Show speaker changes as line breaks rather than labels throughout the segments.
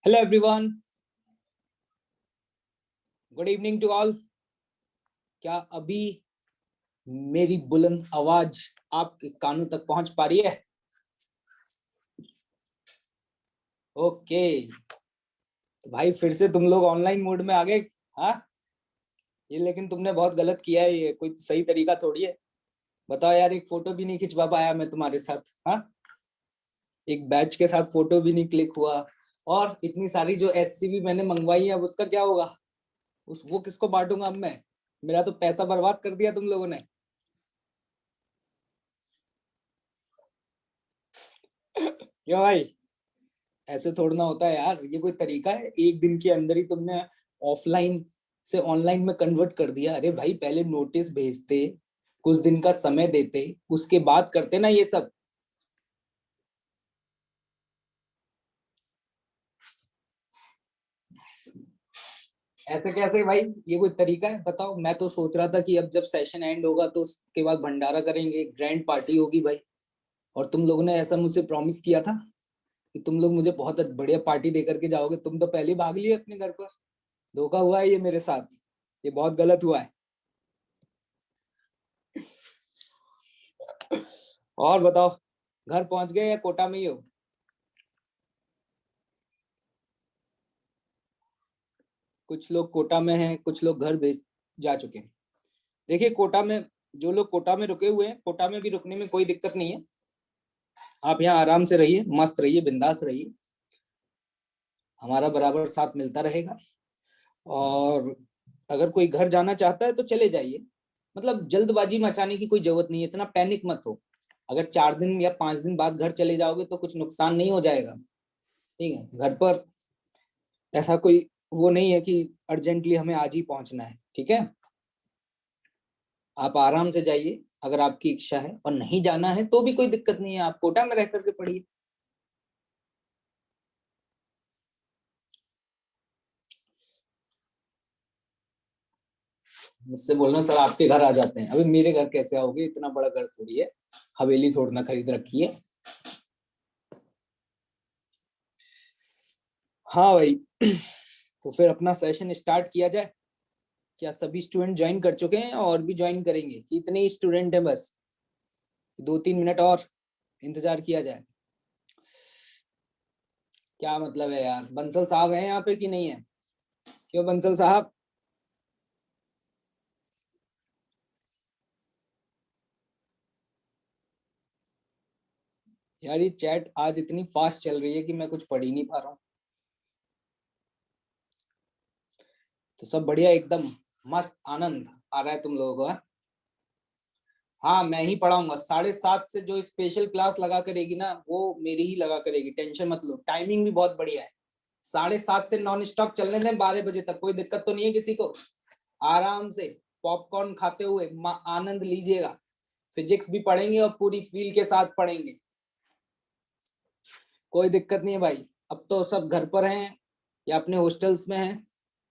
Hello everyone, good evening to all. क्या अभी मेरी बुलंद आवाज आपके कानों तक पहुंच पा रही है? ओके, तो भाई फिर से तुम लोग ऑनलाइन मोड में आ गए। हाँ, ये लेकिन तुमने बहुत गलत किया है, ये कोई सही तरीका थोड़ी है। बताओ यार, एक फोटो भी नहीं खिंचवा पाया मैं तुम्हारे साथ। हाँ, एक बैच के साथ फोटो भी नहीं क्लिक हुआ। और इतनी सारी जो एससीवी मैंने मंगवाई है, अब उसका क्या होगा? वो किसको बांटूंगा अब मैं? मेरा तो पैसा बर्बाद कर दिया तुम लोगों ने। क्यों भाई? ऐसे थोड़ा ना होता है यार, ये कोई तरीका है? एक दिन के अंदर ही तुमने ऑफलाइन से ऑनलाइन में कन्वर्ट कर दिया। अरे भाई, पहले नोटिस भेजते, कुछ दिन का समय देते, उसके बाद करते ना ये सब। ऐसे कैसे भाई? ये कोई तरीका है? बताओ। मैं तो सोच रहा था कि अब जब सेशन एंड होगा तो उसके बाद भंडारा करेंगे, ग्रैंड पार्टी होगी भाई। और तुम लोगों ने ऐसा मुझसे प्रॉमिस किया था कि तुम लोग मुझे बहुत बढ़िया पार्टी दे करके जाओगे। तुम तो पहले ही भाग लिए अपने घर पर। धोखा हुआ है ये मेरे साथ, ये बहुत गलत हुआ है। और बताओ, घर पहुंच गए या कोटा में ही हो? कुछ लोग कोटा में हैं, कुछ लोग घर भेज जा चुके हैं। देखिए, कोटा में जो लोग कोटा में रुके हुए हैं, कोटा में भी रुकने में कोई दिक्कत नहीं है। आप यहाँ आराम से रहिए, मस्त रहिए, बिंदास रहिए। हमारा बराबर साथ मिलता रहेगा। और अगर कोई घर जाना चाहता है तो चले जाइए। मतलब जल्दबाजी मचाने की कोई जरूरत नहीं है, इतना पैनिक मत हो। अगर 4 दिन या 5 दिन बाद घर चले जाओगे तो कुछ नुकसान नहीं हो जाएगा। ठीक है, घर पर ऐसा कोई वो नहीं है कि अर्जेंटली हमें आज ही पहुंचना है। ठीक है, आप आराम से जाइए। अगर आपकी इच्छा है और नहीं जाना है तो भी कोई दिक्कत नहीं है, आप कोटा में रह करके पढ़िए। मुझसे बोलना सर आपके घर आ जाते हैं। अभी मेरे घर कैसे आओगे? इतना बड़ा घर थोड़ी है, हवेली थोड़ी ना खरीद रखी है। हाँ भाई, तो फिर अपना सेशन स्टार्ट किया जाए। क्या सभी स्टूडेंट ज्वाइन कर चुके हैं और भी ज्वाइन करेंगे? कितने ही स्टूडेंट हैं? बस 2-3 मिनट और इंतजार किया जाए। क्या मतलब है यार? बंसल साहब हैं यहाँ पे कि नहीं है? क्यों बंसल साहब? यार ये चैट आज इतनी फास्ट चल रही है कि मैं कुछ पढ़ ही नहीं पा रहा हूँ। तो सब बढ़िया, एकदम मस्त आनंद आ रहा है तुम लोगों को? हाँ, हाँ, मैं ही पढ़ाऊंगा। 7:30 से जो स्पेशल क्लास लगा करेगी ना, वो मेरी ही लगा करेगी। टेंशन मत लो, टाइमिंग भी बहुत बढ़िया है। 7:30 से नॉन स्टॉप चलने दें 12 बजे तक। कोई दिक्कत तो नहीं है किसी को? आराम से पॉपकॉर्न खाते हुए आनंद लीजिएगा। फिजिक्स भी पढ़ेंगे और पूरी फील के साथ पढ़ेंगे। कोई दिक्कत नहीं है भाई। अब तो सब घर पर हैं या अपने हॉस्टल्स में हैं,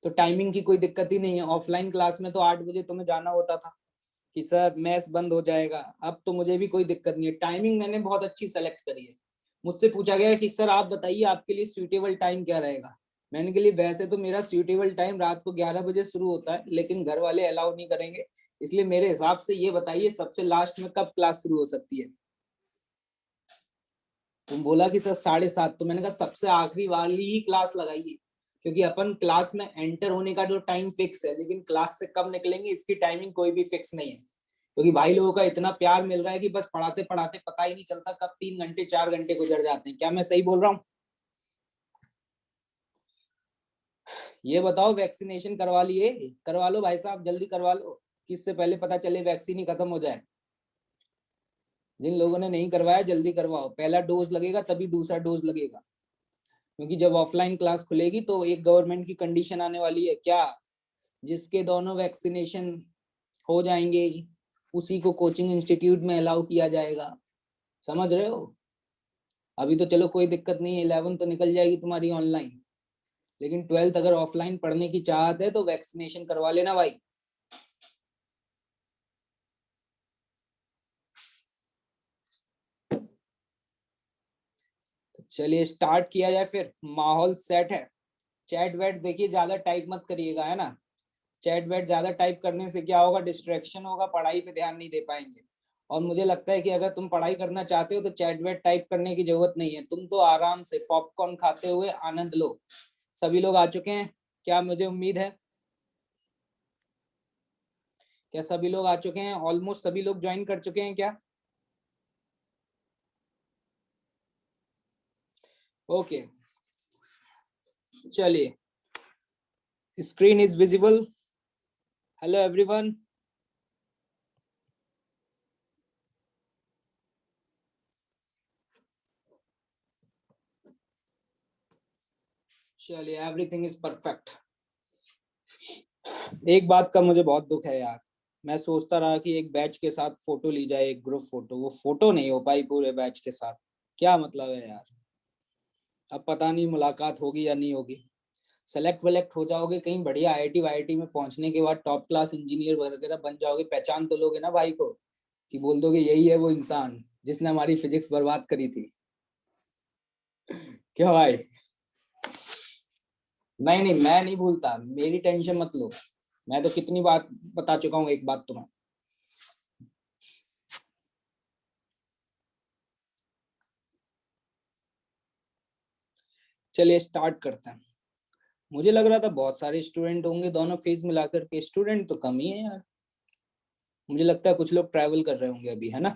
तो टाइमिंग की कोई दिक्कत ही नहीं है। ऑफलाइन क्लास में तो 8 बजे तुम्हें जाना होता था कि सर मैस बंद हो जाएगा। अब तो मुझे भी कोई दिक्कत नहीं है। टाइमिंग मैंने बहुत अच्छी सेलेक्ट करी है। मुझसे पूछा गया कि सर आप बताइए आपके लिए सूटेबल टाइम क्या रहेगा। मैंने के लिए वैसे तो मेरा सूटेबल टाइम रात को 11 बजे शुरू होता है, लेकिन घर वाले अलाउ नहीं करेंगे। इसलिए मेरे हिसाब से ये बताइए सबसे लास्ट में कब क्लास शुरू हो सकती है? तुम बोला कि सर 7:30, तो मैंने कहा सबसे आखिरी वाली ही क्लास लगाइए। क्योंकि अपन क्लास में एंटर होने का जो टाइम फिक्स है, लेकिन क्लास से कब निकलेंगे इसकी टाइमिंग कोई भी फिक्स नहीं है। क्योंकि भाई लोगों का इतना प्यार मिल रहा है कि बस पढ़ाते पढ़ाते पता ही नहीं चलता कब 3 घंटे 4 घंटे गुजर जाते हैं। क्या मैं सही बोल रहा हूँ? ये बताओ, वैक्सीनेशन करवा लिए? करवा लो भाई साहब, जल्दी करवा लो, कि इससे पहले पता चले वैक्सीन ही खत्म हो जाए। जिन लोगों ने नहीं करवाया जल्दी करवाओ, पहला डोज लगेगा तभी दूसरा डोज लगेगा। क्योंकि जब ऑफलाइन क्लास खुलेगी तो एक गवर्नमेंट की कंडीशन आने वाली है क्या, जिसके दोनों वैक्सीनेशन हो जाएंगे उसी को कोचिंग इंस्टीट्यूट में अलाउ किया जाएगा। समझ रहे हो? अभी तो चलो कोई दिक्कत नहीं है, 11 तो निकल जाएगी तुम्हारी ऑनलाइन, लेकिन 12th अगर ऑफलाइन पढ़ने की चाहत है तो वैक्सीनेशन करवा लेना भाई। चलिए स्टार्ट किया जाए फिर। माहौल सेट है। चैट वैट देखिए ज्यादा टाइप मत करिएगा, है ना। चैट वैट ज्यादा टाइप करने से क्या होगा, डिस्ट्रैक्शन होगा, पढ़ाई पे ध्यान नहीं दे पाएंगे। और मुझे लगता है कि अगर तुम पढ़ाई करना चाहते हो तो चैट वैट टाइप करने की जरूरत नहीं है, तुम तो आराम से पॉपकॉर्न खाते हुए आनंद लो। सभी लोग आ चुके हैं क्या, मुझे उम्मीद है। क्या सभी लोग आ चुके हैं? ऑलमोस्ट सभी लोग ज्वाइन कर चुके हैं क्या? ओके चलिए, screen is visible. Hello everyone. चलिए, एवरीथिंग इज परफेक्ट। एक बात का मुझे बहुत दुख है यार, मैं सोचता रहा कि एक बैच के साथ फोटो ली जाए, एक ग्रुप फोटो, वो फोटो नहीं हो पाई पूरे बैच के साथ। क्या मतलब है यार। अब पता नहीं मुलाकात होगी या नहीं होगी। सेलेक्ट वेलेक्ट हो जाओगे कहीं बढ़िया आईआईटी वाईआईटी में पहुंचने के बाद, टॉप क्लास इंजीनियर वगैरह बन जाओगे, पहचान तो लोगे ना भाई को, कि बोल दोगे यही है वो इंसान जिसने हमारी फिजिक्स बर्बाद करी थी। क्यों भाई? नहीं नहीं, मैं नहीं भूलता, मेरी टेंशन मत लो। मैं तो कितनी बात बता चुका हूँ एक बात तुम्हें। चलिए स्टार्ट करते हैं। मुझे लग रहा था बहुत सारे स्टूडेंट होंगे, दोनों फेज मिलाकर के। स्टूडेंट तो कम ही है यार। मुझे लगता है कुछ लोग ट्रैवल कर रहे होंगे अभी, है ना।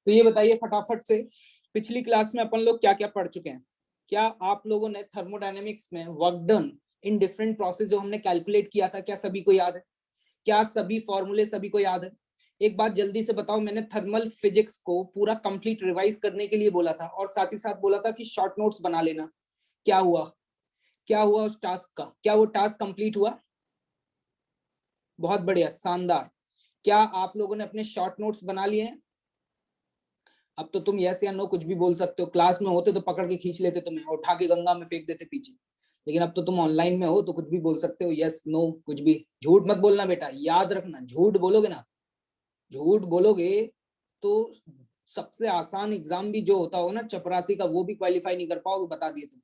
तो ये बताइए फटाफट से, पिछली क्लास में अपन लोग क्या क्या पढ़ चुके हैं? क्या आप लोगों ने थर्मोडायनेमिक्स में work done in different process जो हमने कैलकुलेट किया था, क्या सभी को याद है? क्या सभी फॉर्मूले सभी को याद है? एक बात जल्दी से बताओ, मैंने थर्मल फिजिक्स को पूरा कंप्लीट रिवाइज करने के लिए बोला था, और साथ ही साथ बोला था कि शॉर्ट नोट्स बना लेना। क्या हुआ? क्या हुआ उस टास्क का? क्या वो टास्क कंप्लीट हुआ? बहुत बढ़िया, शानदार। क्या आप लोगों ने अपने शॉर्ट नोट्स बना लिए हैं? अब तो तुम यस या नो कुछ भी बोल सकते हो। क्लास में होते तो पकड़ के खींच लेते तुम्हें, उठा के गंगा में फेंक देते पीछे। लेकिन अब तो तुम ऑनलाइन में हो तो कुछ भी बोल सकते हो, यस नो कुछ भी। झूठ मत बोलना बेटा, याद रखना, झूठ बोलोगे ना, झूठ बोलोगे तो सबसे आसान एग्जाम भी जो होता होगा ना चपरासी का, वो भी क्वालिफाई नहीं कर पाओगे, बता दिए तुम।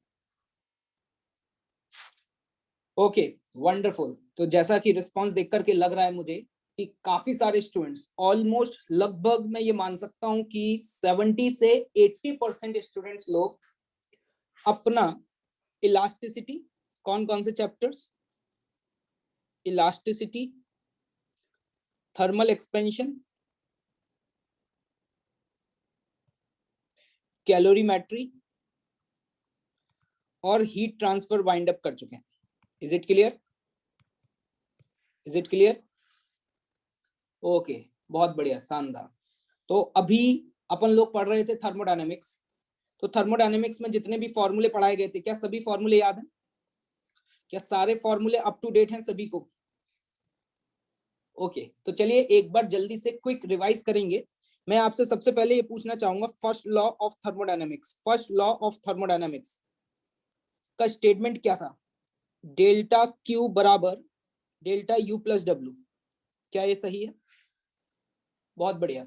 Okay, wonderful. तो जैसा कि रिस्पांस देख करके लग रहा है मुझे कि काफी सारे स्टूडेंट्स, ऑलमोस्ट लगभग मैं ये मान सकता हूं कि 70 से 80% स्टूडेंट्स लोग अपना इलास्टिसिटी, कौन कौन से chapters? Elasticity, thermal expansion, calorimetry और हीट ट्रांसफर वाइंड अप कर चुके हैं। Is it clear? Is it clear? Okay, बहुत बढ़िया, शानदार। तो अभी अपन लोग पढ़ रहे थे थर्मोडायनेमिक्स। तो थर्मोडायनेमिक्स में जितने भी फॉर्मूले पढ़ाए गए थे, क्या सभी फॉर्मूले याद हैं? क्या सारे फॉर्मूले अप टू डेट हैं सभी को? ओके, तो चलिए एक बार जल्दी से क्विक रिवाइज करेंगे। मैं आपसे सबसे पहले ये पूछना चाहूंगा, first law of thermodynamics, first law of thermodynamics का स्टेटमेंट क्या था? डेल्टा क्यू बराबर डेल्टा यू प्लस डब्ल्यू। क्या ये सही है? बहुत बढ़िया।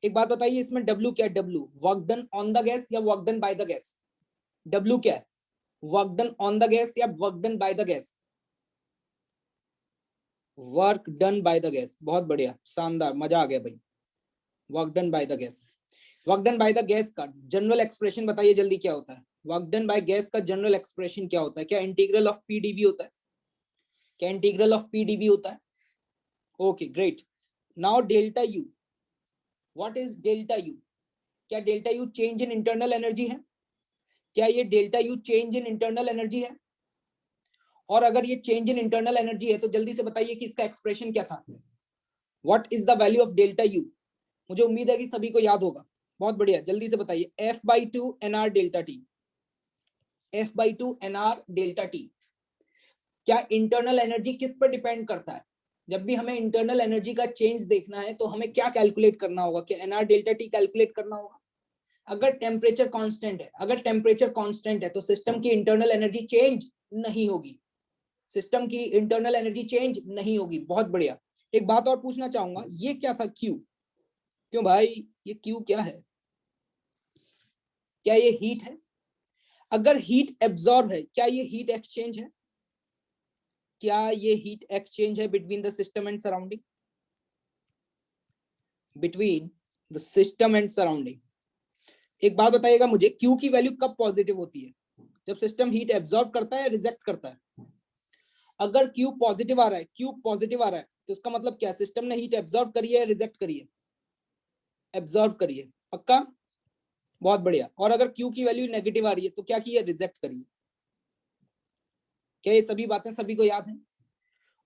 एक बात बताइए, इसमें डब्ल्यू क्या है? W work done on the gas या work done by the gas? W क्या है? Work done on the gas या work done by the gas? Work done by the gas. बहुत बढ़िया, शानदार, मजा आ गया भाई। Work done by the gas. Work done by the gas का जनरल एक्सप्रेशन बताइए जल्दी, क्या होता है? वर्क डन बाय गैस का जनरल एक्सप्रेशन क्या होता है? क्या इंटीग्रल ऑफ पीडीवी होता है? क्या इंटीग्रल ऑफ पीडीवी होता है? Okay great. Now delta U, what is delta U? क्या delta U change in internal energy है? क्या ये delta U change in internal energy है? और अगर ये चेंज इन इंटरनल एनर्जी है तो जल्दी से बताइए कि इसका एक्सप्रेशन क्या था? What is the value of delta U? मुझे उम्मीद है कि सभी को याद होगा। बहुत बढ़िया, जल्दी से बताइए। F/2 nr delta T. F/2 nr delta T. क्या इंटरनल एनर्जी किस पर डिपेंड करता है? जब भी हमें इंटरनल एनर्जी का चेंज देखना है तो हमें क्या कैलकुलेट करना होगा? क्या nr डेल्टा टी कैलकुलेट करना होगा? अगर टेम्परेचर कांस्टेंट है, अगर टेम्परेचर कांस्टेंट है तो सिस्टम की इंटरनल एनर्जी चेंज नहीं होगी। सिस्टम की इंटरनल एनर्जी चेंज नहीं होगी। बहुत बढ़िया। एक बात और पूछना चाहूंगा, ये क्या था क्यू? क्यों भाई, ये क्यू क्या है? क्या ये हीट है? अगर हीट एब्जॉर्ब है, क्या ये हीट एक्सचेंज है? क्या ये हीट एक्सचेंज है between the system and surrounding? Between the system and surrounding. एक बात बताइएगा मुझे, क्यू की वैल्यू कब पॉजिटिव होती है? जब सिस्टम हीट एब्जॉर्ब करता है या रिजेक्ट करता है? अगर क्यू पॉजिटिव आ रहा है, क्यू पॉजिटिव आ रहा है, तो इसका मतलब क्या? सिस्टम ने हीट एब्जॉर्ब करी है, रिजेक्ट करी है? एब्जॉर्ब करी है, पक्का? बहुत बढ़िया। और अगर क्यू की वैल्यू नेगेटिव आ रही है तो क्या की है? रिजेक्ट करी है। क्या ये सभी बातें सभी को याद है?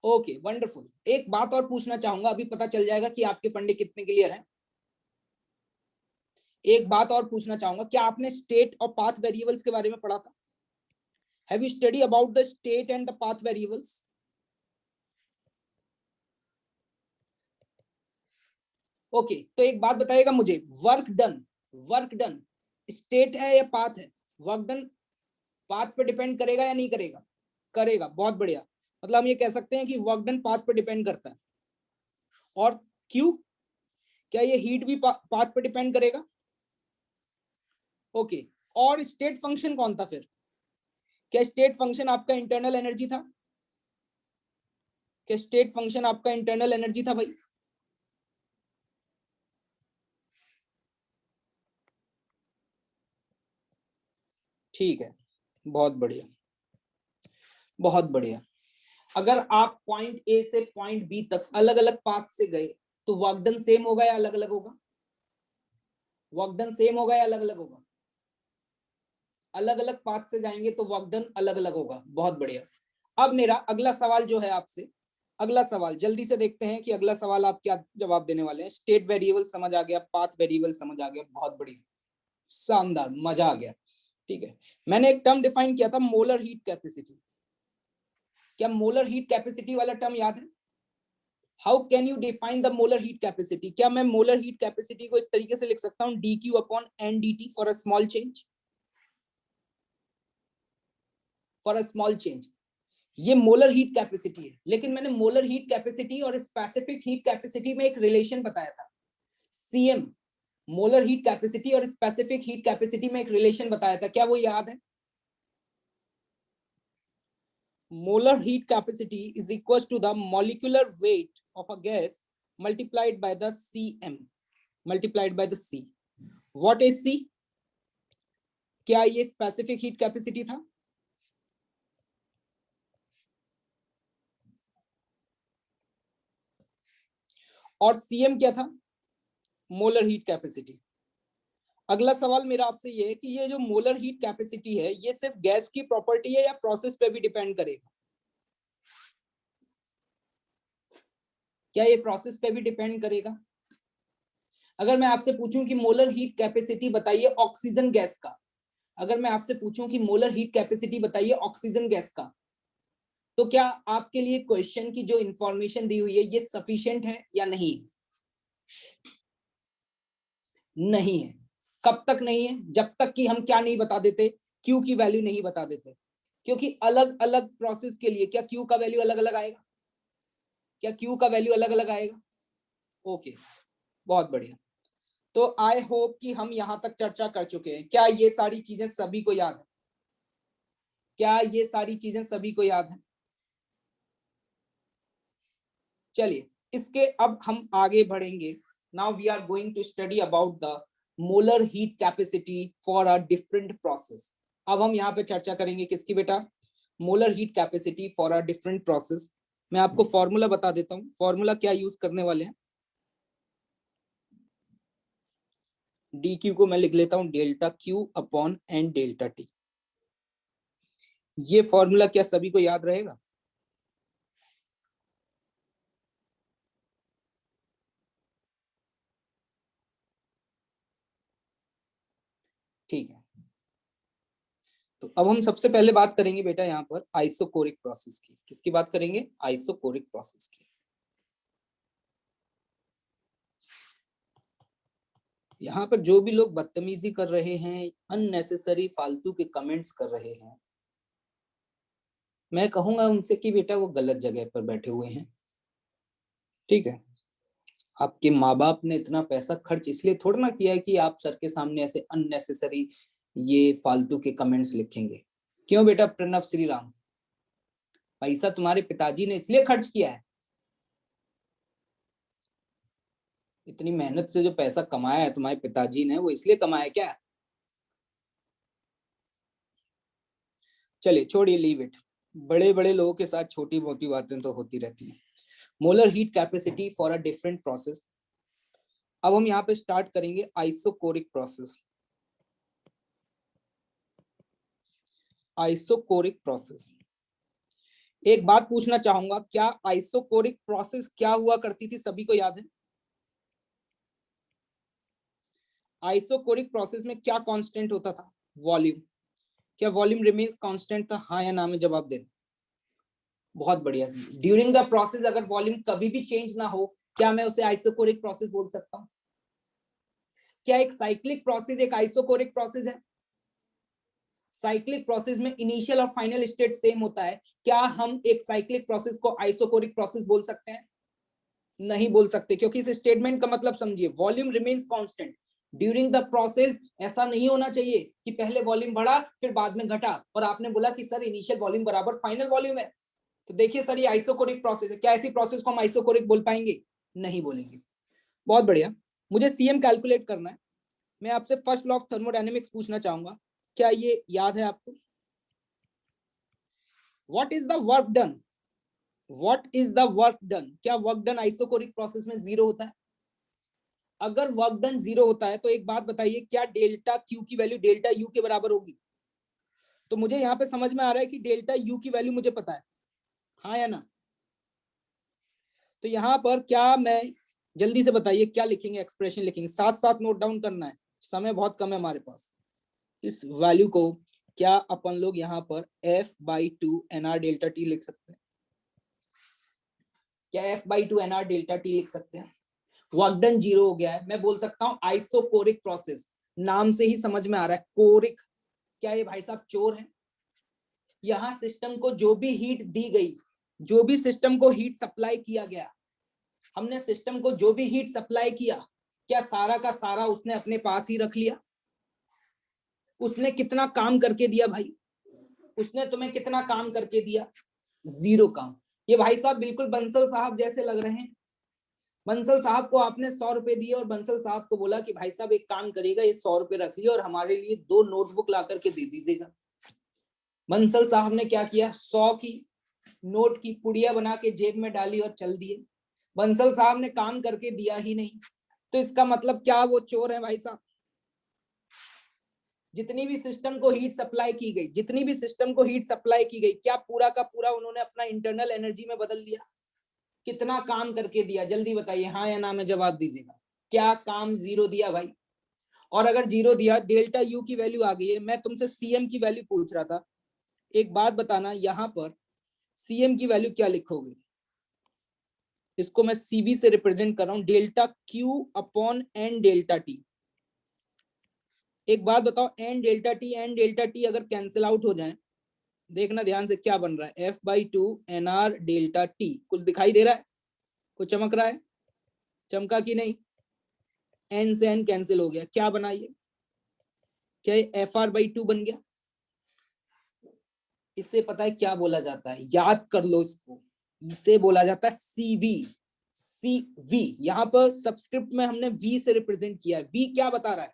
Okay, wonderful. एक बात और पूछना चाहूंगा, अभी पता चल जाएगा कि आपके फंडे कितने क्लियर हैं। एक बात और पूछना चाहूंगा, क्या आपने स्टेट और पाथ वेरिएबल्स के बारे में पढ़ा था? Have you study about the state and the path variables? Okay, तो एक बात बताइएगा मुझे, वर्क डन स्टेट है या पाथ है? वर्क डन पाथ पे डिपेंड करेगा या नहीं करेगा? करेगा, बहुत बढ़िया। मतलब हम ये कह सकते हैं कि वर्क डन पाथ पे डिपेंड करता है। और क्यू, क्या ये हीट भी पाथ पे डिपेंड करेगा? ओके, और स्टेट फंक्शन कौन था फिर? क्या स्टेट फंक्शन आपका इंटरनल एनर्जी था? क्या स्टेट फंक्शन आपका इंटरनल एनर्जी था भाई? ठीक है, बहुत बढ़िया, बहुत बढ़िया। अगर आप पॉइंट ए से पॉइंट बी तक अलग अलग पाथ से गए तो वर्क डन सेम होगा या अलग अलग होगा? वर्क डन सेम होगा या अलग अलग होगा? अलग अलग पाथ से जाएंगे तो वर्क डन अलग अलग होगा। बहुत बढ़िया। अब मेरा अगला सवाल जो है आपसे, अगला सवाल जल्दी से देखते हैं कि अगला सवाल आप क्या जवाब देने वाले हैं। स्टेट वेरिएबल समझ आ गया, पाथ वेरिएबल समझ आ गया, बहुत बढ़िया, शानदार, मजा आ गया। ठीक है, मैंने एक टर्म डिफाइन किया था, मोलर हीट कैपेसिटी। क्या मोलर हीट कैपेसिटी वाला टर्म याद है? How can you define the molar heat capacity? क्या मैं मोलर हीट कैपेसिटी को इस तरीके से लिख सकता हूं, D Q upon N D T for a small change? For a small change, ये मोलर हीट कैपेसिटी है। लेकिन मैंने मोलर हीट कैपेसिटी और स्पेसिफिक हीट कैपेसिटी में एक रिलेशन बताया था, सीएम। मोलर हीट कैपेसिटी और स्पेसिफिक हीट कैपेसिटी में एक रिलेशन बताया था, क्या वो याद है? molar heat capacity is equals to the molecular weight of a gas multiplied by the cm, multiplied by the c. what is c? क्या ये स्पेसिफिक हीट कैपेसिटी था? और cm क्या था? Molar heat capacity. अगला सवाल मेरा आपसे ये है कि ये जो मोलर हीट कैपेसिटी है, ये सिर्फ गैस की प्रॉपर्टी है या प्रोसेस पे भी डिपेंड करेगा? क्या ये प्रोसेस पे भी डिपेंड करेगा? अगर मैं आपसे पूछूं कि मोलर हीट कैपेसिटी बताइए ऑक्सीजन गैस का, अगर मैं आपसे पूछूं कि मोलर हीट कैपेसिटी बताइए ऑक्सीजन गैस का, तो क्या आपके लिए क्वेश्चन की जो इंफॉर्मेशन दी हुई है ये सफिशिएंट है या नहीं? नहीं है। कब तक नहीं है? जब तक कि हम क्या नहीं बता देते, क्यू की वैल्यू नहीं बता देते। क्योंकि अलग अलग प्रोसेस के लिए क्या क्यू का वैल्यू अलग अलग आएगा? क्या क्यू का वैल्यू अलग अलग आएगा? ओके, बहुत बढ़िया। तो आई होप कि हम यहां तक चर्चा कर चुके हैं। क्या ये सारी चीजें सभी को याद है? क्या ये सारी चीजें सभी को याद है? चलिए, इसके अब हम आगे बढ़ेंगे। Now we are going to study about the molar heat capacity for a different process. अब हम यहाँ पे चर्चा करेंगे किसकी बेटा? Molar heat capacity for a different process. मैं आपको फॉर्मूला बता देता हूँ, फॉर्मूला क्या यूज करने वाले हैं। डी क्यू को मैं लिख लेता हूँ delta Q upon N delta T. ये फॉर्मूला क्या सभी को याद रहेगा? ठीक है, तो अब हम सबसे पहले बात करेंगे बेटा यहाँ पर आइसोकोरिक प्रोसेस की। किसकी बात करेंगे? आइसोकोरिक प्रोसेस की। यहाँ पर जो भी लोग बदतमीजी कर रहे हैं, अननेसेसरी फालतू के कमेंट्स कर रहे हैं, मैं कहूंगा उनसे कि बेटा वो गलत जगह पर बैठे हुए हैं। ठीक है, आपके माँ बाप ने इतना पैसा खर्च इसलिए थोड़ा ना किया है कि आप सर के सामने ऐसे अननेसेसरी ये फालतू के कमेंट्स लिखेंगे। क्यों बेटा प्रणव श्री राम, पैसा तुम्हारे पिताजी ने इसलिए खर्च किया है, इतनी मेहनत से जो पैसा कमाया है तुम्हारे पिताजी ने वो इसलिए कमाया क्या? चलिए छोड़िए, लीव इट। बड़े बड़े लोगों के साथ छोटी मोटी बातें तो होती रहती हैं। Molar heat capacity for a different process. अब हम यहाँ पे स्टार्ट करेंगे आइसोकोरिक प्रोसेस। आइसोकोरिक प्रोसेस, एक बात पूछना चाहूंगा, क्या आइसोकोरिक प्रोसेस क्या हुआ करती थी, सभी को याद है? आइसोकोरिक प्रोसेस में क्या कांस्टेंट होता था? वॉल्यूम। क्या वॉल्यूम रिमेन्स कांस्टेंट था, हाँ या ना में जवाब देना। बहुत बढ़िया। ड्यूरिंग द प्रोसेस अगर वॉल्यूम कभी भी चेंज ना हो, क्या मैं उसे आइसोकोरिक प्रोसेस बोल सकता हूँ? क्या एक साइक्लिक प्रोसेस एक आइसोकोरिक प्रोसेस है? साइक्लिक प्रोसेस में इनिशियल और फाइनल स्टेट सेम होता है, क्या हम एक साइक्लिक प्रोसेस को आइसोकोरिक प्रोसेस बोल सकते हैं? नहीं बोल सकते, क्योंकि इस स्टेटमेंट का मतलब समझिए, volume remains constant during the process. ऐसा नहीं होना चाहिए कि पहले वॉल्यूम बढ़ा फिर बाद में घटा और आपने बोला कि सर इनिशियल वॉल्यूम बराबर फाइनल वॉल्यूम है, तो देखिए सर ये आइसोकोरिक प्रोसेस है। क्या ऐसी प्रोसेस को हम आइसोकोरिक बोल पाएंगे? नहीं बोलेंगे। बहुत बढ़िया। मुझे सीएम कैलकुलेट करना है। मैं आपसे फर्स्ट लॉ ऑफ थर्मोडायनेमिक्स पूछना चाहूंगा, क्या ये याद है आपको? What is the work done? What is the work done? क्या वर्क डन आइसोकोरिक प्रोसेस में जीरो होता है? अगर वर्क डन जीरो होता है तो एक बात बताइए, क्या डेल्टा क्यू की वैल्यू डेल्टा यू के बराबर होगी? तो मुझे यहाँ पे समझ में आ रहा है कि डेल्टा यू की वैल्यू मुझे पता है, हाँ या ना? तो यहाँ पर क्या मैं, जल्दी से बताइए क्या लिखेंगे, एक्सप्रेशन लिखेंगे, साथ साथ नोट डाउन करना है, समय बहुत कम है हमारे पास। इस वैल्यू को क्या अपन लोग यहाँ पर F/2 NR डेल्टा टी लिख सकते हैं? क्या F/2 NR डेल्टा टी लिख सकते हैं? वर्क डन जीरो हो गया है, मैं बोल सकता हूं आइसोकोरिक प्रोसेस। नाम से ही समझ में आ रहा है कोरिक। क्या ये भाई साहब चोर है? यहाँ सिस्टम को जो भी हीट दी गई, जो भी सिस्टम को हीट सप्लाई किया गया, हमने सिस्टम को जो भी हीट सप्लाई किया, क्या सारा का सारा उसने अपने पास ही रख लिया? उसने कितना काम करके दिया भाई? उसने तुम्हें कितना काम करके दिया? जीरो काम। ये भाई साहब बिल्कुल बंसल साहब जैसे लग रहे हैं। बंसल साहब को आपने 100 रुपए दिए और बंसल साहब को बोला कि भाई साहब एक काम करिएगा, ये 100 रुपए रख लियो और हमारे लिए 2 नोटबुक ला करके दे दीजिएगा। बंसल साहब ने क्या किया, 100 की नोट की पुड़िया बना के जेब में डाली और चल दिए। बंसल साहब ने काम करके दिया ही नहीं, तो इसका मतलब क्या वो चोर है भाई साहब? जितनी भी सिस्टम को हीट सप्लाई की गई, जितनी भी सिस्टम को हीट सप्लाई की गई, क्या पूरा का पूरा उन्होंने अपना इंटरनल एनर्जी में बदल दिया? कितना काम करके दिया, जल्दी बताइए, हाँ या ना में जवाब दीजिएगा। क्या काम जीरो दिया भाई? और अगर जीरो दिया, डेल्टा यू की वैल्यू आ गई है। मैं तुमसे सीएम की वैल्यू पूछ रहा था, एक बात बताना, यहां पर सीएम की वैल्यू क्या लिखोगे? इसको मैं सीवी से रिप्रेजेंट कर रहा हूं, delta Q upon N delta T. एक बात बताओ, एन डेल्टा टी अगर कैंसिल आउट हो जाए, देखना ध्यान से क्या बन रहा है, F/2 NR डेल्टा टी। कुछ दिखाई दे रहा है? कुछ चमक रहा है? चमका कि नहीं? एन से एन कैंसिल हो गया, क्या बना ये? क्या ये FR/2 बन गया? इससे पता है क्या बोला जाता है, याद कर लो इसको, इसे बोला जाता है सीवी। सीवी यहां पर सबस्क्रिप्ट में हमने वी से रिप्रेजेंट किया है। वी क्या बता रहा है?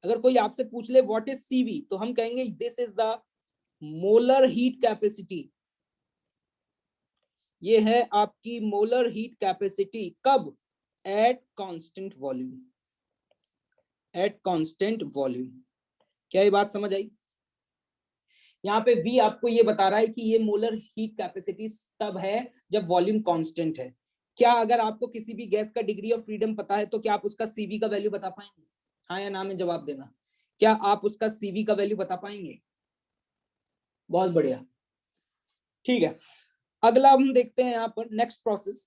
अगर कोई आपसे पूछ ले व्हाट इज सीवी, तो हम कहेंगे this is the molar heat capacity. ये है आपकी मोलर हीट कैपेसिटी, कब? At constant volume. At constant volume. क्या ये बात समझ आई? यहाँ पे V आपको ये बता रहा है कि ये मोलर हीट कैपेसिटी तब है जब वॉल्यूम कांस्टेंट है। क्या अगर आपको किसी भी गैस का डिग्री ऑफ फ्रीडम पता है तो क्या आप उसका सीवी का वैल्यू बता पाएंगे? हाँ या ना में जवाब देना। क्या आप उसका सीवी का वैल्यू बता पाएंगे? बहुत बढ़िया, ठीक है। अगला हम देखते हैं यहाँ पर next process,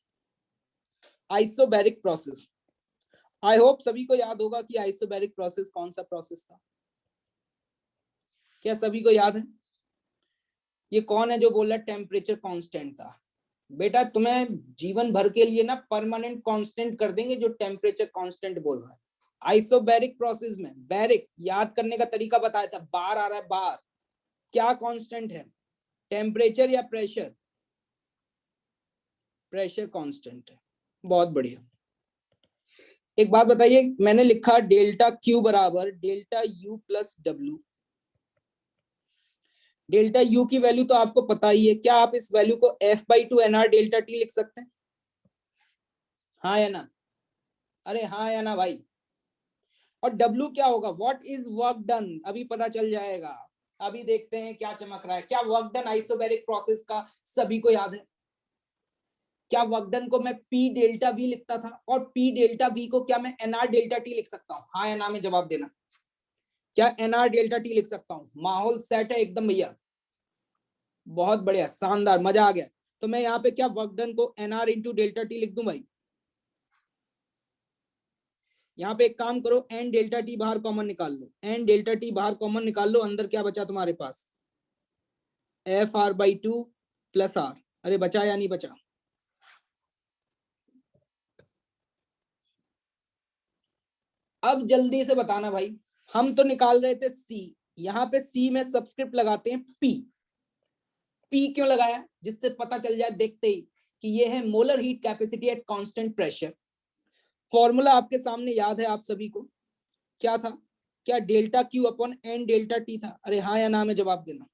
isobaric process. I hope सभी को याद होगा कि आइसोबैरिक प्रोसेस कौन सा प्रोसेस था। क्या सभी को याद है? ये कौन है जो बोल रहा है टेम्परेचर कांस्टेंट था? बेटा तुम्हें जीवन भर के लिए ना परमानेंट कांस्टेंट कर देंगे जो टेम्परेचर कांस्टेंट बोल रहा है। आइसोबैरिक प्रोसेस में बैरिक याद करने का तरीका बताया था, बार आ रहा है बार, क्या कांस्टेंट है, टेम्परेचर या प्रेशर? प्रेशर कांस्टेंट है। बहुत बढ़िया। एक बात बताइए, मैंने लिखा डेल्टा क्यू बराबर delta U plus W. Delta U की वैल्यू तो आपको पता ही है, क्या आप इस वैल्यू को F/2 NR डेल्टा टी लिख सकते हैं? हाँ या ना? अरे हाँ या ना भाई? और W क्या होगा? What is work done? अभी पता चल जाएगा। अभी देखते हैं क्या चमक रहा है। क्या वर्क डन आइसोबैरिक प्रोसेस का सभी को याद है? क्या वर्क डन को मैं P डेल्टा V लिखता था, और P डेल्टा V को क्या मैं NR डेल्टा टी लिख सकता हूँ? हाँ या ना में जवाब देना। क्या NR डेल्टा टी लिख सकता हूँ? माहौल सेट है एकदम भैया, बहुत बढ़िया, शानदार, मजा आ गया। तो मैं यहाँ पे क्या वर्क डन को NR इंटू डेल्टा टी लिख दूं भाई? यहाँ पे एक काम करो, N डेल्टा टी बाहर कॉमन निकाल लो, N डेल्टा टी बाहर कॉमन निकाल लो, अंदर क्या बचा तुम्हारे पास? FR/2 plus R। अरे बचा या नहीं बचा? अब जल्दी से बताना भाई। हम तो निकाल रहे थे C, यहाँ पे C में सबस्क्रिप्ट लगाते हैं P। P क्यों लगाया? जिससे पता चल जाए देखते ही कि ये है molar heat capacity at constant pressure. Formula आपके सामने याद है आप सभी को, क्या था? क्या delta Q upon N delta T था? अरे हाँ या ना में जवाब देना।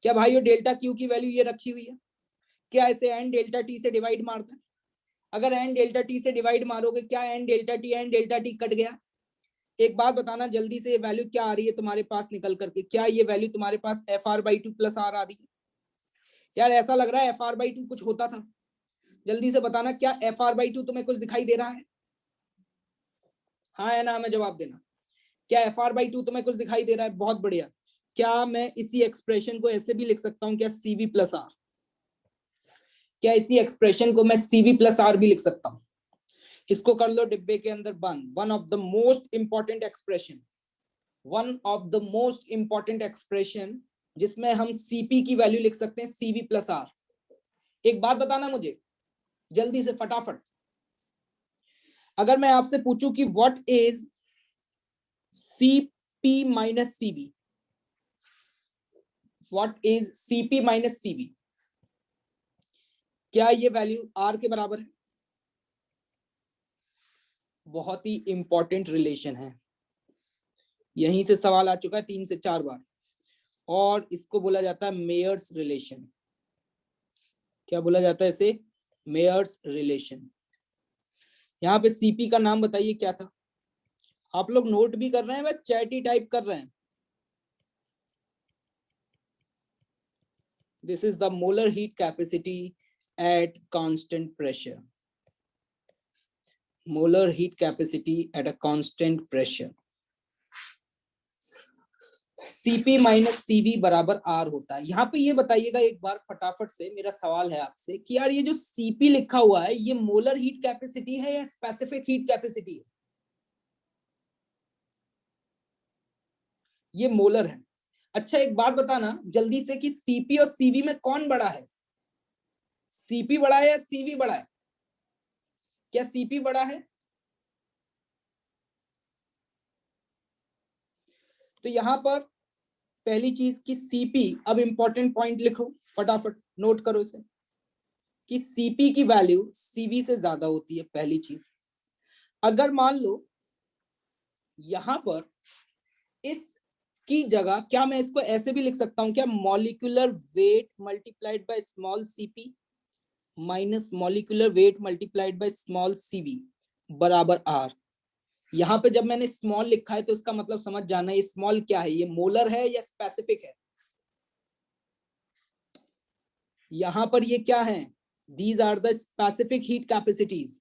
क्या भाई ये डेल्टा क्यू की वैल्यू ये रखी हुई है, क्या इसे एन डेल्टा टी से डिवाइड मारता है? अगर एन डेल्टा टी से डिवाइड मारोगे, क्या एन डेल्टा टी कट गया? एक बात बताना जल्दी से, ये वैल्यू क्या आ रही है तुम्हारे पास निकल करके? क्या ये वैल्यू तुम्हारे पास FR/2 प्लस आर आ रही है? यार ऐसा लग रहा है FR/2 कुछ होता था। जल्दी से बताना, क्या FR/2 तुम्हें कुछ दिखाई दे रहा है? हाँ या ना में जवाब देना। क्या FR/2 तुम्हें कुछ दिखाई दे रहा है? बहुत बढ़िया। क्या मैं इसी एक्सप्रेशन को ऐसे भी लिख सकता हूं क्या, CV प्लस आर? क्या इसी एक्सप्रेशन को मैं CV प्लस आर भी लिख सकता हूं? इसको कर लो डिब्बे के अंदर बंद। One of the most important expression, one of the most important expression जिसमें हम CP की वैल्यू लिख सकते हैं CV प्लस आर। एक बात बताना मुझे जल्दी से फटाफट, अगर मैं आपसे पूछूं कि what is CP minus CV, what is CP minus CV, क्या ये वैल्यू R के बराबर है? बहुत ही इंपॉर्टेंट रिलेशन है, यहीं से सवाल आ चुका है 3 से 4 बार, और इसको बोला जाता है मेयर्स रिलेशन। क्या बोला जाता है इसे? Mayer's relation. यहाँ पे CP का नाम बताइए क्या था? आप लोग नोट भी कर रहे हैं, बस चैट ही टाइप कर रहे हैं? This is the molar heat capacity at constant pressure. Molar heat capacity at a constant pressure. CP minus CV बराबर R होता है। यहाँ पे ये बताइएगा एक बार फटाफट से, मेरा सवाल है आपसे कि यार ये जो CP लिखा हुआ है ये मोलर हीट कैपेसिटी है या स्पेसिफिक हीट कैपेसिटी है? ये मोलर है। अच्छा एक बात बताना जल्दी से कि CP और CV में कौन बड़ा है? CP बड़ा है या CV बड़ा है? क्या CP बड़ा है? तो यहाँ पर पहली चीज कि CP, अब इंपॉर्टेंट पॉइंट लिखो फटाफट, नोट करो इसे, कि CP की वैल्यू CV से ज्यादा होती है। पहली चीज, अगर मान लो यहां पर इस की जगह क्या मैं इसको ऐसे भी लिख सकता हूं क्या, molecular weight multiplied by small CP minus molecular weight multiplied by small CV बराबर R। यहाँ पे जब मैंने स्मॉल लिखा है तो इसका मतलब समझ जाना है स्मॉल क्या है, ये मोलर है या स्पेसिफिक है? यहाँ पर ये क्या है? These are the specific heat capacities.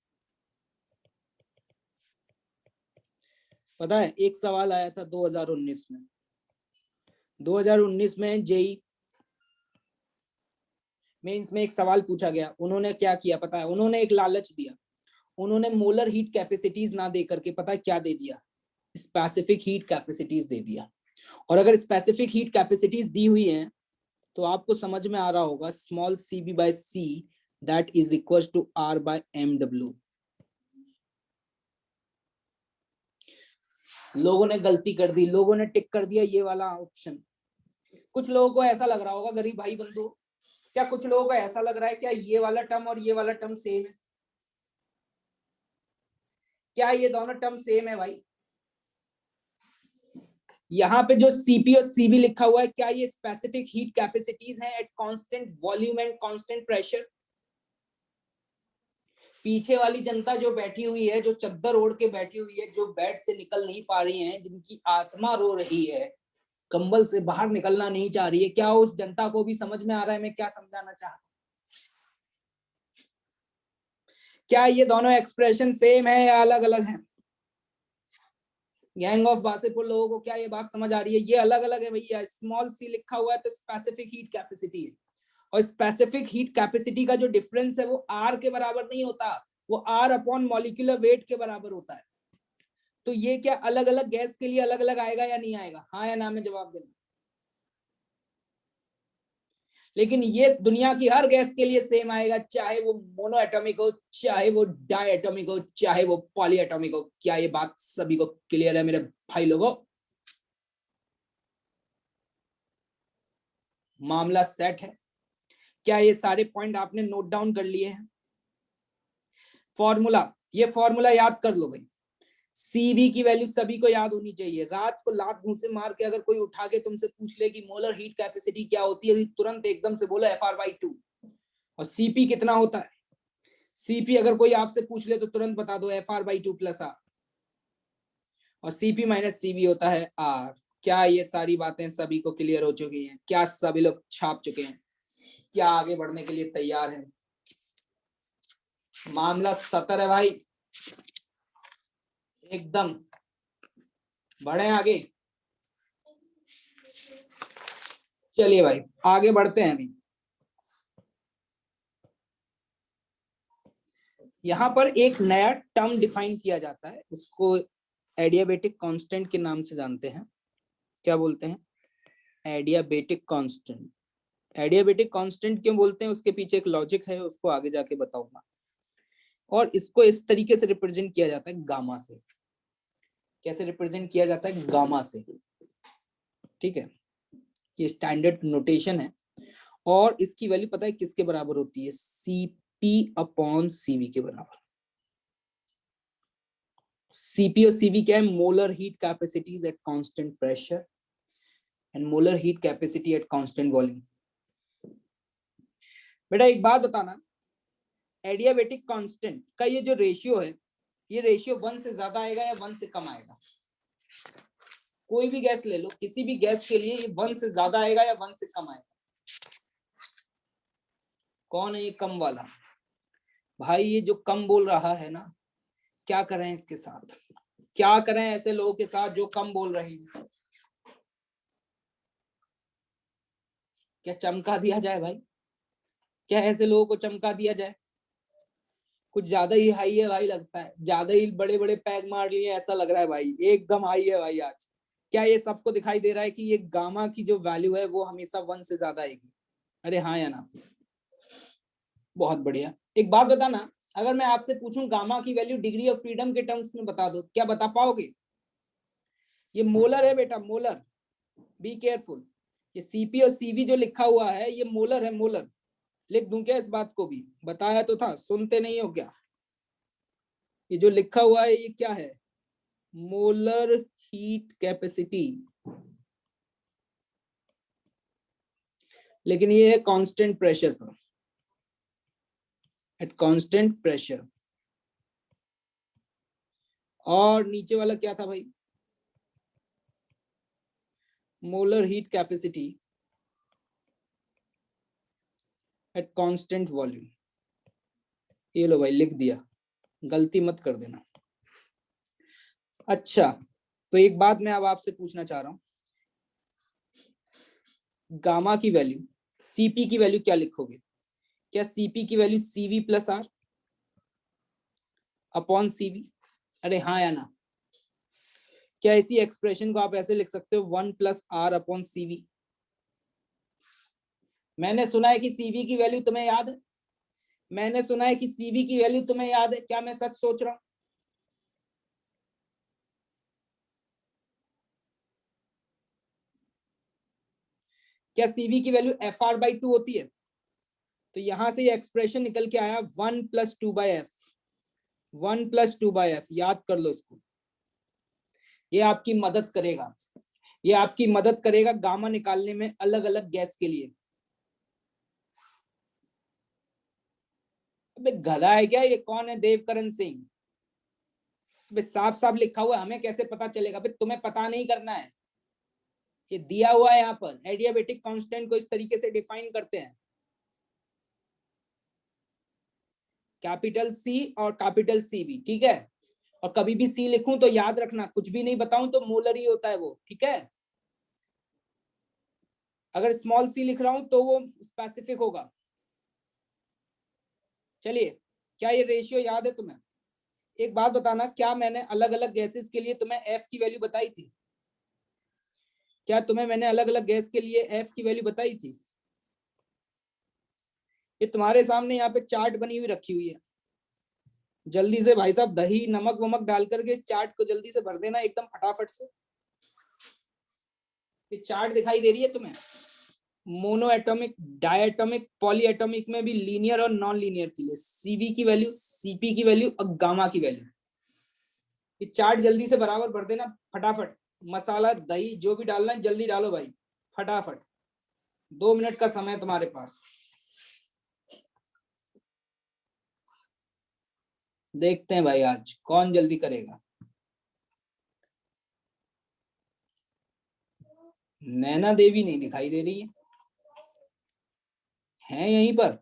पता है एक सवाल आया था 2019 में, 2019 में जेई मेंस में एक सवाल पूछा गया। उन्होंने क्या किया पता है? उन्होंने एक लालच दिया, उन्होंने मोलर हीट कैपेसिटीज ना दे करके पता है क्या दे दिया? स्पेसिफिक हीट कैपेसिटीज दे दिया। और अगर स्पेसिफिक हीट कैपेसिटीज दी हुई हैं तो आपको समझ में आ रहा होगा small CB by C that is equal to R by mw। लोगों ने गलती कर दी, लोगों ने टिक कर दिया ये वाला ऑप्शन। कुछ लोगों को ऐसा लग रहा होगा गरीब भाई बंधु, क्या कुछ लोगों को ऐसा लग रहा है क्या ये वाला टर्म और ये वाला टर्म सेम है? क्या ये दोनों टर्म सेम है भाई? यहाँ पे जो सीपी और सीबी लिखा हुआ है, क्या ये स्पेसिफिक हीट कैपेसिटीज हैं at constant volume and constant pressure? पीछे वाली जनता जो बैठी हुई है, जो चद्दर ओढ़ के बैठी हुई है, जो बेड से निकल नहीं पा रही है, जिनकी आत्मा रो रही है, कंबल से बाहर निकलना नहीं चाह रही है, क्या उस जनता को भी समझ में आ रहा है मैं क्या समझाना चाह रहा हूं? क्या ये दोनों एक्सप्रेशन सेम है या अलग अलग है? गैंग ऑफ वासेपुर लोगों को क्या ये बात समझ आ रही है? ये अलग अलग है भैया। स्मॉल सी लिखा हुआ है तो स्पेसिफिक हीट कैपेसिटी है, और स्पेसिफिक हीट कैपेसिटी का जो डिफरेंस है वो आर के बराबर नहीं होता, वो आर अपॉन मॉलिक्यूलर वेट के बराबर होता है। तो ये क्या अलग अलग गैस के लिए अलग अलग आएगा या नहीं आएगा? हाँ या ना में जवाब देना। लेकिन ये दुनिया की हर गैस के लिए सेम आएगा, चाहे वो मोनो एटॉमिक हो, चाहे वो डाई एटॉमिक हो, चाहे वो पॉली एटॉमिक हो। क्या ये बात सभी को क्लियर है मेरे भाई लोगों? मामला सेट है? क्या ये सारे पॉइंट आपने नोट डाउन कर लिए हैं? फॉर्मूला, ये फॉर्मूला याद कर लो भाई। सीवी की वैल्यू सभी को याद होनी चाहिए। रात को लात मुंह से मार के अगर कोई उठा के तुमसे पूछ ले कि मोलर हीट कैपेसिटी क्या होती है, तुरंत एकदम से बोलो FR/2। और सीपी कितना होता है? सीपी अगर कोई आपसे पूछ ले तो तुरंत बता दो FR/2 + R। और सीपी माइनस सीवी होता है R। क्या ये सारी बातें सभी को क्लियर हो चुकी हैं? क्या सभी लोग छाप चुके हैं? क्या आगे बढ़ने के लिए तैयार हैं? मामला 70 है भाई, एकदम बढ़े आगे। चलिए भाई आगे बढ़ते हैं। अभी यहाँ पर एक नया टर्म डिफाइन किया जाता है, उसको एडियाबेटिक कांस्टेंट के नाम से जानते हैं। क्या बोलते हैं? Adiabatic constant. एडियाबेटिक कांस्टेंट क्यों बोलते हैं उसके पीछे एक लॉजिक है, उसको आगे जाके बताऊंगा। और इसको इस तरीके से रिप्रेजेंट किया जाता है गामा से। कैसे रिप्रेजेंट किया जाता है? गामा से। ठीक है, ये स्टैंडर्ड नोटेशन है। और इसकी वैल्यू पता है किसके बराबर होती है? CP/CV के बराबर। सीपी और सीवी क्या है? Molar heat capacities at constant pressure and molar heat capacity at constant volume. बेटा एक बात बताना, एडियाबेटिक कांस्टेंट का ये जो रेशियो है, ये रेशियो 1 से ज्यादा आएगा या 1 से कम आएगा? कोई भी गैस ले लो, किसी भी गैस के लिए ये 1 से ज्यादा आएगा या 1 से कम आएगा? कौन है ये कम वाला? भाई ये जो कम बोल रहा है ना, क्या करें इसके साथ? क्या करें ऐसे लोगों के साथ जो कम बोल रहे हैं? क्या चमका दिया जाए भाई? क्या ऐसे लोगों को चमका दिया जाए? कुछ ज्यादा ही हाई है भाई, लगता है ज्यादा ही बड़े बड़े पैग मार लिए ऐसा लग रहा है भाई, एकदम हाई है भाई आज। क्या ये सबको दिखाई दे रहा है कि ये गामा की जो वैल्यू है वो हमेशा 1 से ज्यादा आएगी? अरे हाँ या ना? बहुत बढ़िया। एक बात बताना, अगर मैं आपसे पूछूं गामा की वैल्यू डिग्री ऑफ फ्रीडम के टर्म्स में बता दो, क्या बता पाओगे? ये मोलर है बेटा, मोलर, बी केयरफुल। ये सीपी और सीवी जो लिखा हुआ है ये मोलर है, मोलर। लिख दूं क्या इस बात को भी? बताया तो था, सुनते नहीं हो क्या? ये जो लिखा हुआ है ये क्या है? Molar heat capacity. लेकिन ये है कांस्टेंट प्रेशर पर, एट कांस्टेंट प्रेशर। और नीचे वाला क्या था भाई? Molar heat capacity at constant volume. ये लो भाई लिख दिया, गलती मत कर देना। अच्छा, तो एक बात मैं अब आपसे पूछना चाह रहा हूं, गामा की वैल्यू, सीपी की वैल्यू क्या लिखोगे? क्या सीपी की value CV plus R upon CV? अरे हाँ या ना? क्या इसी एक्सप्रेशन को आप ऐसे लिख सकते हो 1 + R अपॉन सीवी? मैंने सुना है कि सीवी की वैल्यू तुम्हें याद है, मैंने सुना है कि सीवी की वैल्यू तुम्हें याद है, क्या मैं सच सोच रहा हूं? क्या सीवी की वैल्यू FR/2 होती है? तो यहां से ये एक्सप्रेशन निकल के आया 1+2/f, 1+2/f, याद कर लो इसको। ये आपकी मदद करेगा, ये आपकी मदद करेगा गामा निकालने में अलग अलग गैस के लिए। अबे गधा है क्या ये? कौन है देवकरण सिंह? अबे साफ साफ लिखा हुआ, हमें कैसे पता चलेगा? अबे तुम्हें पता नहीं करना है, ये दिया हुआ है यहाँ पर। एडियाबेटिक कांस्टेंट को इस तरीके से डिफाइन करते हैं, कैपिटल सी और कैपिटल सी भी, ठीक है। और कभी भी सी लिखूं तो याद रखना, कुछ भी नहीं बताऊं तो मोलर ही होता है वो, ठीक है। अगर स्मॉल सी लिख रहा हूं तो वो स्पेसिफिक होगा। चलिए, क्या ये रेशियो याद है तुम्हें? एक बात बताना, क्या मैंने अलग अलग गैसेस के लिए तुम्हें एफ की वैल्यू बताई थी? क्या तुम्हें मैंने अलग अलग गैस के लिए एफ की वैल्यू बताई थी? ये तुम्हारे सामने यहाँ पे चार्ट बनी हुई रखी हुई है। जल्दी से भाई साहब दही नमक वमक डाल करके इस चार्ट को जल्दी से भर देना एकदम फटाफट से। ये चार्ट दिखाई दे रही है तुम्हें? Mono atomic, diatomic, poly atomic में भी लीनियर और नॉन लीनियर के लिए सीवी की वैल्यू, सीपी की वैल्यू और गामा की वैल्यू। ये चार्ट जल्दी से बराबर भर देना फटाफट। मसाला दही जो भी डालना है जल्दी डालो भाई, फटाफट। 2 मिनट का समय तुम्हारे पास। देखते हैं भाई आज कौन जल्दी करेगा। नैना देवी नहीं दिखाई दे रही है यहीं पर?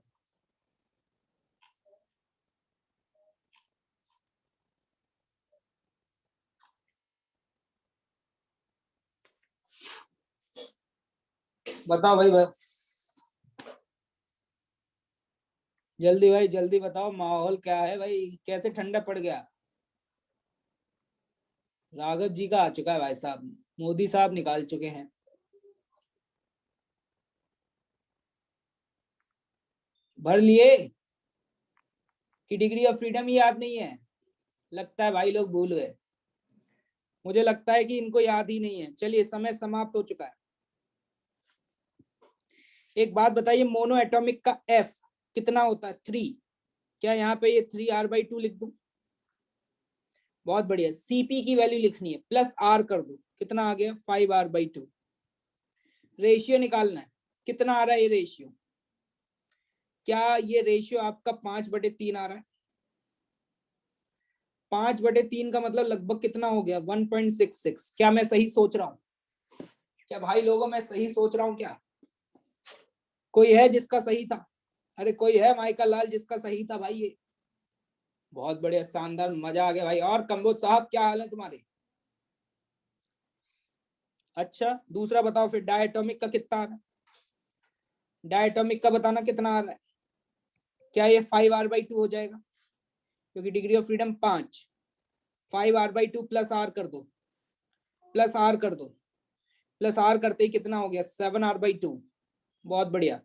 बताओ भाई, जल्दी भाई जल्दी बताओ, माहौल क्या है भाई, कैसे ठंडा पड़ गया? राघव जी का आ चुका है भाई साहब, मोदी साहब निकाल चुके हैं। भर लिए कि डिग्री ऑफ फ्रीडम ही याद नहीं है? लगता है भाई लोग भूल गए, मुझे लगता है कि इनको याद ही नहीं है। चलिए समय समाप्त हो चुका है। एक बात बताइए, मोनो एटॉमिक का एफ कितना होता है? 3। क्या यहाँ पे ये 3R/2 लिख दूं? बहुत बढ़िया। सीपी की वैल्यू लिखनी है, प्लस आर कर दो, कितना आ गया? 5R/2। रेशियो निकालना है, कितना आ रहा है ये रेशियो? क्या ये रेशियो आपका 5/3 आ रहा है? 5/3 का मतलब लगभग कितना हो गया? 1.66। क्या मैं सही सोच रहा हूँ? क्या भाई लोगों मैं सही सोच रहा हूँ क्या? कोई है जिसका सही था? अरे कोई है माइकल लाल जिसका सही था भाई ये? बहुत बढ़िया, शानदार, मजा आ गया भाई। और कंबोज साहब क्या हाल है तुम्हारे? अच्छा दूसरा बताओ फिर, डायटोमिक का कितना आ रहा है? डायटोमिक का बताना कितना आ रहा है? क्या ये 5R/2 हो जाएगा? क्योंकि degree of freedom 5, 5R/2 plus R कर दो, प्लस आर कर दो, प्लस आर करते ही कितना हो गया? 7R/2। बहुत बढ़िया।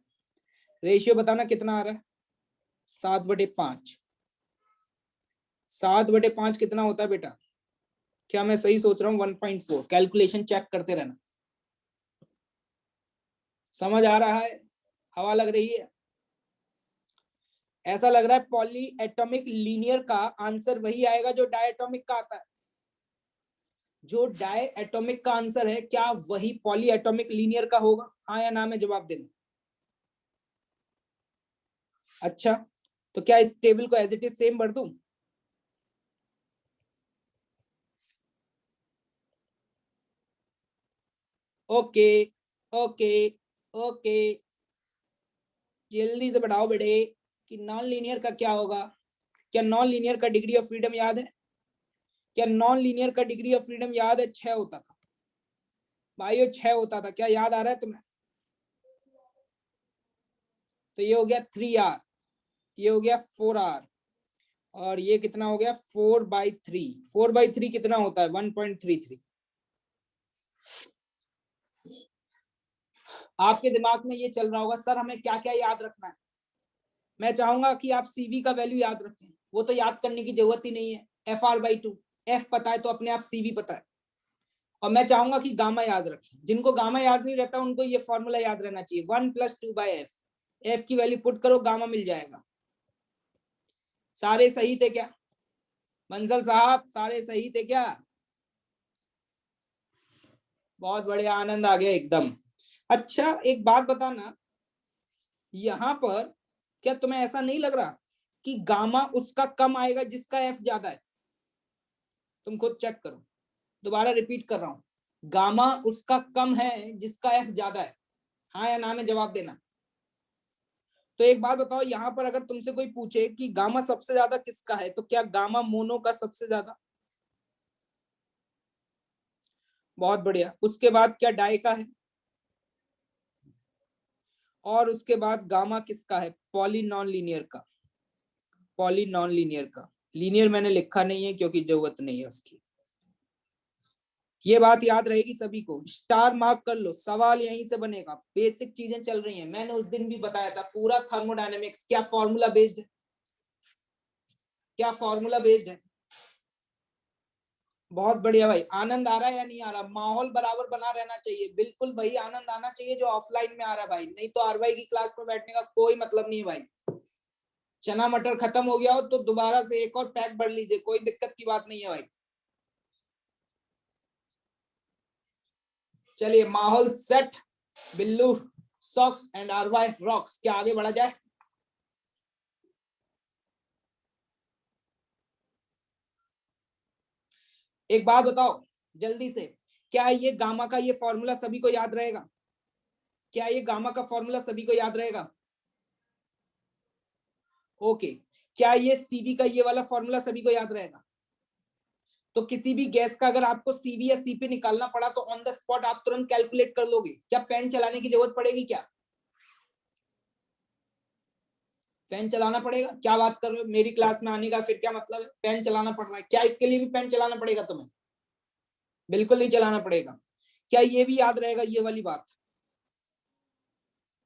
रेशियो बताना कितना आ रहा है? 7/5। 7/5 कितना होता है बेटा? क्या मैं सही सोच रहा हूँ? 1.4। कैलकुलेशन चेक करते रहना। समझ आ रहा है? हवा लग रही है? ऐसा लग रहा है पॉली एटॉमिक लीनियर का आंसर वही आएगा जो डायटोमिक का आता है। जो डाई एटॉमिक का आंसर है क्या वही पॉली एटॉमिक लीनियर का होगा? हाँ या ना में जवाब देना। अच्छा, तो क्या इस टेबल को एज इट इज सेम भर दूं? ओके ओके ओके, जल्दी से बढ़ाओ बेटे कि नॉन लीनियर का क्या होगा। क्या नॉन लीनियर का डिग्री ऑफ फ्रीडम याद है? क्या नॉन लीनियर का डिग्री ऑफ फ्रीडम याद है? 6 होता था भाई, 6 होता था। क्या याद आ रहा है तुम्हें? तो ये हो गया 3R, ये हो गया 4R, और ये कितना हो गया? 4/3। 4/3 कितना होता है? 1.33। आपके दिमाग में ये चल रहा होगा, सर हमें क्या क्या याद रखना है? मैं चाहूंगा कि आप CV का वैल्यू याद रखें, वो तो याद करने की जरूरत ही नहीं है, FR/2, F पता है तो अपने आप CV पता है। और मैं चाहूंगा कि गामा याद रखें, जिनको गामा याद नहीं रहता उनको ये फॉर्मूला याद रहना चाहिए, 1+2/f, f की वैल्यू पुट करो, गामा मिल जाएगा। सारे सही थे क्या बंसल साहब, सारे सही थे क्या? बहुत बढ़िया, आनंद आ गया एकदम। अच्छा एक बात बताना, यहां पर क्या तुम्हें ऐसा नहीं लग रहा कि गामा उसका कम आएगा जिसका एफ ज्यादा है? तुम खुद चेक करो, दोबारा रिपीट कर रहा हूं, गामा उसका कम है जिसका एफ ज्यादा है, हाँ या ना में जवाब देना। तो एक बात बताओ, यहां पर अगर तुमसे कोई पूछे कि गामा सबसे ज्यादा किसका है, तो क्या गामा मोनो का सबसे ज्यादा? बहुत बढ़िया। उसके बाद क्या डाई का है? और उसके बाद गामा किसका है? पॉली नॉन लीनियर का, पॉली नॉन लीनियर का। लीनियर मैंने लिखा नहीं है क्योंकि जरूरत नहीं है उसकी। ये बात याद रहेगी सभी को, स्टार मार्क कर लो, सवाल यहीं से बनेगा। बेसिक चीजें चल रही हैं, मैंने उस दिन भी बताया था, पूरा थर्मोडायनेमिक्स क्या फॉर्मूला बेस्ड है, क्या फॉर्मूला बेस्ड है। बहुत बढ़िया भाई, आनंद आ रहा है या नहीं आ रहा? माहौल बराबर बना रहना चाहिए, बिल्कुल भाई, आनंद आना चाहिए जो ऑफलाइन में आ रहा है भाई, नहीं तो आरवाई की क्लास में बैठने का कोई मतलब नहीं है भाई। चना मटर खत्म हो गया हो तो दोबारा से एक और पैक भर लीजिए, कोई दिक्कत की बात नहीं है भाई। चलिए माहौल सेट, बिल्लू सॉक्स एंड आरवाई रॉक्स, क्या आगे बढ़ा जाए? एक बात बताओ जल्दी से, क्या ये गामा का ये फॉर्मूला सभी को याद रहेगा? क्या ये गामा का फॉर्मूला सभी को याद रहेगा? ओके। क्या ये सीवी का ये वाला फॉर्मूला सभी को याद रहेगा? तो किसी भी गैस का अगर आपको सीवी या सीपी निकालना पड़ा तो ऑन द स्पॉट आप तुरंत कैलकुलेट कर लोगे, जब पेन चलाने की जरूरत पड़ेगी क्या? पेन चलाना पड़ेगा? क्या बात कर रहे हो, मेरी क्लास में आने का फिर क्या मतलब है? पेन चलाना पड़ रहा है क्या? इसके लिए भी पेन चलाना पड़ेगा तुम्हें? बिल्कुल नहीं चलाना पड़ेगा। क्या ये भी याद रहेगा ये वाली बात?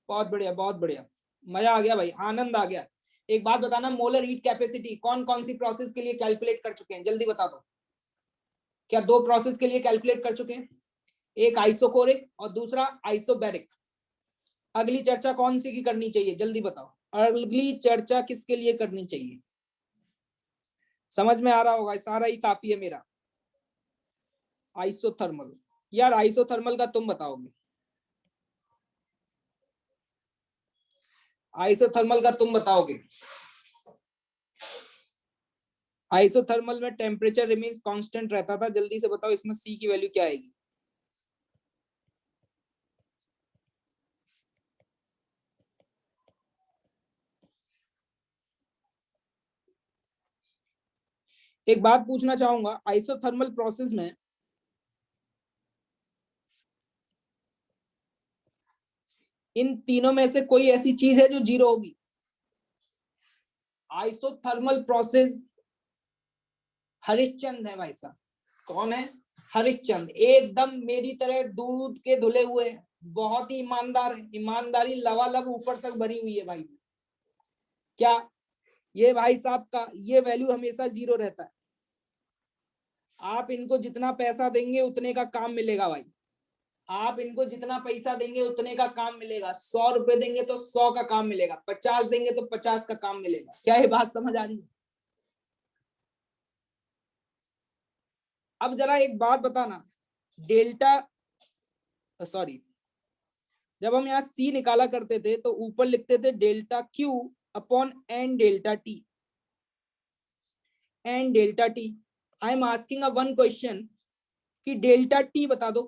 बहुत बढ़िया, बहुत बढ़िया, मजा आ गया भाई, आनंद आ गया। एक बात बताना, मोलर हीट कैपेसिटी कौन कौन सी प्रोसेस के लिए कैलकुलेट कर चुके हैं, जल्दी बता दो। क्या दो प्रोसेस के लिए कैलकुलेट कर चुके हैं? एक आइसोकोरिक और दूसरा आइसोबैरिक। अगली चर्चा कौन सी की करनी चाहिए, जल्दी बताओ, अगली चर्चा किसके लिए करनी चाहिए? समझ में आ रहा होगा, सारा ही काफी है मेरा। आइसोथर्मल, यार आइसोथर्मल का तुम बताओगे, आइसोथर्मल का तुम बताओगे। आइसोथर्मल में टेम्परेचर रिमेन्स कांस्टेंट रहता था, जल्दी से बताओ इसमें सी की वैल्यू क्या आएगी? एक बात पूछना चाहूंगा, आइसोथर्मल प्रोसेस में इन तीनों में से कोई ऐसी चीज है जो जीरो होगी? आइसोथर्मल प्रोसेस, हरिश्चंद है भाई साहब। कौन है? हरिश्चंद, एकदम मेरी तरह दूध के धुले हुए हैं, बहुत ही ईमानदार है, ईमानदारी लवालब ऊपर तक भरी हुई है भाई। क्या ये भाई साहब का ये वैल्यू हमेशा जीरो रहता है, आप इनको जितना पैसा देंगे उतने का काम मिलेगा भाई, आप इनको जितना पैसा देंगे उतने का काम मिलेगा, 100 रुपए देंगे तो 100 का काम मिलेगा, 50 देंगे तो 50 का काम मिलेगा। क्या ये बात समझ आ रही है? अब जरा एक बात बताना, डेल्टा सॉरी, जब हम यहाँ सी निकाला करते थे तो ऊपर लिखते थे delta Q upon N delta T, N delta T. I am asking a one question कि डेल्टा टी बता दो,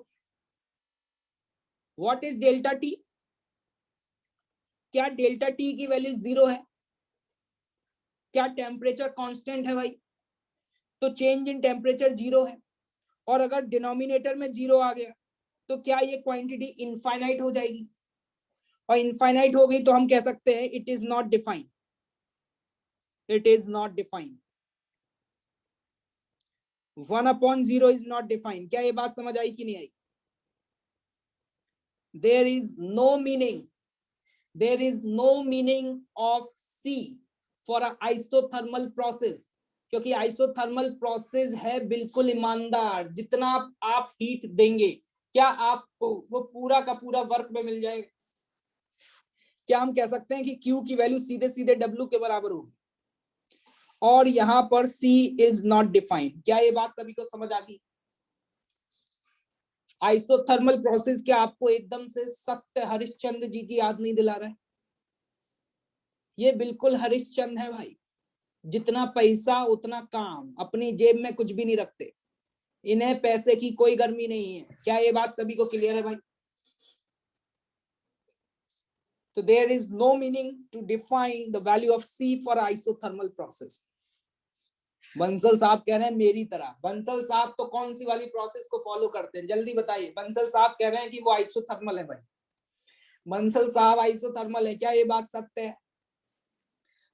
व्हाट इज डेल्टा टी? क्या डेल्टा टी की वैल्यू जीरो है? क्या टेम्परेचर कांस्टेंट है भाई? तो चेंज इन टेम्परेचर जीरो है, और अगर डिनोमिनेटर में जीरो आ गया तो क्या ये क्वांटिटी इनफाइनाइट हो जाएगी? और इनफाइनाइट हो गई तो हम कह सकते हैं it is not defined, it is not defined, 1/0 is not defined. क्या ये बात समझ आई कि नहीं आई? There is no meaning there is no meaning of C for a isothermal process, क्योंकि आइसोथर्मल प्रोसेस है बिल्कुल ईमानदार। जितना आप हीट देंगे क्या आपको वो पूरा का पूरा वर्क में मिल जाएगा? क्या हम कह सकते हैं कि Q की वैल्यू सीधे सीधे W के बराबर होगी? और यहां पर C इज नॉट डिफाइंड। क्या ये बात सभी को समझ आ गई? आइसोथर्मल प्रोसेस क्या आपको एकदम से सत्य हरिश्चंद्र जी की याद नहीं दिला रहा है? ये बिल्कुल हरिश्चंद्र है भाई। जितना पैसा उतना काम, अपनी जेब में कुछ भी नहीं रखते, इन्हें पैसे की कोई गर्मी नहीं है। क्या ये बात सभी को क्लियर है भाई? तो there is no meaning to define the value of C for isothermal process. Bansal साहब कह रहे हैं मेरी तरह। बंसल साहब तो कौन सी वाली प्रोसेस को फॉलो करते हैं, जल्दी बताइए। बंसल साहब कह रहे हैं कि वो आइसोथर्मल है भाई। बंसल साहब आइसोथर्मल है, क्या ये बात सत्य है?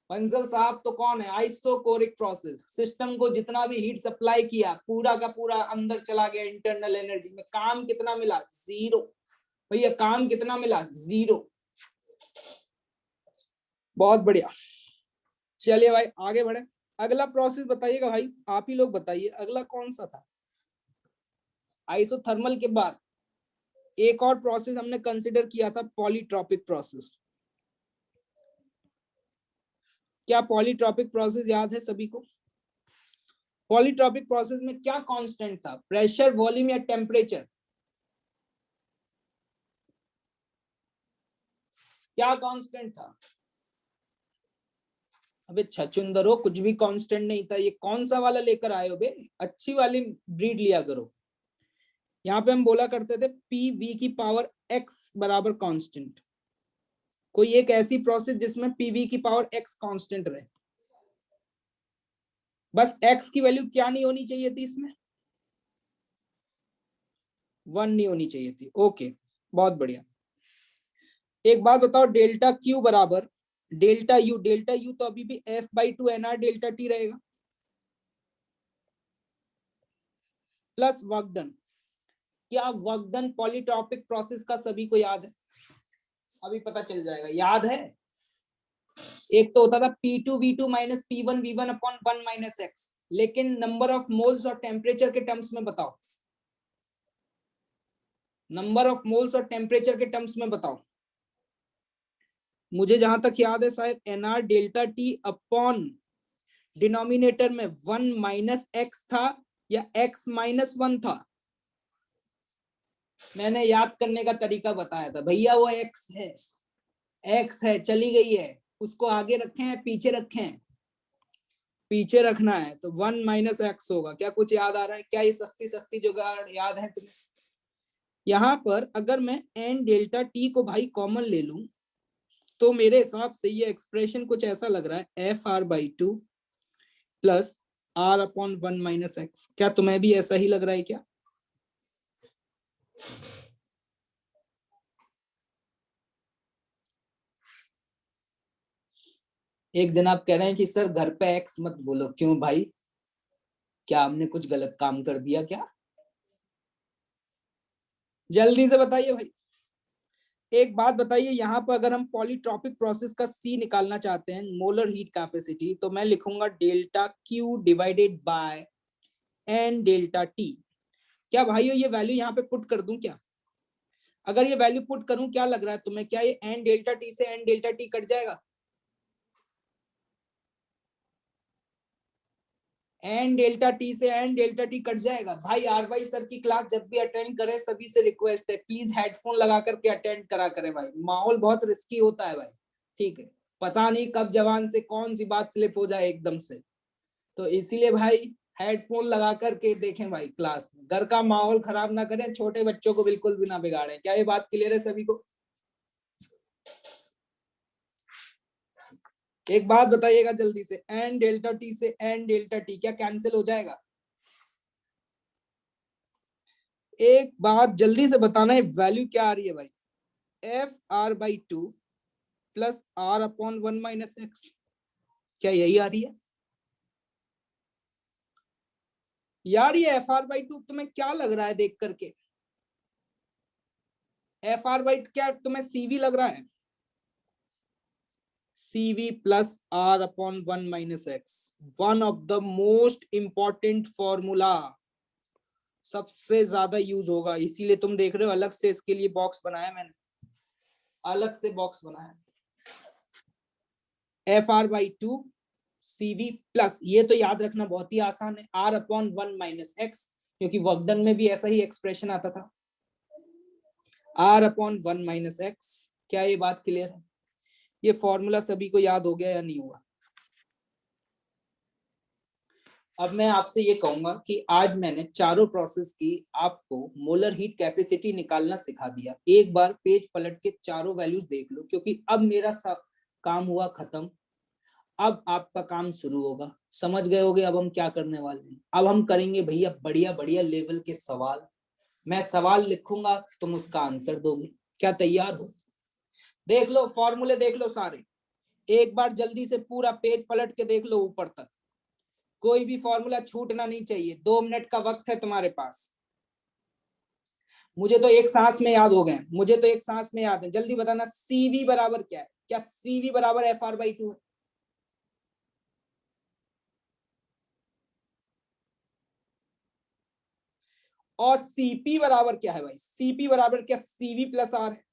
बंसल साहब तो कौन है? Isochoric process. सिस्टम को जितना भी हीट सप्लाई किया पूरा का पूरा अंदर चला गया इंटरनल एनर्जी में। काम कितना मिला? जीरो। भैया काम कितना मिला? जीरो। बहुत बढ़िया। चलिए भाई आगे बढ़े। अगला प्रोसेस बताइएगा भाई, आप ही लोग बताइए अगला कौन सा था? आइसोथर्मल के बाद एक और प्रोसेस हमने कंसिडर किया था, पॉलीट्रॉपिक प्रोसेस। क्या पॉलीट्रॉपिक प्रोसेस याद है सभी को? पॉलीट्रॉपिक प्रोसेस में क्या कांस्टेंट था? प्रेशर, वॉल्यूम या टेम्परेचर? क्या कांस्टेंट था? अबे छचुंदरो, कुछ भी कांस्टेंट नहीं था। ये कौन सा वाला लेकर आए हो बे? अच्छी वाली ब्रीड लिया करो। यहाँ पे हम बोला करते थे PV की पावर x बराबर कांस्टेंट। कोई एक ऐसी प्रोसेस जिसमें PV की पावर x कांस्टेंट रहे। बस x की वैल्यू क्या नहीं होनी चाहिए थी इसमें? 1 नहीं होनी चाहिए थी। ओके, बहुत बढ़िया। एक बात बताओ, डेल्टा Q बराबर डेल्टा U। डेल्टा U तो अभी भी F/2 NR डेल्टा T रहेगा, प्लस वर्क डन। क्या वर्क डन पॉलीट्रॉपिक प्रोसेस का सभी को याद है? अभी पता चल जाएगा। याद है? एक तो होता था P2V2 minus P1V1 upon 1 minus x. लेकिन नंबर ऑफ मोल्स और टेम्परेचर के टर्म्स में बताओ। नंबर ऑफ मोल्स और टेम्परेचर के टर्म्स में बताओ। मुझे जहां तक याद है शायद NR delta T upon denominator में 1 माइनस एक्स था या x माइनस 1 था। मैंने याद करने का तरीका बताया था भैया, वो x है। x है, चली गई है, उसको आगे रखे हैं पीछे रखे हैं? पीछे रखना है तो 1 माइनस एक्स होगा। क्या कुछ याद आ रहा है? क्या ये सस्ती सस्ती जुगाड़ याद है तुम्हें? यहाँ पर अगर मैं n डेल्टा T को भाई कॉमन ले लूं तो मेरे हिसाब से ये एक्सप्रेशन कुछ ऐसा लग रहा है, FR/2 plus R upon 1 minus x. क्या तुम्हें भी ऐसा ही लग रहा है क्या? एक जनाब कह रहे हैं कि सर घर पे एक्स मत बोलो। क्यों भाई, क्या हमने कुछ गलत काम कर दिया क्या? जल्दी से बताइए भाई। एक बात बताइए, यहाँ पर अगर हम पॉलीट्रॉपिक प्रोसेस का C निकालना चाहते हैं, मोलर हीट कैपेसिटी, तो मैं लिखूंगा delta Q divided by N delta T। क्या भाइयों ये वैल्यू यहाँ पे पुट कर दूं क्या? अगर ये वैल्यू पुट करूं, क्या लग रहा है तुम्हें? क्या ये N डेल्टा T से N डेल्टा T कट जाएगा? N डेल्टा T से N डेल्टा T कट जाएगा। भाई RY सर की क्लास जब भी अटेंड करें, सभी से रिक्वेस्ट है प्लीज हेडफोन लगा करके अटेंड करा करें भाई। माहौल बहुत रिस्की होता है भाई, ठीक है? पता नहीं कब जवान से कौन सी बात स्लिप हो जाए एकदम से, तो इसीलिए भाई हेडफोन लगा करके देखें भाई क्लास में। घर का माहौल खराब ना करें, छोटे बच्चों को बिल्कुल भी ना बिगाड़ें। क्या ये बात क्लियर है सभी को? एक बात बताइएगा जल्दी से, N डेल्टा T से N डेल्टा T क्या कैंसिल हो जाएगा? एक बात जल्दी से बताना है, वैल्यू क्या आ रही है भाई? FR/2 plus R upon 1 minus x. क्या यही आ रही है यार? ये FR/2 तुम्हें क्या लग रहा है देख करके? FR/2 क्या तुम्हें CV लग रहा है? CV plus R upon 1 minus X, one of the most important formula, सबसे ज्यादा यूज होगा, इसीलिए तुम देख रहे हो अलग से इसके लिए बॉक्स बनाया मैंने, अलग से बॉक्स बनाया। FR/2 CV प्लस, ये तो याद रखना बहुत ही आसान है, R अपॉन 1 माइनस एक्स, क्योंकि वर्कडन में भी ऐसा ही एक्सप्रेशन आता था, R अपॉन 1 माइनस एक्स। क्या ये बात क्लियर है? ये फॉर्मूला सभी को याद हो गया या नहीं हुआ? अब मैं आपसे ये कहूंगा कि आज मैंने चारों प्रोसेस की आपको मोलर हीट कैपेसिटी निकालना सिखा दिया। एक बार पेज पलट के चारों वैल्यूज देख लो, क्योंकि अब मेरा काम हुआ खत्म, अब आपका काम शुरू होगा। समझ गए होगे अब हम क्या करने वाले हैं? अब हम करेंगे भैया बढ़िया बढ़िया लेवल के सवाल। मैं सवाल लिखूंगा, तुम उसका आंसर दोगे। क्या तैयार हो? देख लो फॉर्मूले, देख लो सारे, एक बार जल्दी से पूरा पेज पलट के देख लो ऊपर तक, कोई भी फॉर्मूला छूटना नहीं चाहिए। 2 मिनट का वक्त है तुम्हारे पास। मुझे तो एक सांस में याद हो गए, मुझे तो एक सांस में याद है। जल्दी बताना CV बराबर क्या है? क्या CV बराबर FR/2 है? और CP बराबर क्या है भाई? CP बराबर क्या CV प्लस R है?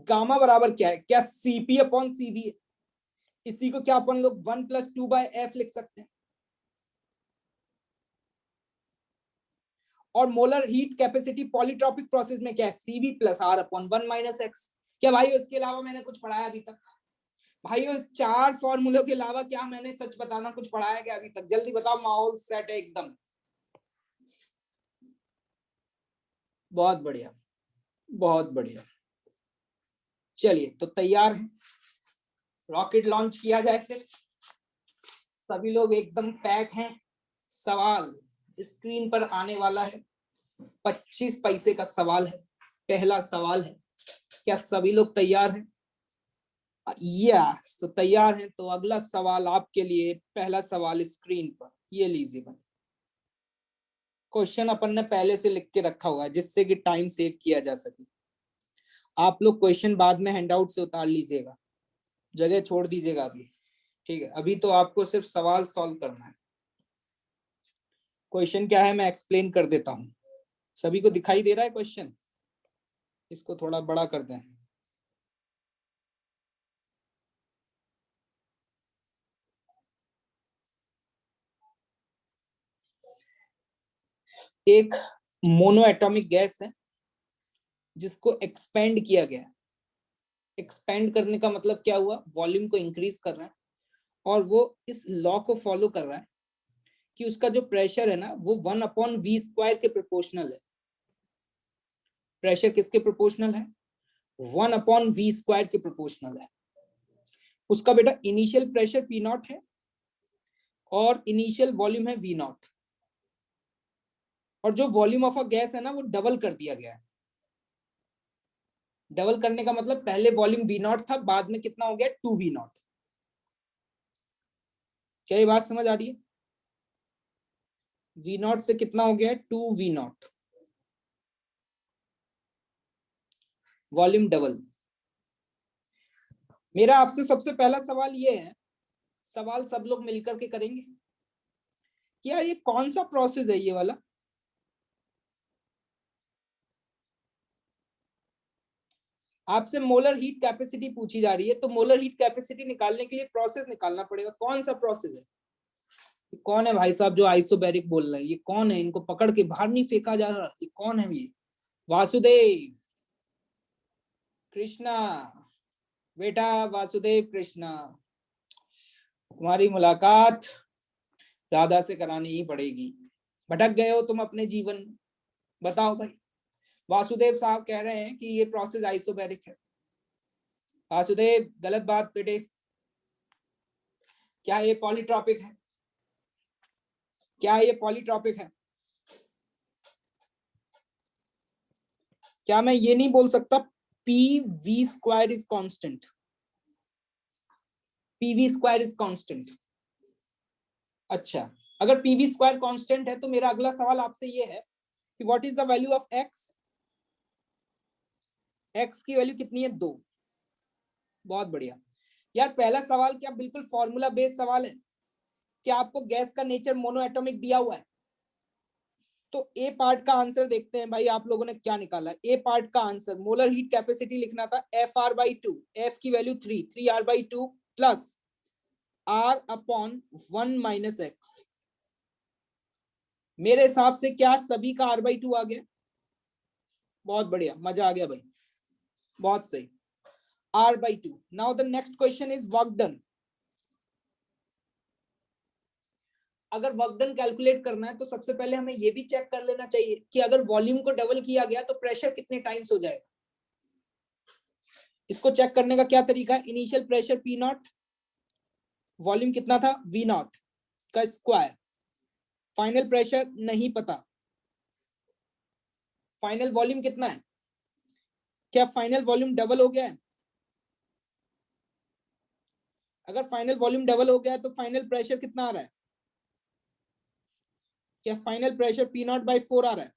गामा बराबर क्या है? क्या CP अपॉन CV है? इसी को क्या अपन लोग 1 + 2/f लिख सकते हैं। और molar heat capacity polytropic process में क्या है? CV plus R upon 1 minus x. क्या भाई इसके अलावा मैंने कुछ पढ़ाया अभी तक? भाई इस 4 फॉर्मूलों के अलावा क्या मैंने सच बताना कुछ पढ़ाया क्या अभी तक? जल्दी बताओ, माहौल सेट है एकदम। बहुत बढ़िया, बहुत बढ़िया। चलिए तो तैयार है, रॉकेट लॉन्च किया जाए फिर। सभी लोग एकदम पैक हैं। सवाल स्क्रीन पर आने वाला है, 25 पैसे का सवाल है। पहला सवाल है, क्या सभी लोग तैयार हैं? यस, तो तैयार हैं तो अगला सवाल आपके लिए, पहला सवाल स्क्रीन पर, ये लीजिए भाई। क्वेश्चन अपन ने पहले से लिख के रखा हुआ है जिससे कि टाइम सेव किया जा सके। आप लोग क्वेश्चन बाद में हैंडआउट से उतार लीजिएगा, जगह छोड़ दीजिएगा अभी, ठीक है? अभी तो आपको सिर्फ सवाल सॉल्व करना है। क्वेश्चन क्या है मैं एक्सप्लेन कर देता हूं। सभी को दिखाई दे रहा है क्वेश्चन? इसको थोड़ा बड़ा कर दें। एक मोनो एटॉमिक गैस है जिसको एक्सपेंड किया गया। एक्सपेंड करने का मतलब क्या हुआ? वॉल्यूम को इंक्रीज कर रहा है, और वो इस लॉ को फॉलो कर रहा है कि उसका जो प्रेशर है ना वो 1/v² के प्रोपोर्शनल है। प्रेशर किसके प्रोपोर्शनल है? 1/v² के प्रोपोर्शनल है। उसका बेटा इनिशियल प्रेशर P0 है और इनिशियल वॉल्यूम है V0, और जो वॉल्यूम ऑफ अ गैस है ना वो डबल कर दिया गया है। डबल करने का मतलब पहले वॉल्यूम V0 था, बाद में कितना हो गया? 2V0। क्या ये बात समझ आ रही है? V0 से कितना हो गया है? 2V0, volume double. मेरा आपसे सबसे पहला सवाल ये है, सवाल सब लोग मिलकर के करेंगे, क्या ये कौन सा प्रोसेस है ये वाला? आपसे मोलर हीट कैपेसिटी पूछी जा रही है, तो मोलर हीट कैपेसिटी निकालने के लिए प्रोसेस निकालना पड़ेगा। कौन सा प्रोसेस है? कौन है भाई साहब जो आइसोबैरिक बोल रहे हैं? ये कौन है? इनको पकड़ के बाहर नहीं फेंका जा रहा? ये कौन है? ये वासुदेव कृष्णा, बेटा वासुदेव कृष्णा, तुम्हारी मुलाकात राधा से करानी ही पड़ेगी। भटक गए हो तुम अपने जीवन में। बताओ भाई। वासुदेव साहब कह रहे हैं कि ये प्रोसेस आइसोबैरिक है। वासुदेव गलत बात बेटे। क्या ये पॉलीट्रॉपिक है? क्या ये पॉलीट्रॉपिक है? क्या मैं ये नहीं बोल सकता PV² is constant? PV² is constant. अच्छा, अगर PV² कांस्टेंट है तो मेरा अगला सवाल आपसे ये है कि what is the value of x? x की वैल्यू कितनी है? 2। बहुत बढ़िया यार। पहला सवाल क्या बिल्कुल फॉर्मूला बेस्ड सवाल है? क्या आपको गैस का नेचर मोनोएटॉमिक दिया हुआ है? तो ए पार्ट का आंसर देखते हैं भाई, आप लोगों ने क्या निकाला। ए पार्ट का आंसर मोलर हीट कैपेसिटी लिखना था FR/2, एफ की value 3R/2 plus R/1 - x। मेरे हिसाब से क्या सभी का R/2 आ गया? बहुत बढ़िया, मजा आ गया भाई, बहुत सही। R/2। Now the next question is work done. अगर वर्क डन कैलकुलेट करना है तो सबसे पहले हमें यह भी चेक कर लेना चाहिए कि अगर वॉल्यूम को डबल किया गया तो प्रेशर कितने टाइम्स हो जाएगा। इसको चेक करने का क्या तरीका है? इनिशियल प्रेशर P0, वॉल्यूम कितना था V0 का स्क्वायर, फाइनल प्रेशर नहीं पता, फाइनल वॉल्यूम कितना है? क्या फाइनल वॉल्यूम डबल हो गया है? अगर फाइनल वॉल्यूम डबल हो गया है तो फाइनल प्रेशर कितना आ रहा है? क्या फाइनल प्रेशर P0/4 आ रहा है?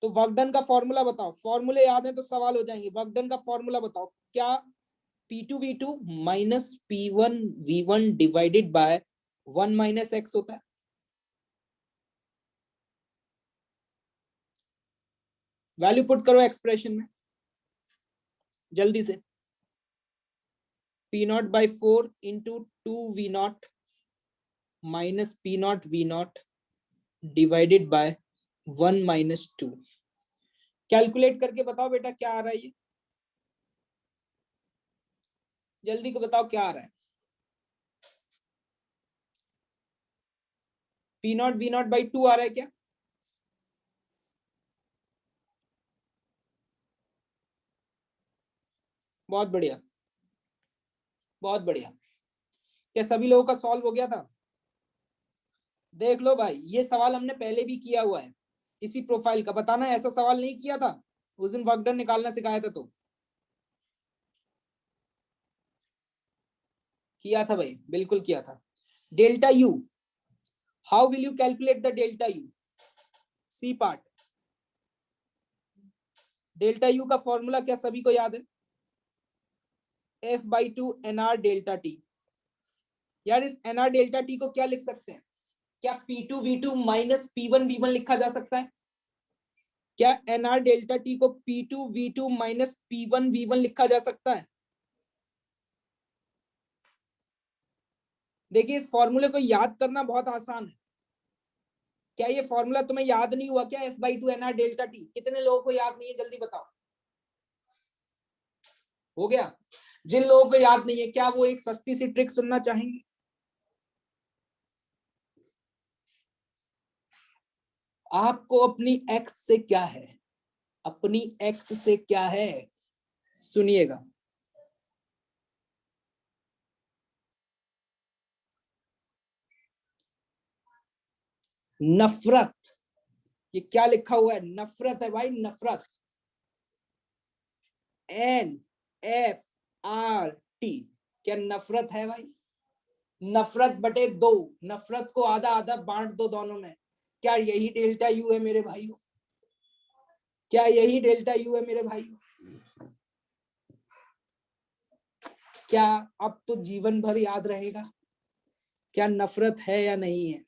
तो वर्क डन का फॉर्मूला बताओ। फॉर्मूले याद है तो सवाल हो जाएंगे। वर्क डन का फॉर्मूला बताओ। क्या P2V2 minus P1V1 divided by 1 - x होता है? वैल्यू पुट करो एक्सप्रेशन में जल्दी से। P0/4 into 2V0 minus P0V0 divided by 1 - 2। Calculate करके बताओ बेटा क्या आ रहा है ये, जल्दी को बताओ क्या आ रहा है। P0V0/2 आ रहा है क्या? बहुत बढ़िया, बहुत बढ़िया। क्या सभी लोगों का सॉल्व हो गया था? देख लो भाई, ये सवाल हमने पहले भी किया हुआ है इसी प्रोफाइल का। बताना ऐसा सवाल नहीं किया था उस दिन वर्क डन निकालना सिखाया था तो? किया था भाई, बिल्कुल किया था। Delta U, how will you calculate the delta U? C part. Delta U का फॉर्मूला क्या सभी को याद है? F/2 NR delta T. यार इस NR डेल्टा टी को क्या लिख सकते हैं? क्या P2V2 माइनस P1V1 लिखा जा सकता है? क्या NR डेल्टा टी को P2V2 माइनस P1V1 लिखा जा सकता है? देखिए इस फॉर्मूले को याद करना बहुत आसान है। क्या ये फॉर्मूला तुम्हें याद नहीं हुआ क्या? F/2 NR delta T. कितने लोगों को याद नहीं है जल्दी बताओ। हो गया? जिन लोगों को याद नहीं है क्या वो एक सस्ती सी ट्रिक सुनना चाहेंगे? आपको अपनी एक्स से क्या है, अपनी एक्स से क्या है, सुनिएगा। नफरत। ये क्या लिखा हुआ है? नफरत है भाई, नफरत। NFRT। क्या नफरत है भाई? नफरत/2। नफरत को आधा आधा बांट दो दोनों में। क्या यही डेल्टा यू है मेरे भाइयों? क्या यही डेल्टा यू है मेरे भाइयों? क्या अब तो जीवन भर याद रहेगा क्या नफरत है या नहीं है?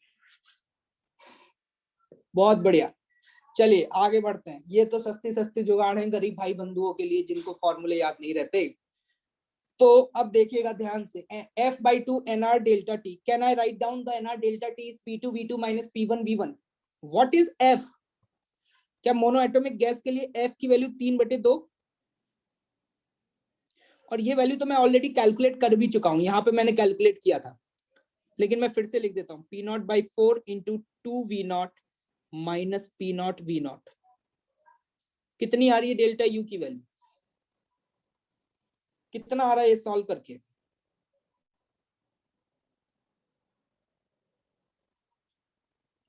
बहुत बढ़िया। चलिए आगे बढ़ते हैं। ये तो सस्ती सस्ती जुगाड़ है गरीब भाई बंधुओं के लिए जिनको फॉर्मूले याद नहीं रहते। तो अब देखिएगा ध्यान से। F/2 NR delta T, can I write down the NR delta T is P2V2 minus P1V1। What is F? क्या मोनो एटॉमिक गैस के लिए F की वैल्यू 3/2, और ये वैल्यू तो मैं ऑलरेडी कैलकुलेट कर भी चुका हूं, यहाँ पे मैंने कैलकुलेट किया था, लेकिन मैं फिर से लिख देता हूँ। P0/4 into 2V0 minus P0V0। कितनी आ रही है डेल्टा यू की वैल्यू? कितना आ रहा है ये सॉल्व करके?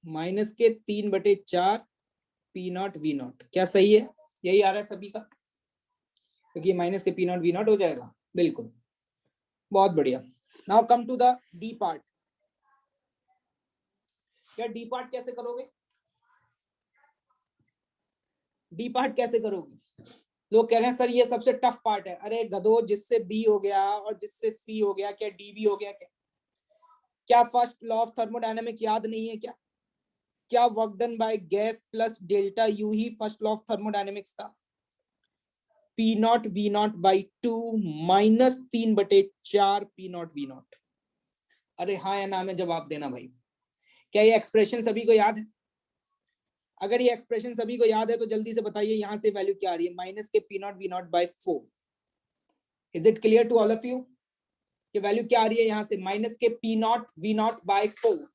-3/4 P0V0। क्या सही है? यही आ रहा है सभी का, क्योंकि माइनस के P0V0 हो जाएगा। बिल्कुल, बहुत बढ़िया। Now come to the D part. क्या डी पार्ट कैसे करोगे? डी पार्ट कैसे करोगे? लोग कह रहे हैं सर ये सबसे टफ पार्ट है। अरे गधो, जिससे बी हो गया और जिससे सी हो गया, क्या डी भी हो गया? क्या फर्स्ट लॉ ऑफ थर्मोडायनेमिक याद नहीं है क्या? क्या work done by gas plus delta U ही फर्स्ट लॉ ऑफ थर्मोडायनेमिक्स था? P not V not by 2 minus 3/4 P not V naught. अरे हाँ या ना में जवाब देना भाई। क्या ये एक्सप्रेशन सभी को याद है? अगर ये एक्सप्रेशन सभी को याद है तो जल्दी से बताइए यहां से वैल्यू क्या आ रही है? माइनस के P not V not by 4। Is it clear to all of you? ये वैल्यू क्या आ रही है यहां से? माइनस के P not V not by 4।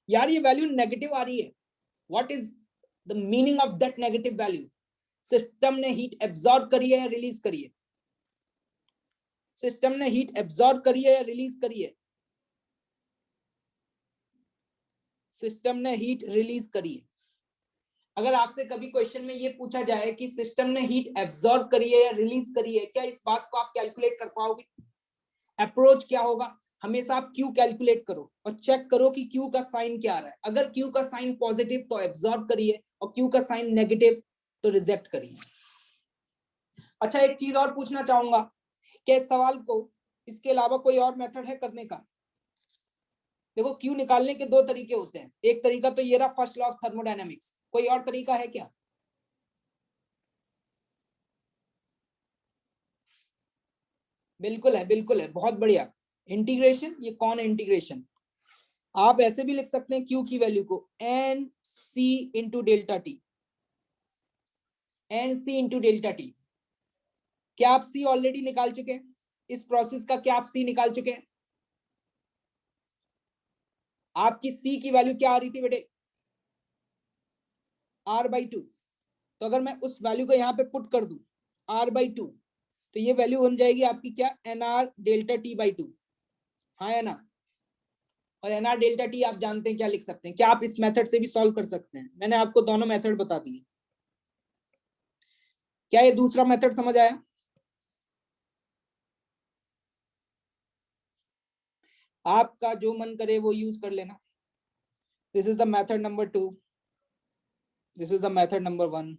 यार ये वैल्यू नेगेटिव आ रही है। What is the meaning of that negative value? System ने हीट एब्जॉर्ब करी है या रिलीज करी है? सिस्टम ने हीट एब्जॉर्ब करी है या रिलीज करी है? सिस्टम ने हीट रिलीज करी है। अगर आपसे कभी क्वेश्चन में ये पूछा जाए कि सिस्टम ने हीट एब्जॉर्ब करी है या रिलीज करी है, क्या इस बात को आप कैलकुलेट कर पाओगे? अप्रोच क्या होगा? हमेशा आप क्यू कैलकुलेट करो और चेक करो कि क्यू का साइन क्या आ रहा है। अगर क्यू का साइन पॉजिटिव तो एब्जॉर्ब करिए और क्यू का साइन नेगेटिव तो रिजेक्ट करिए। अच्छा, एक चीज और पूछना चाहूंगा, क्या इस सवाल को इसके अलावा कोई और मेथड है करने का? देखो, क्यू निकालने के दो तरीके होते हैं। एक तरीका तो ये रहा फर्स्ट लॉ ऑफ थर्मोडायनेमिक्स। कोई और तरीका है क्या? बिल्कुल है, बिल्कुल है, बहुत बढ़िया। इंटीग्रेशन। ये कौन है इंटीग्रेशन? आप ऐसे भी लिख सकते हैं क्यू की वैल्यू को N C into delta T. N C into delta T. क्या आप सी ऑलरेडी निकाल चुके हैं? इस प्रोसेस का क्या आप सी निकाल चुके हैं? आपकी सी की वैल्यू क्या आ रही थी बेटे? R/2। तो अगर मैं उस वैल्यू को यहाँ पे पुट कर दूं R/2, तो ये वैल्यू बन जाएगी आपकी क्या? NR delta T by 2। हाँ या ना? और NR डेल्टा टी आप जानते हैं क्या लिख सकते हैं? क्या आप इस मेथड से भी सॉल्व कर सकते हैं? मैंने आपको दोनों मेथड बता दिए। क्या ये दूसरा मेथड समझ आया? आपका जो मन करे वो यूज कर लेना। This is the method number 2, this is the method number 1।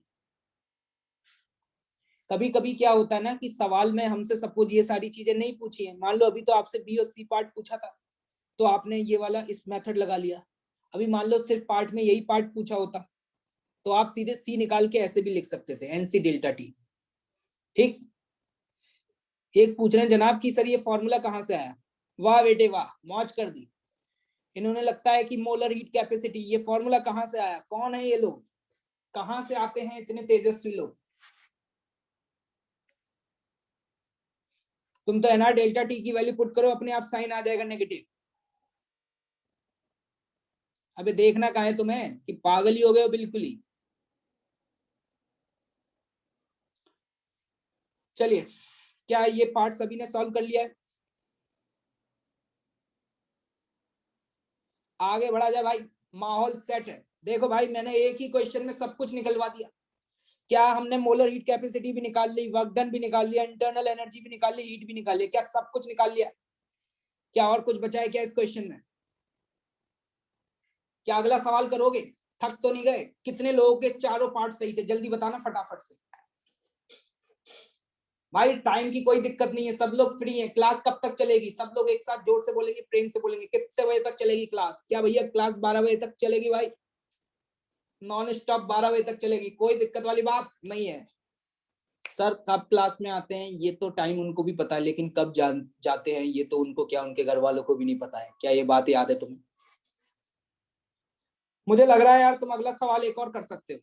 कभी कभी क्या होता है ना कि सवाल में हमसे सपोज ये सारी चीजें नहीं पूछी है। मान लो अभी तो आपसे बी और सी पार्ट पूछा था तो आपने ये वाला इस मेथड लगा लिया। अभी मान लो सिर्फ पार्ट में यही पार्ट पूछा होता तो आप सीधे सी निकाल के ऐसे भी लिख सकते थे, एनसी डेल्टा टी। ठीक। एक पूछ रहे हैं जनाब कि सर ये फॉर्मूला कहाँ से आया? वाह बेटे वाह, मौज कर दी। इन्होंने लगता है कि मोलर हीट कैपेसिटी, ये फॉर्मूला कहाँ से आया? कौन है ये लोग? कहाँ से आते हैं इतने तेजस्वी लोग? तुम तो एनआर डेल्टा टी की वैल्यू पुट करो, अपने आप साइन आ जाएगा नेगेटिव। अबे देखना कहाँ है तुम्हें कि पागल ही हो गए हो बिल्कुल ही। चलिए, क्या ये पार्ट सभी ने सॉल्व कर लिया है? आगे बढ़ा जाए भाई, माहौल सेट है। देखो भाई, मैंने एक ही क्वेश्चन में सब कुछ निकलवा दिया। क्या हमने मोलर हीट कैपेसिटी भी निकाल ली, वर्क डन भी निकाल लिया, इंटरनल एनर्जी भी निकाल ली, हीट भी निकाल लिया? क्या सब कुछ निकाल लिया? क्या और कुछ बचा है क्या इस क्वेश्चन में? क्या अगला सवाल करोगे? थक तो नहीं गए? कितने लोगों के चारों पार्ट सही थे? जल्दी बताना फटाफट से। भाई टाइम की कोई दिक्कत नहीं है, सब लोग फ्री हैं। क्लास कब तक चलेगी? सब लोग एक साथ जोर से बोलेंगे, प्रेम से बोलेंगे। कितने बजे तक चलेगी क्लास? क्या भैया क्लास 12 बजे तक चलेगी भाई? नॉन स्टॉप 12 बजे तक चलेगी, कोई दिक्कत वाली बात नहीं है। सर कब क्लास में आते हैं ये तो टाइम उनको भी पता है, लेकिन कब जाते हैं ये तो उनको क्या, उनके घर वालों को भी नहीं पता है। क्या ये बात याद है तुम्हें? मुझे लग रहा है यार तुम अगला सवाल एक और कर सकते हो।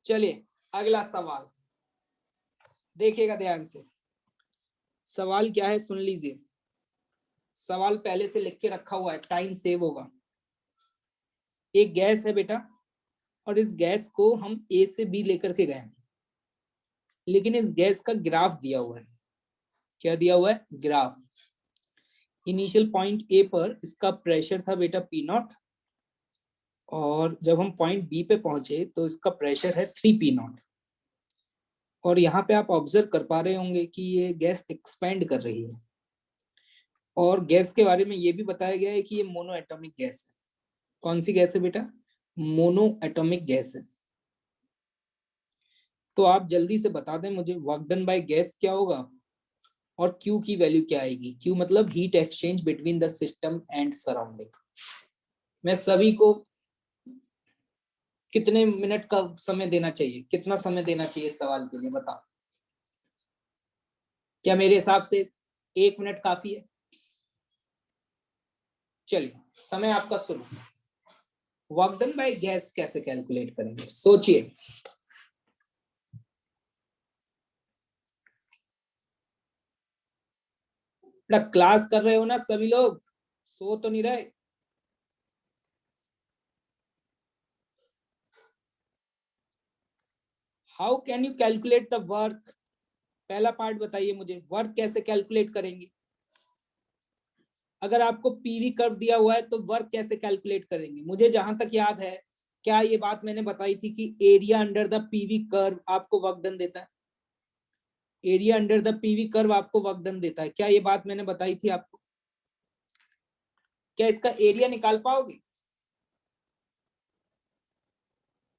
चलिए अगला सवाल देखिएगा ध्यान से। सवाल क्या है सुन लीजिए। सवाल पहले से लिख के रखा हुआ है, टाइम सेव होगा। एक गैस है बेटा और इस गैस को हम ए से बी लेकर के गए हैं, लेकिन इस गैस का ग्राफ दिया हुआ है। क्या दिया हुआ है? ग्राफ। इनिशियल पॉइंट ए पर इसका प्रेशर था बेटा पी नॉट, और जब हम पॉइंट बी पे पहुंचे तो इसका प्रेशर है 3 p0। और यहाँ पे आप ऑब्जर्व कर पा रहे होंगे कि ये गैस एक्सपेंड कर रही है। और गैस के बारे में ये भी बताया गया है कि ये मोनो एटॉमिक गैस है। कौन सी गैस है बेटा? मोनो एटॉमिक गैस है। तो आप जल्दी से बता दें मुझे वर्क डन बाय गैस क्या होगा और Q की वैल्यू क्या आएगी। Q मतलब heat exchange between the system and surrounding. मैं सभी को कितने मिनट का समय देना चाहिए, कितना समय देना चाहिए इस सवाल के लिए, बताओ। क्या मेरे हिसाब से 1 मिनट काफी है? चलिए समय आपका शुरू। वर्क डन बाय गैस कैसे कैलकुलेट करेंगे, सोचिए। अपना क्लास कर रहे हो ना सभी लोग, सो तो नहीं रहे? How can you calculate the work? पहला पार्ट बताइए मुझे, वर्क कैसे कैलकुलेट करेंगे? अगर आपको पीवी कर्व दिया हुआ है तो वर्क कैसे कैलकुलेट करेंगे? मुझे जहां तक याद है, क्या ये बात मैंने बताई थी कि area under the PV curve आपको वर्क डन देता है? Area under the PV curve आपको वर्क डन देता है, क्या ये बात मैंने बताई थी आपको? क्या इसका एरिया निकाल पाओगे?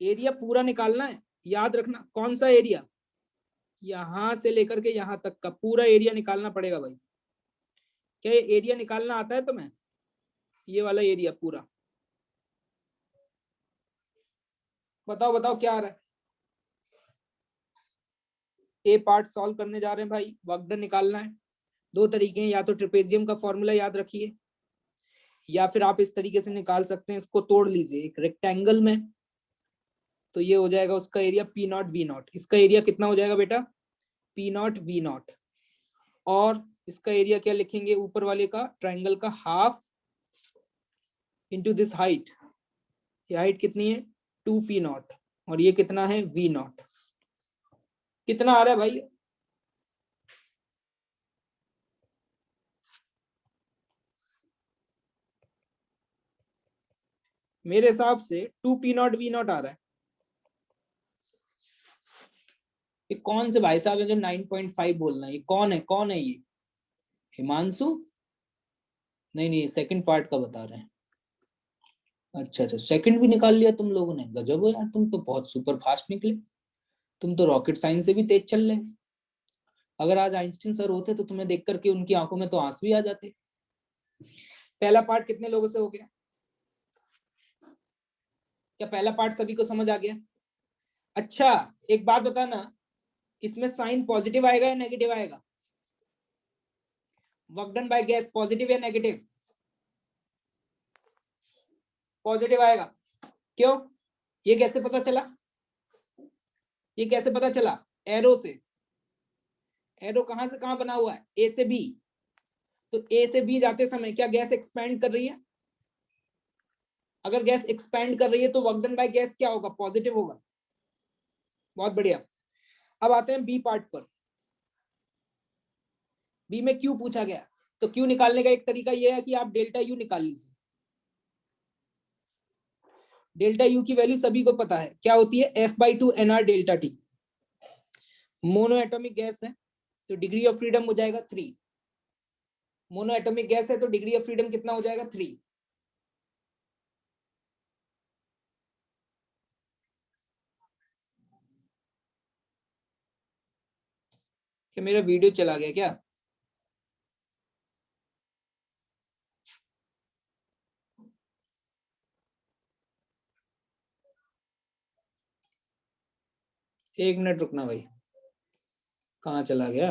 एरिया पूरा निकालना है, याद रखना। कौन सा एरिया? यहां से लेकर के यहां तक का पूरा एरिया निकालना पड़ेगा भाई। क्या ये एरिया निकालना आता है तुम्हें? ये वाला एरिया पूरा, बताओ बताओ क्या आ रहा है। ए पार्ट सॉल्व करने जा रहे हैं भाई, वर्क डन निकालना है। दो तरीके हैं, या तो ट्रेपेजियम का फॉर्मूला याद रखिए, या फिर आप इस तरीके से निकाल सकते हैं, इसको तोड़ लीजिए एक रेक्टेंगल में। तो ये हो जाएगा उसका area P not V nought. इसका एरिया कितना हो जाएगा बेटा? P not V nought. और इसका एरिया क्या लिखेंगे ऊपर वाले का, ट्राइंगल का, हाफ इंटू दिस हाइट। ये हाइट कितनी है? 2p0। और ये कितना है? v0। कितना आ रहा है भाई? मेरे हिसाब से 2p0 v0 आ रहा है। ये कौन से भाई साहब है जो 9.5 बोल रहे हैं? ये कौन है, कौन है ये? हिमांशु? नहीं नहीं, सेकंड पार्ट का बता रहे हैं। अच्छा अच्छा, सेकंड भी निकाल लिया तुम लोगों ने, गजब हो यार, तुम तो बहुत सुपर फास्ट निकले। तुम तो रॉकेट साइंस से भी तेज चल रहे। अगर आज आइंस्टीन सर होते तो तुम्हें देख करके उनकी आंखों में तो आंसू भी आ जाते। पहला पार्ट कितने लोगों से हो गया? क्या पहला पार्ट सभी को समझ आ गया? अच्छा, एक बात बताना, इसमें साइन पॉजिटिव आएगा या नेगेटिव आएगा? Work done by gas positive या नेगेटिव? पॉजिटिव आएगा। क्यों? ये कैसे पता चला? ये कैसे पता चला? एरो से। एरो कहां से कहां बना हुआ है? ए से बी। तो ए से बी जाते समय क्या गैस एक्सपैंड कर रही है? अगर गैस एक्सपैंड कर रही है तो वर्क डन बाय गैस क्या होगा? पॉजिटिव होगा। बहुत बढ़िया। अब आते हैं बी पार्ट पर। बी में क्यू पूछा गया, तो क्यू निकालने का एक तरीका यह है कि आप डेल्टा यू निकाल लीजिए। डेल्टा यू की वैल्यू सभी को पता है, क्या होती है? F/2 NR delta T. Mono atomic gas है तो डिग्री ऑफ फ्रीडम हो जाएगा 3। मोनो एटॉमिक गैस है तो डिग्री ऑफ फ्रीडम कितना हो जाएगा? 3। क्या मेरा वीडियो चला गया क्या? एक मिनट रुकना भाई, कहाँ चला गया?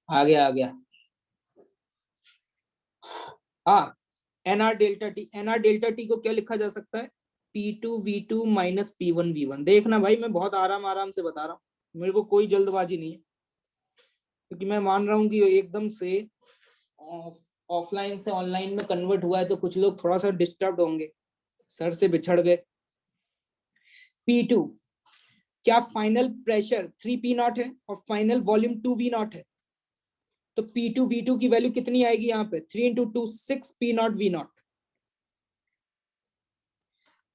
आ गया आ गया। हाँ, NR delta T. NR delta T को क्या लिखा जा सकता है? P2V2 minus P1V1। देखना भाई, मैं बहुत आराम आराम से बता रहा हूँ, मेरे को कोई जल्दबाजी नहीं है, क्योंकि मैं मान रहा हूँ कि एकदम से ऑफलाइन से ऑनलाइन में कन्वर्ट हुआ है तो कुछ लोग थोड़ा सा डिस्टर्ब होंगे, सर से बिछड़ गए। P2, क्या फाइनल प्रेशर 3p0 है और फाइनल वॉल्यूम 2v0 है? तो P2V2 की वैल्यू कितनी आएगी यहाँ पे? 3 into 2 6p0v0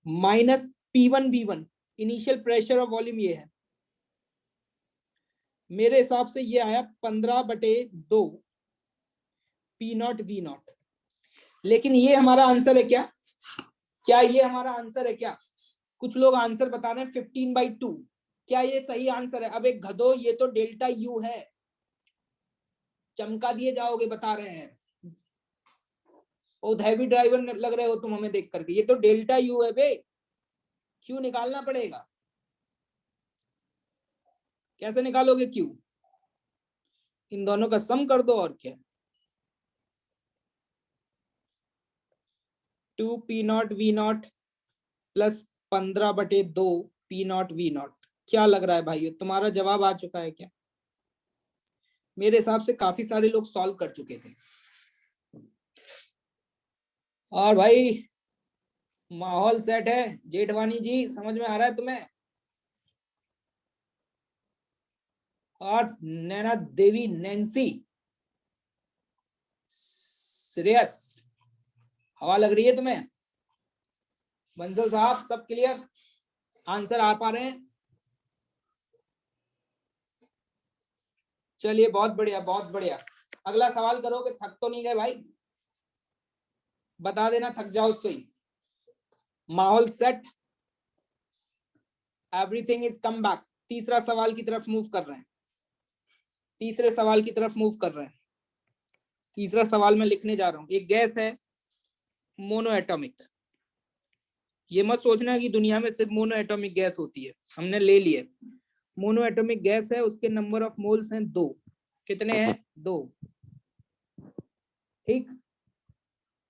minus P1V1, initial pressure और वॉल्यूम ये है, मेरे हिसाब से ये आया 15/2 P0 V0। लेकिन ये हमारा आंसर है क्या? क्या ये हमारा आंसर है क्या? कुछ लोग आंसर बता रहे हैं 15/2। क्या ये सही आंसर है? अब एक गधो, ये तो डेल्टा यू है, चमका दिए जाओगे बता रहे हैं। ओ हैवी ड्राइवर लग रहे हो तुम हमें देख करके, ये तो डेल्टा यू है बे, क्यों निकालना पड़ेगा? कैसे निकालोगे क्यू? इन दोनों का सम कर दो और क्या। 2P0 V0 plus 15/2 P0 V0। क्या लग रहा है भाई, तुम्हारा जवाब आ चुका है क्या? मेरे हिसाब से काफी सारे लोग सॉल्व कर चुके थे। और भाई माहौल सेट है जेठवानी जी, समझ में आ रहा है तुम्हें? और नैना देवी, नैन्सी, सीरियस हवा लग रही है तुम्हें? बंसल साहब सब क्लियर, आंसर आ पा रहे हैं? चलिए बहुत बढ़िया बहुत बढ़िया। अगला सवाल करोगे, थक तो नहीं गए भाई? बता देना थक जाओ उससे ही। माहौल set, everything is come back. तीसरा सवाल की तरफ मूव कर रहे हैं, तीसरे सवाल की तरफ मूव कर रहे हैं। तीसरा सवाल मैं लिखने जा रहा हूं। एक गैस है मोनो एटॉमिक। ये मत सोचना कि दुनिया में सिर्फ मोनो एटॉमिक गैस होती है, हमने ले लिए। मोनो एटॉमिक गैस है, उसके नंबर ऑफ मोल्स हैं 2। कितने हैं? 2। ठीक।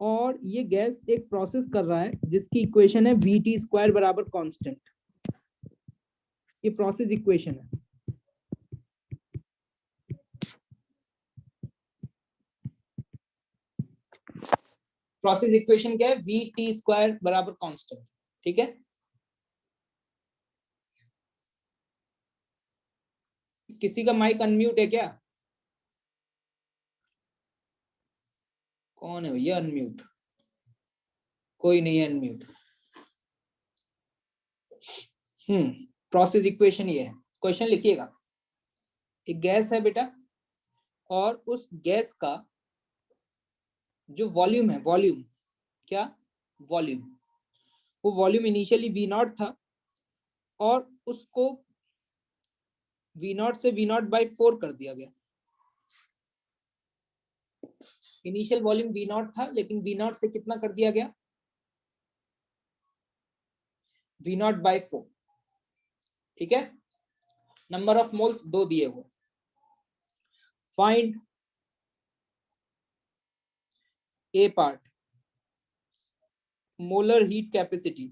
और ये गैस एक प्रोसेस कर रहा है जिसकी इक्वेशन है VT² बराबर कांस्टेंट। ये प्रोसेस इक्वेशन है। प्रोसेस इक्वेशन क्या है? VT² बराबर कांस्टेंट। ठीक है। किसी का माइक अनम्यूट है क्या? कौन है भैया अनम्यूट? कोई नहीं है अनम्यूट। प्रोसेस इक्वेशन ये है। क्वेश्चन लिखिएगा। एक गैस है बेटा, और उस गैस का जो वॉल्यूम है, वॉल्यूम क्या? वॉल्यूम। वो वॉल्यूम इनिशियली V0 था, और उसको V0 से V0/4 कर दिया गया। इनिशियल वॉल्यूम V0 था, लेकिन V0 से कितना कर दिया गया? V0/4। ठीक है। नंबर ऑफ मोल्स 2 दिए हुए। फाइंड ए पार्ट, मोलर हीट कैपेसिटी।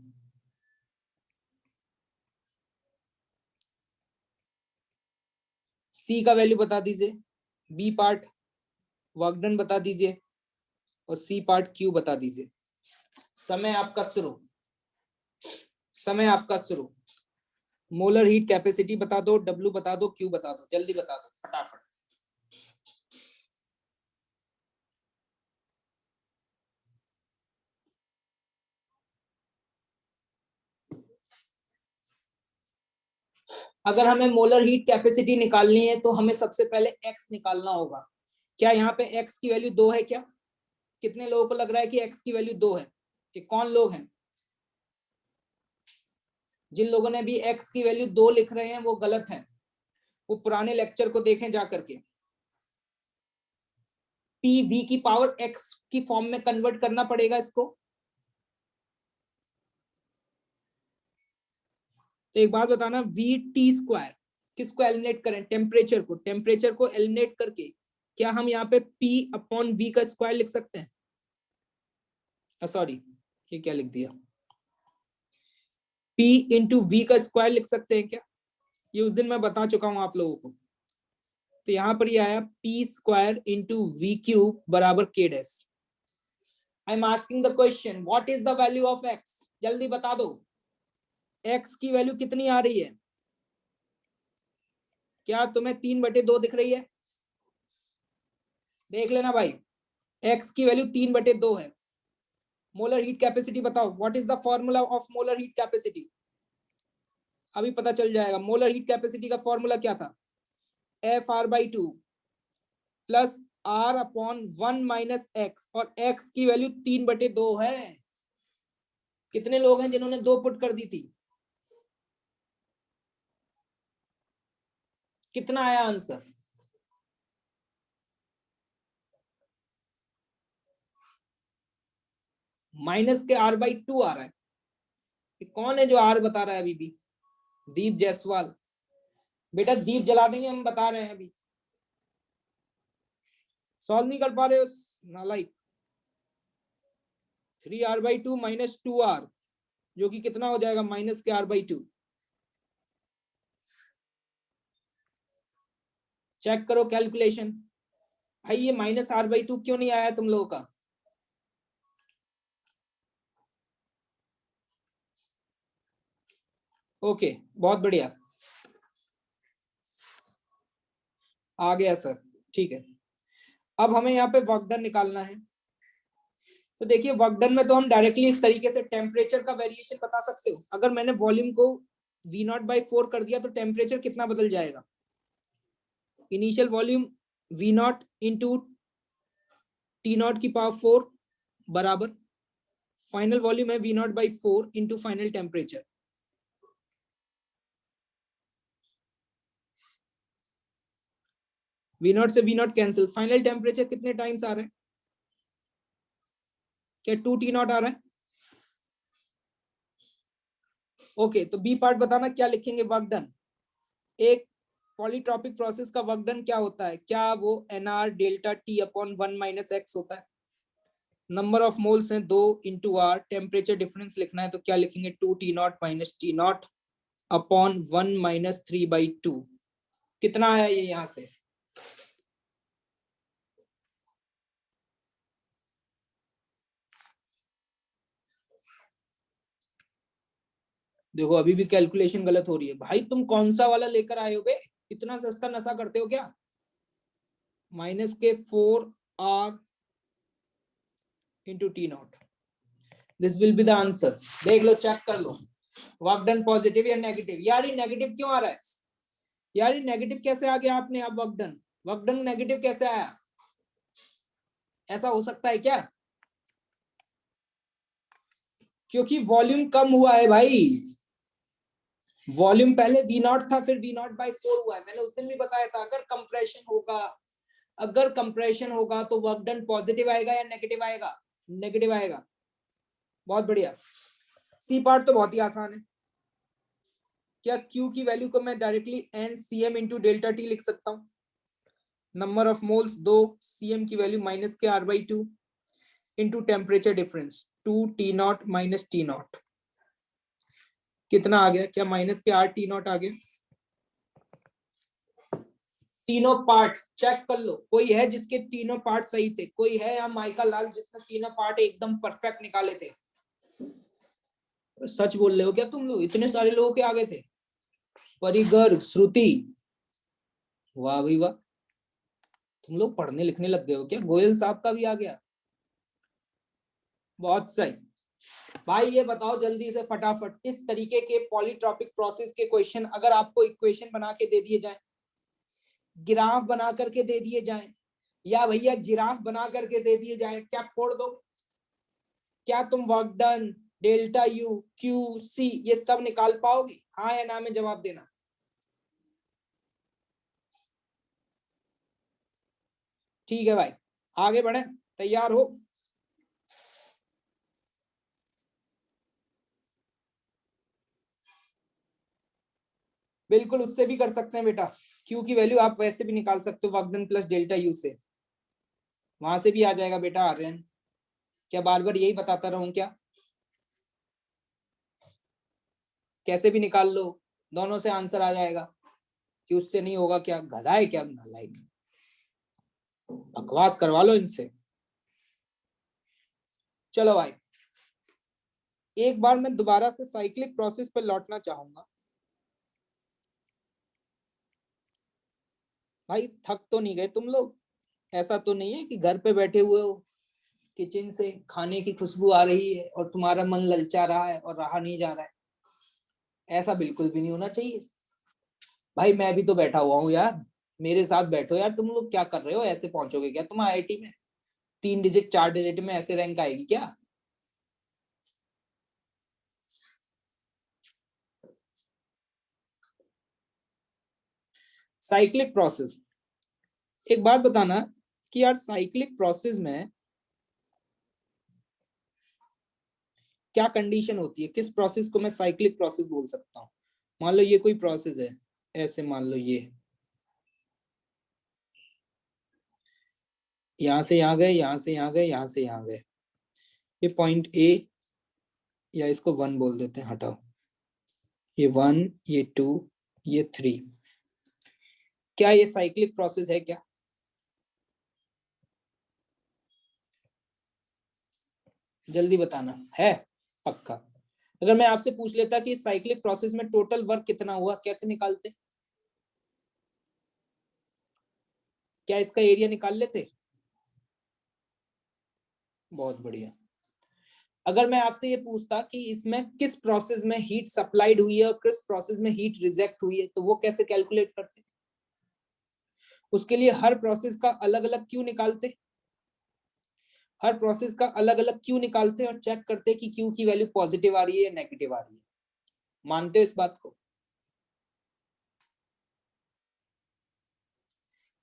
सी का वैल्यू बता दीजिए, बी पार्ट वर्क डन बता दीजिए, और सी पार्ट क्यू बता दीजिए। समय आपका शुरू, समय आपका शुरू। मोलर हीट कैपेसिटी बता दो, डब्ल्यू बता दो, क्यू बता दो, जल्दी बता दो फटाफट। अगर हमें मोलर हीट कैपेसिटी निकालनी है तो हमें सबसे पहले एक्स निकालना होगा। क्या यहाँ पे एक्स की वैल्यू 2 है क्या? कितने लोगों को लग रहा है कि एक्स की वैल्यू 2 है? कि कौन लोग हैं? जिन लोगों ने भी एक्स की वैल्यू 2 लिख रहे हैं वो गलत हैं, वो पुराने लेक्चर को देखें जा करके। पी वी की पावर एक्स की फॉर्म में कन्वर्ट करना पड़ेगा इसको। तो एक बात बताना, VT², किसको एलिमिनेट करें? टेम्परेचर को। टेम्परेचर को एलिमिनेट करके क्या हम यहाँ पे P/V का स्क्वायर लिख सकते हैं? सॉरी, ये क्या लिख दिया? P/V का स्क्वायर लिख सकते हैं क्या? ये उस दिन मैं बता चुका हूं आप लोगों को। तो यहां पर ये आया P² × V³ बराबर K'। I am asking the question, what is the value of x? जल्दी बता दो, x की वैल्यू कितनी आ रही है? क्या तुम्हें 3/2 दिख रही है? देख लेना भाई, x की वैल्यू 3/2 है। मोलर हीट कैपेसिटी बताओ, what is the formula of molar heat capacity? अभी पता चल जाएगा। मोलर हीट कैपेसिटी का फॉर्मूला क्या था? F R by two plus R upon 1 minus X, और एक्स की वैल्यू 3/2 है। कितने लोग हैं जिन्होंने 2 पुट कर दी थी? कितना आया आंसर? माइनस के आर बाई टू आ रहा है। कौन है जो आर बता रहा है अभी भी? दीप जायसवाल। बेटा दीप जला देंगे, हम बता रहे हैं अभी। सॉल्व नहीं कर पा रहे हो नालायक। 3r/2 माइनस 2r, जो कि कितना हो जाएगा? माइनस के r/2। चेक करो कैलकुलेशन। भाई ये माइनस r/2 क्यों नहीं आया तुम लोगों का? ओके, बहुत बढ़िया, आ गया सर। ठीक है, अब हमें यहाँ पे वर्क डन निकालना है। तो देखिए वर्क डन में तो हम डायरेक्टली इस तरीके से टेम्परेचर का वेरिएशन बता सकते हो। अगर मैंने वॉल्यूम को V0/4 कर दिया तो टेम्परेचर कितना बदल जाएगा? Initial volume V0 into T0 की पावर 4 बराबर फाइनल वॉल्यूम है V0/4 into final temperature. V0 से V0 कैंसिल, फाइनल टेम्परेचर कितने टाइम्स आ रहा है? क्या 2T0 आ रहा है? ओके, तो बी पार्ट बताना क्या लिखेंगे? Work done. एक पॉलीट्रॉपिक प्रोसेस का वर्क डन क्या होता है? क्या वो NR delta T upon 1 minus x होता है? नंबर ऑफ मोल्स हैं 2 इंटू आर। टेम्परेचर डिफरेंस लिखना है तो क्या लिखेंगे? 2T0 minus T0 upon 1 minus 3/2। कितना आया ये यहां से? देखो अभी भी कैलकुलेशन गलत हो रही है। भाई तुम कौन सा वाला लेकर आए हो बे? इतना सस्ता नशा करते हो क्या? माइनस के 4R into T0, this will be the answer. देख लो, चेक कर लो, वर्क डन पॉजिटिव या नेगेटिव। यार ये नेगेटिव क्यों आ रहा है? यार ये नेगेटिव कैसे आ गया आपने? अब वर्क डन नेगेटिव कैसे आया? ऐसा हो सकता है क्या? क्योंकि वॉल्यूम कम हुआ है भाई। वॉल्यूम पहले V0 था, फिर V0/4 हुआ है। मैंने उस दिन भी बताया था, अगर कंप्रेशन होगा तो वर्क डन पॉजिटिव आएगा या नेगेटिव आएगा? नेगेटिव आएगा। बहुत बढ़िया। सी पार्ट तो बहुत ही आसान है। क्या Q की वैल्यू को मैं directly NCm into delta T लिख सकता हूं? नंबर ऑफ मोल्स 2, Cm की वैल्यू माइनस के R/2 into temperature difference 2T0 minus T0। कितना आ गया? क्या माइनस के RT0 आ गया? तीनों पार्ट चेक कर लो, कोई है जिसके तीनों पार्ट सही थे? कोई है या माइका लाल जिसने तीनों पार्ट एकदम परफेक्ट निकाले थे? सच बोल रहे हो क्या तुम लोग? इतने सारे लोगों के आगे थे। परिगर, श्रुति, वाह भाई वाह, तुम लोग पढ़ने लिखने लग गए हो क्या? गोयल साहब का भी आ गया, बहुत सही। भाई ये बताओ जल्दी से फटाफट, इस तरीके के पॉलीट्रॉपिक प्रोसेस के क्वेश्चन अगर आपको इक्वेशन बना के दे दिए जाए, ग्राफ बना करके दे दिए जाए, या भैया जिराफ बना करके दे दिए जाए, क्या फोड़ दो? क्या तुम work done, delta U, Q C ये सब निकाल पाओगे? हाँ या ना में जवाब देना। ठीक है भाई, आगे बढ़े, तैयार हो? बिल्कुल, उससे भी कर सकते हैं बेटा। क्यू की वैल्यू आप वैसे भी निकाल सकते हो, work done plus delta you से, वहां से भी आ जाएगा बेटा। आर्यन, क्या बार बार यही बताता रहूं क्या? कैसे भी निकाल लो, दोनों से आंसर आ जाएगा। कि उससे नहीं होगा क्या? गधा है क्या नालायक? बकवास करवा लो इनसे। चलो भाई, एक बार मैं दोबारा से साइक्लिक प्रोसेस पर लौटना चाहूंगा। भाई थक तो नहीं गए तुम लोग? ऐसा तो नहीं है कि घर पे बैठे हुए हो, किचन से खाने की खुशबू आ रही है और तुम्हारा मन ललचा रहा है और रहा नहीं जा रहा है? ऐसा बिल्कुल भी नहीं होना चाहिए। भाई मैं भी तो बैठा हुआ हूँ यार, मेरे साथ बैठो यार, तुम लोग क्या कर रहे हो, ऐसे पहुंचोगे क्या तुम आईआईटी में? 3 डिजिट 4 डिजिट में ऐसे रैंक आएगी क्या? साइक्लिक प्रोसेस, एक बात बताना कि यार साइक्लिक प्रोसेस में क्या कंडीशन होती है, किस प्रोसेस को मैं साइक्लिक प्रोसेस बोल सकता हूँ? मान लो ये कोई प्रोसेस है, ऐसे मान लो ये यहां से यहां गए, यहां से यहां गए, यहां से यहां गए, ये पॉइंट ए, या इसको 1 बोल देते हैं, हटाओ, ये 1, ये 2, ये 3, क्या ये साइक्लिक प्रोसेस है क्या? जल्दी बताना है, पक्का? अगर मैं आपसे पूछ लेता कि साइक्लिक प्रोसेस में टोटल वर्क कितना हुआ, कैसे निकालते? क्या इसका एरिया निकाल लेते? बहुत बढ़िया। अगर मैं आपसे ये पूछता कि इसमें किस प्रोसेस में हीट सप्लाइड हुई है और किस प्रोसेस में हीट रिजेक्ट हुई है, तो वो कैसे कैलकुलेट करते? उसके लिए हर प्रोसेस का अलग अलग क्यू निकालते, हर प्रोसेस का अलग अलग क्यू निकालते और चेक करते कि क्यू की वैल्यू पॉजिटिव आ रही है या नेगेटिव आ रही है। मानते हो इस बात को?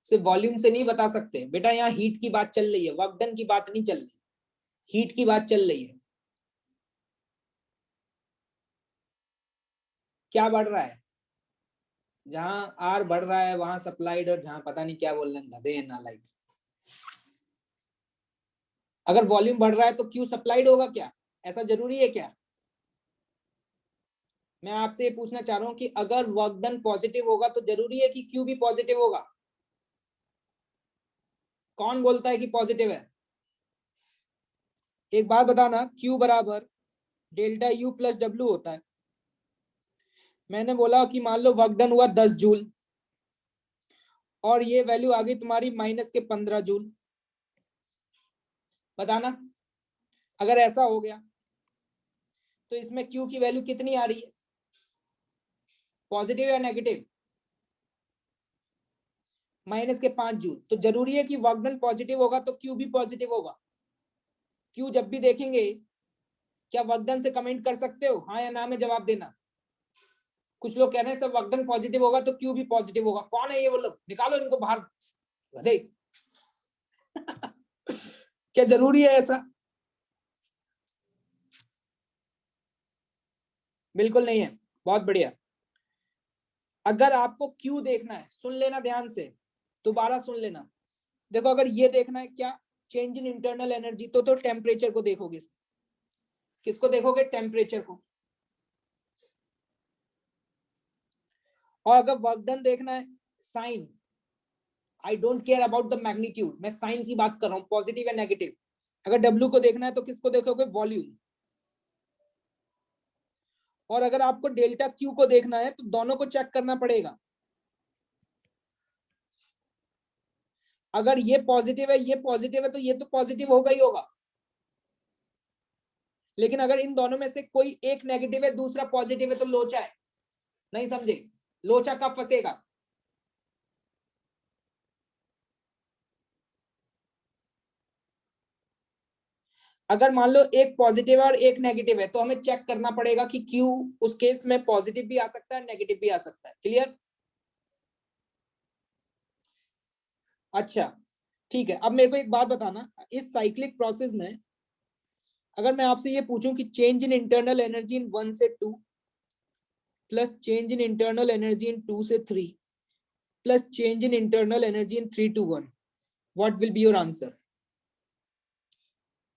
सिर्फ वॉल्यूम से नहीं बता सकते बेटा, यहाँ हीट की बात चल रही है, वर्क डन की बात नहीं चल रही, हीट की बात चल रही है। क्या बढ़ रहा है? जहां आर बढ़ रहा है वहां सप्लाइड, और जहां पता नहीं क्या बोल रहे हैं गधे हैं नालायक। अगर वॉल्यूम बढ़ रहा है तो क्यू सप्लाइड होगा क्या? ऐसा जरूरी है क्या? मैं आपसे ये पूछना चाह रहा हूं कि अगर वर्क डन पॉजिटिव होगा तो जरूरी है कि क्यू भी पॉजिटिव होगा? कौन बोलता है कि पॉजिटिव है? एक बात बताना, क्यू बराबर डेल्टा यू प्लस डब्ल्यू होता है। मैंने बोला कि मान लो वर्क डन हुआ 10 जूल और ये वैल्यू आ गई तुम्हारी -15 जूल, बताना अगर ऐसा हो गया तो इसमें क्यू की वैल्यू कितनी आ रही है, पॉजिटिव या नेगेटिव? -5 जूल। तो जरूरी है कि वर्क डन पॉजिटिव होगा तो क्यू भी पॉजिटिव होगा। क्यू जब भी देखेंगे, क्या वर्क डन से कमेंट कर सकते हो, हाँ या ना में जवाब देना। कुछ लोग कह रहे हैं सब वर्क डन पॉजिटिव होगा तो क्यू भी पॉजिटिव होगा, कौन है ये वो लोग, निकालो इनको बाहर गधे। क्या जरूरी है ऐसा? बिल्कुल नहीं है। बहुत बढ़िया। अगर आपको क्यू देखना है, सुन लेना ध्यान से, दोबारा सुन लेना। देखो अगर ये देखना है क्या, चेंज इन इंटरनल एनर्जी, तो टेम्परेचर को देखोगे। किसको देखोगे? टेम्परेचर को। और अगर वर्क डन देखना है, sign, I don't care about the magnitude, मैं साइन की बात कर रहा हूं, पॉजिटिव या नेगेटिव। अगर डब्ल्यू को देखना है तो किसको देखोगे? वॉल्यूम। और अगर आपको डेल्टा क्यू को देखना है तो दोनों को चेक करना पड़ेगा। अगर ये पॉजिटिव है, ये पॉजिटिव है, तो ये तो पॉजिटिव होगा ही होगा। लेकिन अगर इन दोनों में से कोई एक नेगेटिव है दूसरा पॉजिटिव है तो लोचा है। नहीं समझे? लोचा कब फंसेगा? अगर मान लो एक पॉजिटिव है और एक नेगेटिव है तो हमें चेक करना पड़ेगा कि क्यू उस केस में पॉजिटिव भी आ सकता है, नेगेटिव भी आ सकता है। क्लियर? अच्छा ठीक है। अब मेरे को एक बात बताना, इस साइक्लिक प्रोसेस में अगर मैं आपसे ये पूछूं कि change in internal energy in 1 से 2 plus change in internal energy in 2 से 3 plus change in internal energy in 3 to 1, what will be your answer?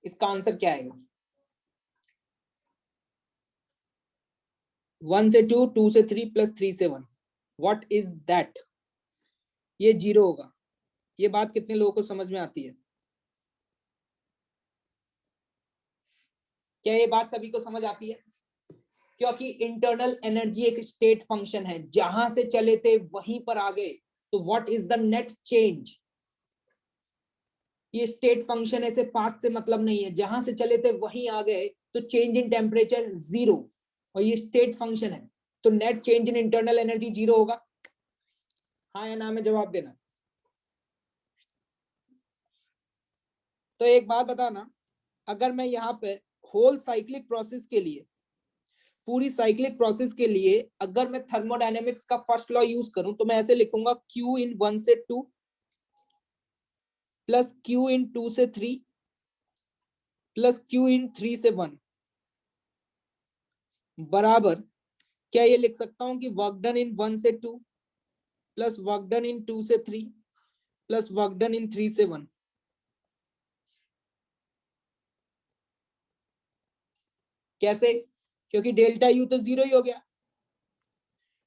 इसका आंसर क्या आएगा? 1 से 2, 2 से 3 प्लस 3 से 1, व्हाट इज दैट? ये 0 होगा। ये बात कितने लोगों को समझ में आती है? क्या ये बात सभी को समझ आती है? क्योंकि इंटरनल एनर्जी एक स्टेट फंक्शन है, जहां से चले थे वहीं पर आ गए, तो what is the net change? ये स्टेट फंक्शन है, से पाथ से मतलब नहीं है, जहां से चले थे वहीं आ गए, तो चेंज इन टेम्परेचर 0, और ये स्टेट फंक्शन है, तो net change in internal energy 0 होगा। हाँ या ना में जवाब देना। तो एक बात बताना, अगर मैं यहाँ पे होल साइक्लिक प्रोसेस के लिए, पूरी साइक्लिक प्रोसेस के लिए अगर मैं थर्मोडायनेमिक्स का फर्स्ट लॉ यूज करूं तो मैं ऐसे लिखूंगा Q इन 1 से 2 प्लस Q इन 2 से 3 प्लस Q इन 3 से 1 बराबर, क्या ये लिख सकता हूं कि वर्क डन इन 1 से 2 प्लस वर्क डन इन 2 से 3 प्लस वर्क डन इन 3 से 1। कैसे? क्योंकि डेल्टा यू तो जीरो ही हो गया,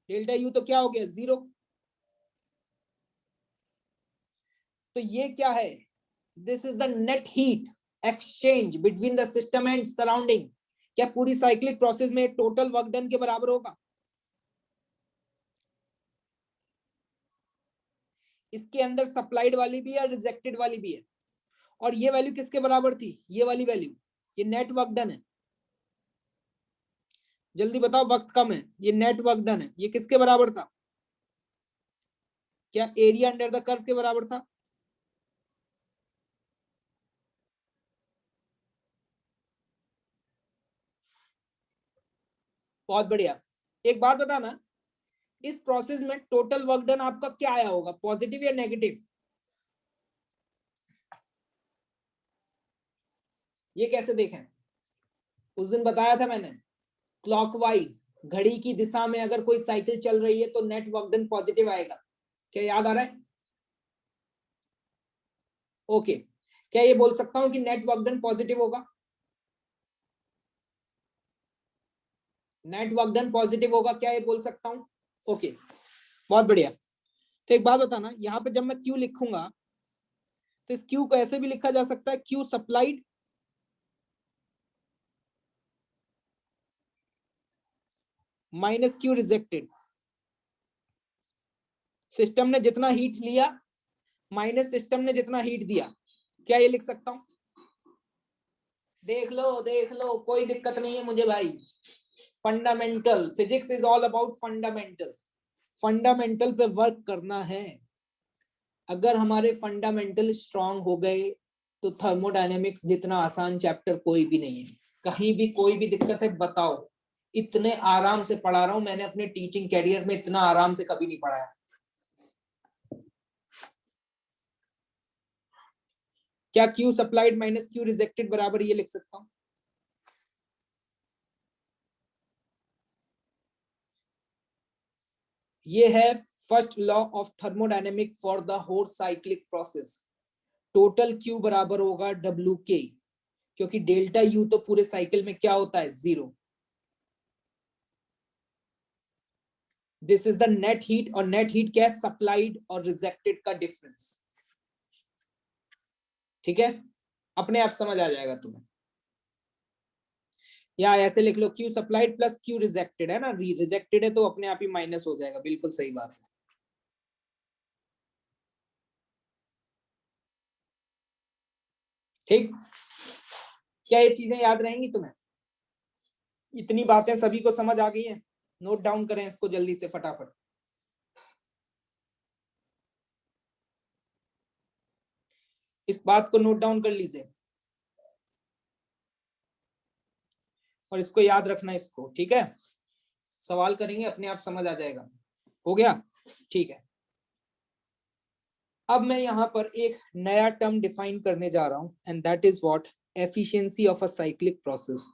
डेल्टा यू तो क्या हो गया, जीरो। तो ये क्या है, this is the net heat exchange between the system and surrounding. क्या पूरी साइक्लिक प्रोसेस में टोटल वर्क डन के बराबर होगा? इसके अंदर सप्लाइड वाली भी है और रिजेक्टेड वाली भी है, और ये वैल्यू किसके बराबर थी, ये वाली वैल्यू, ये नेट वर्क डन है। जल्दी बताओ, वक्त कम है, ये नेट वर्क डन है, ये किसके बराबर था? क्या एरिया अंडर द कर्व के बराबर था? बहुत बढ़िया। एक बात बताना, इस प्रोसेस में टोटल वर्क डन आपका क्या आया होगा, पॉजिटिव या नेगेटिव? ये कैसे देखें? उस दिन बताया था मैंने, क्लॉकवाइज घड़ी की दिशा में अगर कोई साइकिल चल रही है तो नेट वर्क डन पॉजिटिव आएगा। क्या याद आ रहा है? ओके, क्या ये बोल सकता हूं कि नेट वर्क डन पॉजिटिव होगा? नेट वर्क डन पॉजिटिव होगा, क्या ये बोल सकता हूं? ओके, बहुत बढ़िया। तो एक बात बताना, यहाँ पे जब मैं क्यू लिखूंगा तो इस क्यू को ऐसे भी लिखा जा सकता है, Q supplied minus Q rejected. System ने जितना हीट लिया माइनस सिस्टम ने जितना हीट दिया, क्या ये लिख सकता हूं? देख लो, कोई दिक्कत नहीं है मुझे भाई। Fundamental physics is all about fundamental, fundamental पे वर्क करना है। अगर हमारे फंडामेंटल स्ट्रांग हो गए तो थर्मोडायनेमिक्स जितना आसान चैप्टर कोई भी नहीं है। कहीं भी कोई भी दिक्कत है बताओ, इतने आराम से पढ़ा रहा हूं मैंने, अपने टीचिंग कैरियर में इतना आराम से कभी नहीं पढ़ाया। क्या Q supplied minus Q rejected बराबर ये लिख सकता हूं? ये है first law of thermodynamic for the whole cyclic process. Total Q बराबर होगा डब्ल्यू के, क्योंकि डेल्टा यू तो पूरे साइकिल में क्या होता है, zero. This is the net heat, और नेट हीट क्या है, सप्लाइड और रिजेक्टेड का डिफरेंस। ठीक है, अपने आप समझ आ जाएगा तुम्हें। या ऐसे लिख लो, Q supplied plus Q rejected है ना, रिजेक्टेड है तो अपने आप ही माइनस हो जाएगा, बिल्कुल सही बात है। ठीक, क्या ये चीजें याद रहेंगी तुम्हें? इतनी बातें सभी को समझ आ गई है? नोट डाउन करें इसको जल्दी से फटाफट। इस बात को नोट डाउन कर लीजिए और इसको याद रखना इसको, ठीक है? सवाल करेंगे अपने आप समझ आ जाएगा। हो गया? ठीक है। अब मैं यहाँ पर एक नया टर्म डिफाइन करने जा रहा हूं, and that is what, efficiency of a cyclic process.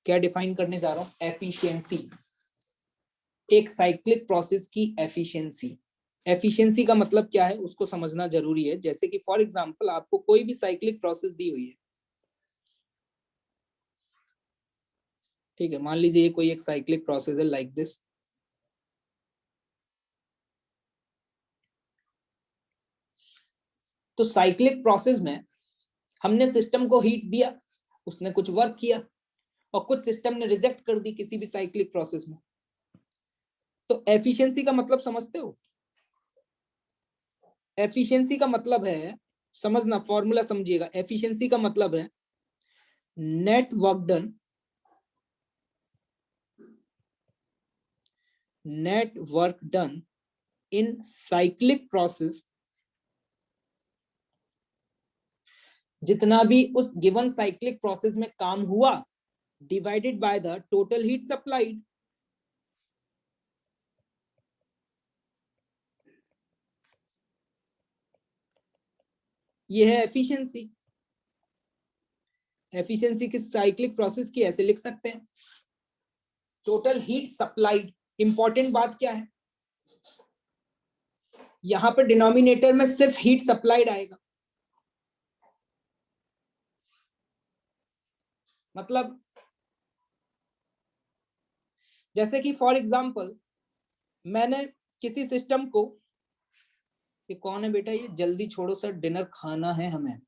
क्या डिफाइन करने जा रहा हूं? एफिशिएंसी, एक साइक्लिक प्रोसेस की एफिशिएंसी। एफिशिएंसी का मतलब क्या है उसको समझना जरूरी है। जैसे कि फॉर एग्जांपल आपको कोई भी साइक्लिक प्रोसेस दी हुई है, ठीक है, मान लीजिए ये कोई एक साइक्लिक प्रोसेस है लाइक दिस। तो साइक्लिक प्रोसेस में हमने सिस्टम को हीट दिया, उसने कुछ वर्क किया, और कुछ सिस्टम ने रिजेक्ट कर दी किसी भी साइक्लिक प्रोसेस में। तो एफिशिएंसी का मतलब समझते हो? एफिशिएंसी का मतलब है, समझना, फॉर्मूला समझिएगा, एफिशिएंसी का मतलब है net work done, net work done in cyclic process, जितना भी उस गिवन साइक्लिक प्रोसेस में काम हुआ divided by the total heat supplied. ये है एफिशिएंसी। एफिशिएंसी किस साइक्लिक प्रोसेस की ऐसे लिख सकते हैं, टोटल हीट सप्लाइड। इंपॉर्टेंट बात क्या है, यहां पर डिनोमिनेटर में सिर्फ हीट सप्लाइड आएगा। मतलब जैसे कि फॉर एग्जांपल मैंने किसी सिस्टम को, ये कौन है बेटा, ये जल्दी छोड़ो सर डिनर खाना है हमें,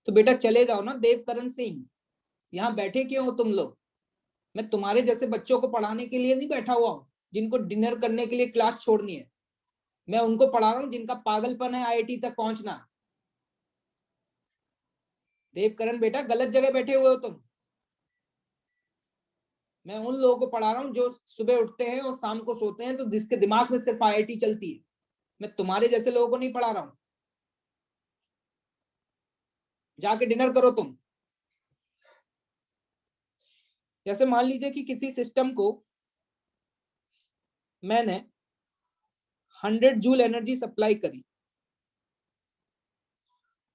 तो बेटा चले जाओ ना देवकरण सिंह, यहाँ बैठे क्यों हो तुम लोग? मैं तुम्हारे जैसे बच्चों को पढ़ाने के लिए नहीं बैठा हुआ हूँ जिनको डिनर करने के लिए क्लास छोड़नी है। मैं उनको पढ़ा रहा हूँ जिनका पागलपन है आईआईटी तक पहुंचना। देवकरण बेटा गलत जगह बैठे हुए हो तुम। मैं उन लोगों को पढ़ा रहा हूँ जो सुबह उठते हैं और शाम को सोते हैं, तो जिसके दिमाग में सिर्फ आईआईटी चलती है। मैं तुम्हारे जैसे लोगों को नहीं पढ़ा रहा हूं। जाके डिनर करो तुम। जैसे मान लीजिए कि किसी सिस्टम को मैंने 100 जूल एनर्जी सप्लाई करी,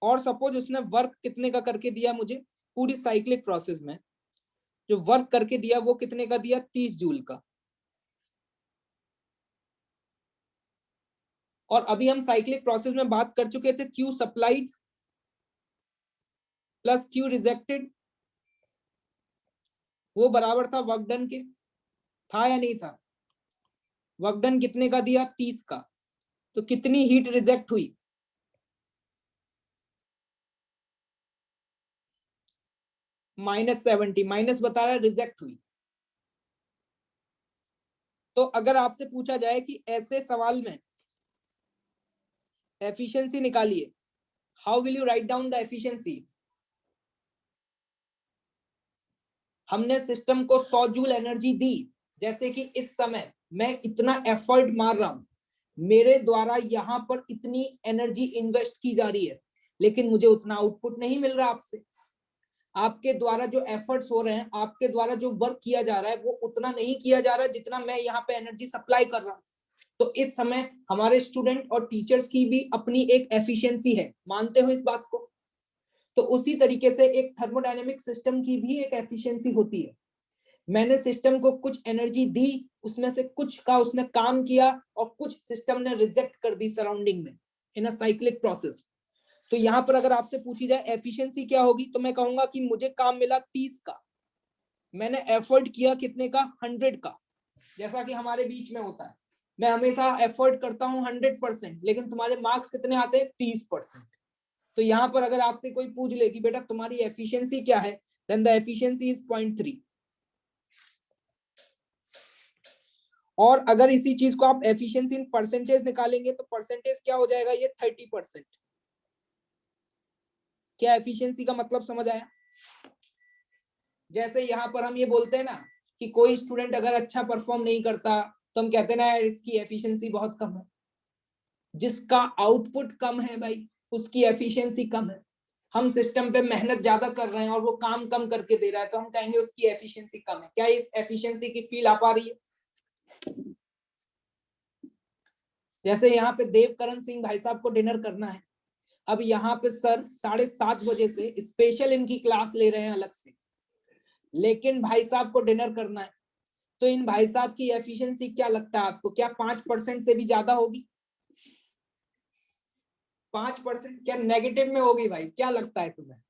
और सपोज उसने वर्क कितने का करके दिया मुझे, पूरी साइक्लिक प्रोसेस में जो वर्क करके दिया वो कितने का दिया, 30 जूल का। और अभी हम साइक्लिक प्रोसेस में बात कर चुके थे Q supplied plus Q rejected, वो बराबर था वर्क डन के, था या नहीं था? वर्क डन कितने का दिया, 30 का, तो कितनी हीट रिजेक्ट हुई, -70, माइनस बता रहा है रिजेक्ट हुई। तो अगर आपसे पूछा जाए कि ऐसे सवाल में एफिशिएंसी निकालिए, how will you write down the efficiency? हमने सिस्टम को 100 जूल एनर्जी दी, जैसे कि इस समय मैं इतना एफर्ट मार रहा हूं, मेरे द्वारा यहां पर इतनी एनर्जी इन्वेस्ट की जा रही है, लेकिन मुझे उतना आउटपुट नहीं मिल रहा आपसे। आपके द्वारा जो एफर्ट्स हो रहे हैं, आपके द्वारा जो वर्क किया जा रहा है, वो उतना नहीं किया जा रहा है जितना मैं यहाँ पे एनर्जी सप्लाई कर रहा हूँ। तो इस समय हमारे स्टूडेंट और टीचर्स की भी अपनी एक एफिशिएंसी है, मानते हो इस बात को? तो उसी तरीके से एक थर्मोडायनेमिक सिस्टम की भी एक एफिशिएंसी होती है। मैंने सिस्टम को कुछ एनर्जी दी, उसमें से कुछ का उसने काम किया और कुछ सिस्टम ने रिजेक्ट कर दी सराउंडिंग में, इन अ साइक्लिक प्रोसेस। तो यहां पर अगर आपसे पूछी जाए एफिशिएंसी क्या होगी, तो मैं कहूंगा कि मुझे काम मिला 30 का, मैंने एफर्ट किया कितने का, 100 का। जैसा कि हमारे बीच में होता है, मैं हमेशा एफर्ट करता हूं 100%, लेकिन तुम्हारे मार्क्स कितने आते हैं, 30%। तो यहां पर अगर आपसे कोई पूछ ले कि बेटा तुम्हारी एफिशिएंसी क्या है, देन द एफिशिएंसी इज 0.3। और अगर इसी चीज को आप एफिशिएंसी इन परसेंटेज निकालेंगे तो परसेंटेज क्या हो जाएगा, ये 30%। क्या एफिशिएंसी का मतलब समझ आया? जैसे यहाँ पर हम ये बोलते हैं ना कि कोई स्टूडेंट अगर अच्छा परफॉर्म नहीं करता, तो हम कहते हैं ना इसकी एफिशिएंसी बहुत कम है। जिसका आउटपुट कम है भाई, उसकी एफिशिएंसी कम है। हम सिस्टम पे मेहनत ज्यादा कर रहे हैं और वो काम कम करके दे रहा है, तो हम कहेंगे उसकी एफिशिएंसी कम है। क्या इस एफिशिएंसी की फील आ पा रही है? जैसे यहाँ पे देवकरण सिंह भाई साहब को डिनर करना है, अब यहाँ पे सर 7:30 बजे से स्पेशल इनकी क्लास ले रहे हैं अलग से, लेकिन भाई साहब को डिनर करना है, तो इन भाई साहब की एफिशिएंसी क्या लगता है आपको, क्या 5% से भी ज्यादा होगी? 5% क्या नेगेटिव में होगी भाई, क्या लगता है तुम्हें?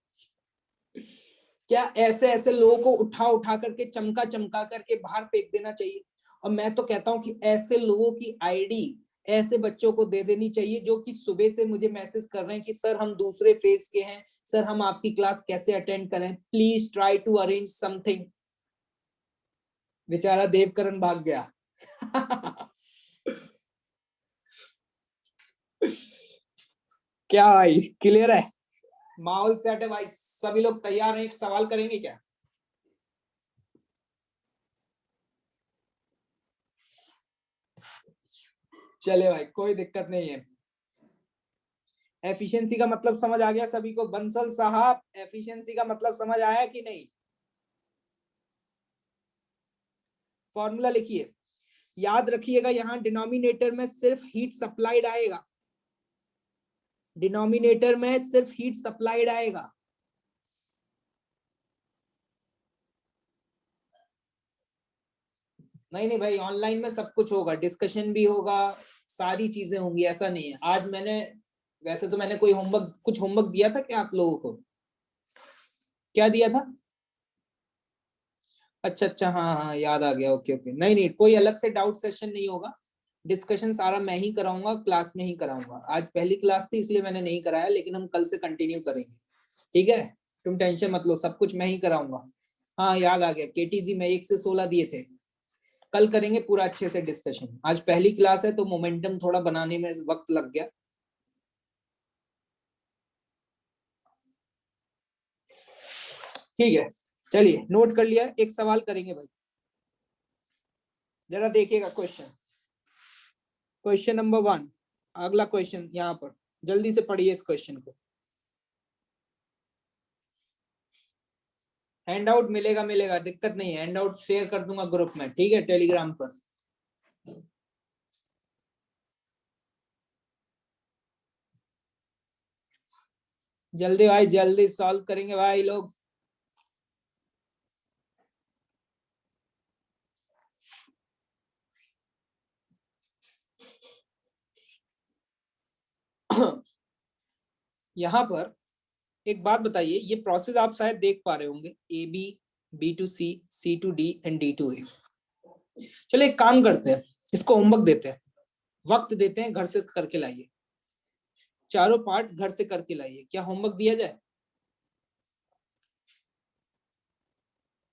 क्या ऐसे ऐसे लोगों को उठा उठा करके चमका चमका करके बाहर फेंक देना चाहिए? और मैं तो कहता हूं कि ऐसे लोगों की आईडी ऐसे बच्चों को दे देनी चाहिए जो कि सुबह से मुझे मैसेज कर रहे हैं कि सर हम दूसरे फेज के हैं, सर हम आपकी क्लास कैसे अटेंड करें, please try to arrange something. बेचारा देवकरण भाग गया। क्या भाई क्लियर है? माहौल सेट है भाई, सभी लोग तैयार हैं, एक सवाल करेंगे क्या? चले भाई, कोई दिक्कत नहीं है। एफिशिएंसी का मतलब समझ आ गया सभी को? बंसल साहब, एफिशिएंसी का मतलब समझ आया कि नहीं? फॉर्मूला लिखिए, याद रखिएगा यहां डिनोमिनेटर में सिर्फ हीट सप्लाइड आएगा, डिनोमिनेटर में सिर्फ हीट सप्लाइड आएगा। नहीं नहीं भाई, ऑनलाइन में सब कुछ होगा, डिस्कशन भी होगा, सारी चीजें होंगी, ऐसा नहीं है। आज मैंने, वैसे तो मैंने कोई होमवर्क, कुछ होमवर्क दिया था क्या आप लोगों को? क्या दिया था? अच्छा अच्छा, हाँ हाँ याद आ गया, ओके ओके। नहीं नहीं, कोई अलग से डाउट सेशन नहीं होगा, डिस्कशन सारा मैं ही कराऊंगा, क्लास में ही कराऊंगा। आज पहली क्लास थी इसलिए मैंने नहीं कराया, लेकिन हम कल से कंटिन्यू करेंगे, ठीक है? तुम टेंशन मत लो, सब कुछ मैं ही कराऊंगा। हाँ याद आ गया, केटीजी में 1 से 16 दिए थे। कल करेंगे पूरा अच्छे से डिस्कशन। आज पहली क्लास है तो मोमेंटम थोड़ा बनाने में वक्त लग गया। ठीक है, चलिए नोट कर लिया। एक सवाल करेंगे भाई, जरा देखिएगा क्वेश्चन, क्वेश्चन नंबर 1। अगला क्वेश्चन यहाँ पर, जल्दी से पढ़िए इस क्वेश्चन को। हैंड आउट मिलेगा, मिलेगा, दिक्कत नहीं है, हैंड आउट शेयर कर दूंगा ग्रुप में, ठीक है, टेलीग्राम पर। जल्दी भाई, जल्दी सॉल्व करेंगे भाई लोग। यहाँ पर एक बात बताइए, ये प्रोसेस आप शायद देख पा रहे होंगे, A B, B to C, C to D and D to A. चलो एक काम करते हैं, इसको होमवर्क देते हैं, वक्त देते हैं, घर से करके लाइए, चारों पार्ट घर से करके लाइए। क्या होमवर्क दिया जाए?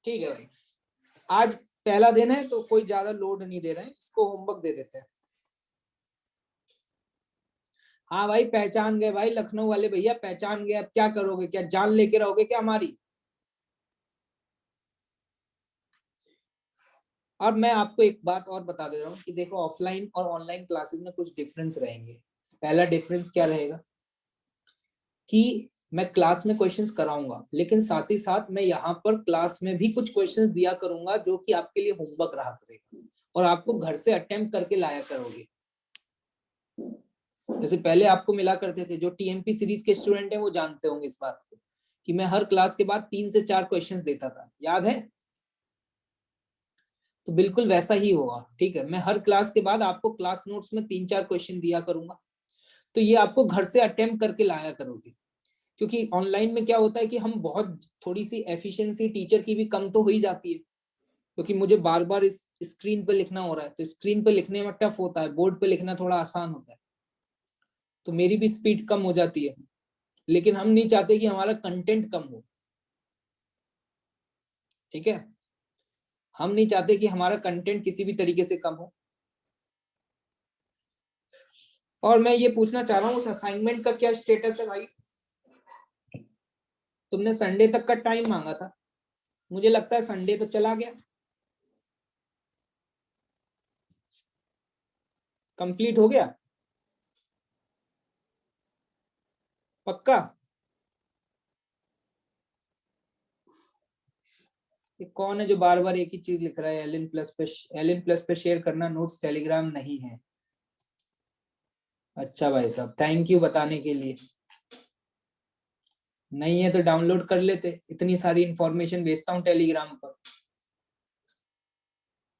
ठीक है भाई, आज पहला दिन है तो कोई ज्यादा लोड नहीं दे रहे हैं, इसको होमवर्क दे देते हैं। हाँ भाई पहचान गए भाई, लखनऊ वाले भैया पहचान गए। अब क्या करोगे, क्या जान लेके रहोगे क्या हमारी? और मैं आपको एक बात और बता दे रहा हूँ कि देखो, ऑफलाइन और ऑनलाइन क्लासेस में कुछ डिफरेंस रहेंगे। पहला डिफरेंस क्या रहेगा कि मैं क्लास में क्वेश्चंस कराऊंगा, लेकिन साथ ही साथ मैं यहाँ पर क्लास में भी कुछ क्वेश्चंस दिया करूंगा जो कि आपके लिए होमवर्क रहा करेगा, और आपको घर से अटेम्प्ट करके लाया करोगे। जैसे पहले आपको मिला करते थे, जो टीएमपी सीरीज के स्टूडेंट हैं वो जानते होंगे इस बात को, कि मैं हर क्लास के बाद 3 से 4 क्वेश्चंस देता था, याद है? तो बिल्कुल वैसा ही होगा, ठीक है? मैं हर क्लास के बाद आपको क्लास नोट्स में 3-4 क्वेश्चन दिया करूंगा, तो ये आपको घर से अटेम्प्ट करके लाया करोगे। क्योंकि ऑनलाइन में क्या होता है कि हम बहुत, थोड़ी सी एफिशिएंसी टीचर की भी कम तो हो ही जाती है, क्योंकि मुझे बार बार इस स्क्रीन पे लिखना हो रहा है, तो स्क्रीन पे लिखने में टफ होता है, बोर्ड पे लिखना थोड़ा आसान होता है, तो मेरी भी स्पीड कम हो जाती है। लेकिन हम नहीं चाहते कि हमारा कंटेंट कम हो, ठीक है? हम नहीं चाहते कि हमारा कंटेंट किसी भी तरीके से कम हो। और मैं ये पूछना चाह रहा हूँ, उस असाइनमेंट का क्या स्टेटस है भाई? तुमने संडे तक का टाइम मांगा था, मुझे लगता है संडे तो चला गया। कंप्लीट हो गया पक्का? ये कौन है जो बार बार एक ही चीज लिख रहा है? एलिन प्लस पे शेयर करना नोट्स टेलीग्राम नहीं है। अच्छा भाई साहब, थैंक यू बताने के लिए। नहीं है तो डाउनलोड कर लेते, इतनी सारी इंफॉर्मेशन भेजता हूँ टेलीग्राम पर,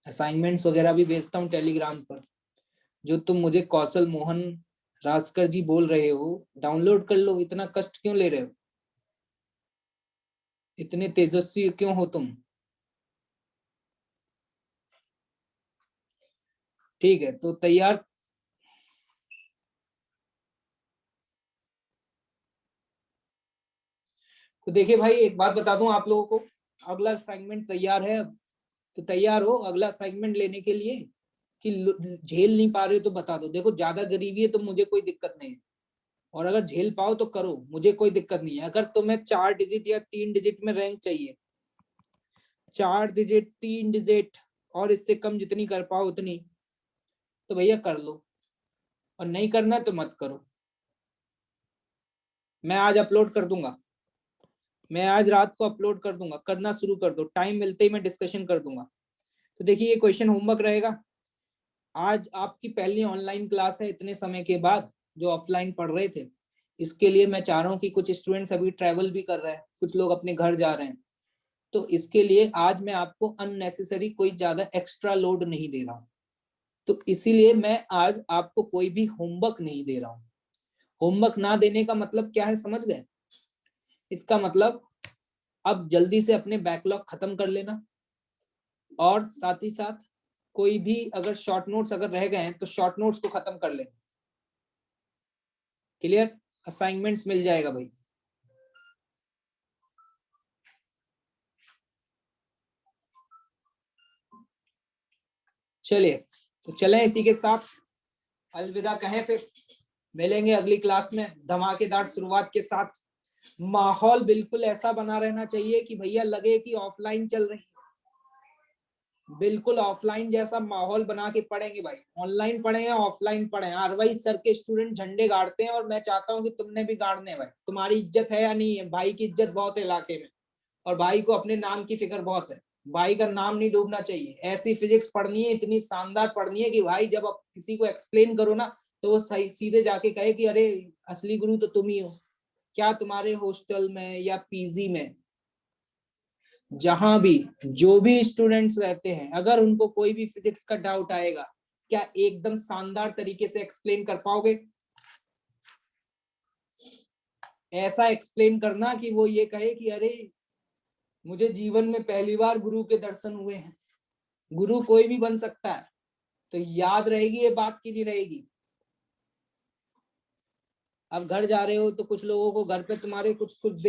असाइनमेंट्स वगैरह भी भेजता हूँ टेलीग्राम पर। जो तुम मुझे कौशल मोहन राजकर जी बोल रहे हो, डाउनलोड कर लो, इतना कष्ट क्यों ले रहे हो? इतने तेजस्वी क्यों हो तुम? ठीक है, तो तैयार। तो देखिए भाई, एक बात बता दूं आप लोगों को, अगला असाइनमेंट तैयार है अब, तो तैयार हो अगला असाइनमेंट लेने के लिए, कि झेल नहीं पा रहे हो तो बता दो। देखो ज्यादा गरीबी है तो मुझे कोई दिक्कत नहीं है, और अगर झेल पाओ तो करो, मुझे कोई दिक्कत नहीं है। अगर तुम्हें 4 डिजिट या 3 डिजिट में रैंक चाहिए, 4 डिजिट, 3 डिजिट, और इससे कम जितनी कर पाओ उतनी, तो भैया कर लो। और नहीं करना तो मत करो। मैं आज अपलोड कर दूंगा, मैं आज रात को अपलोड कर दूंगा, करना शुरू कर दो, टाइम मिलते ही मैं डिस्कशन कर दूंगा। तो देखिए ये क्वेश्चन होमवर्क रहेगा। आज आपकी पहली ऑनलाइन क्लास है इतने समय के बाद, जो ऑफलाइन पढ़ रहे थे। इसके लिए मैं चाह रहा हूँ कि कुछ स्टूडेंट्स अभी ट्रैवल भी कर रहे हैं, कुछ लोग अपने घर जा रहे हैं, तो इसके लिए आज मैं आपको अननेसेसरी कोई ज्यादा एक्स्ट्रा लोड नहीं दे रहा हूँ। तो इसीलिए मैं आज आपको कोई भी होमवर्क नहीं दे रहा हूँ। होमवर्क ना देने का मतलब क्या है, समझ गए? इसका मतलब अब जल्दी से अपने बैकलॉग खत्म कर लेना, और साथ ही साथ कोई भी अगर शॉर्ट नोट्स अगर रह गए हैं तो शॉर्ट नोट्स को खत्म कर लेना। क्लियर? असाइनमेंट्स मिल जाएगा भाई। चलिए, तो चलें इसी के साथ अलविदा कहें, फिर मिलेंगे अगली क्लास में धमाकेदार शुरुआत के साथ। माहौल बिल्कुल ऐसा बना रहना चाहिए कि भैया लगे कि ऑफलाइन चल रही है, बिल्कुल ऑफलाइन जैसा माहौल बना के पढ़ेंगे भाई। ऑनलाइन पढ़े या ऑफलाइन पढ़े, अरवाई सर के स्टूडेंट झंडे गाड़ते हैं, और मैं चाहता हूं कि तुमने भी गाड़ने हैं भाई। तुम्हारी इज्जत है या नहीं है? भाई की इज्जत बहुत है इलाके में, और भाई को अपने नाम की फिक्र बहुत है। भाई का नाम नहीं डूबना चाहिए। ऐसी फिजिक्स पढ़नी है, इतनी शानदार पढ़नी है कि भाई जब आप किसी को एक्सप्लेन करो ना, तो वो सही सीधे जाके कहे कि अरे असली गुरु तो तुम ही हो। क्या तुम्हारे हॉस्टल में या पीजी में, जहां भी जो भी स्टूडेंट्स रहते हैं, अगर उनको कोई भी फिजिक्स का डाउट आएगा, क्या एकदम शानदार तरीके से एक्सप्लेन कर पाओगे? ऐसा एक्सप्लेन करना कि वो ये कहे कि अरे मुझे जीवन में पहली बार गुरु के दर्शन हुए हैं। गुरु कोई भी बन सकता है, तो याद रहेगी ये बात की नहीं रहेगी? अब घर जा रहे हो तो कुछ लोगों को घर पे तुम्हारे कुछ कुछ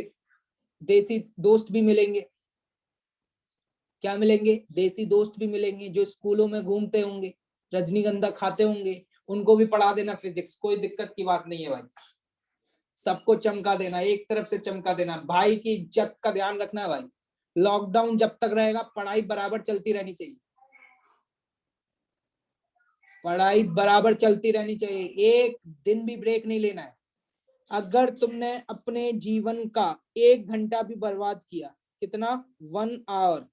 देसी दोस्त भी मिलेंगे। क्या मिलेंगे? देसी दोस्त भी मिलेंगे, जो स्कूलों में घूमते होंगे, रजनीगंधा खाते होंगे। उनको भी पढ़ा देना फिजिक्स, कोई दिक्कत की बात नहीं है भाई। सबको चमका देना, एक तरफ से चमका देना। भाई की इज्जत का ध्यान रखना है भाई। लॉकडाउन जब तक रहेगा पढ़ाई बराबर चलती रहनी चाहिए, पढ़ाई बराबर चलती रहनी चाहिए, एक दिन भी ब्रेक नहीं लेना है। अगर तुमने अपने जीवन का 1 घंटा भी बर्बाद किया, कितना, 1 आवर,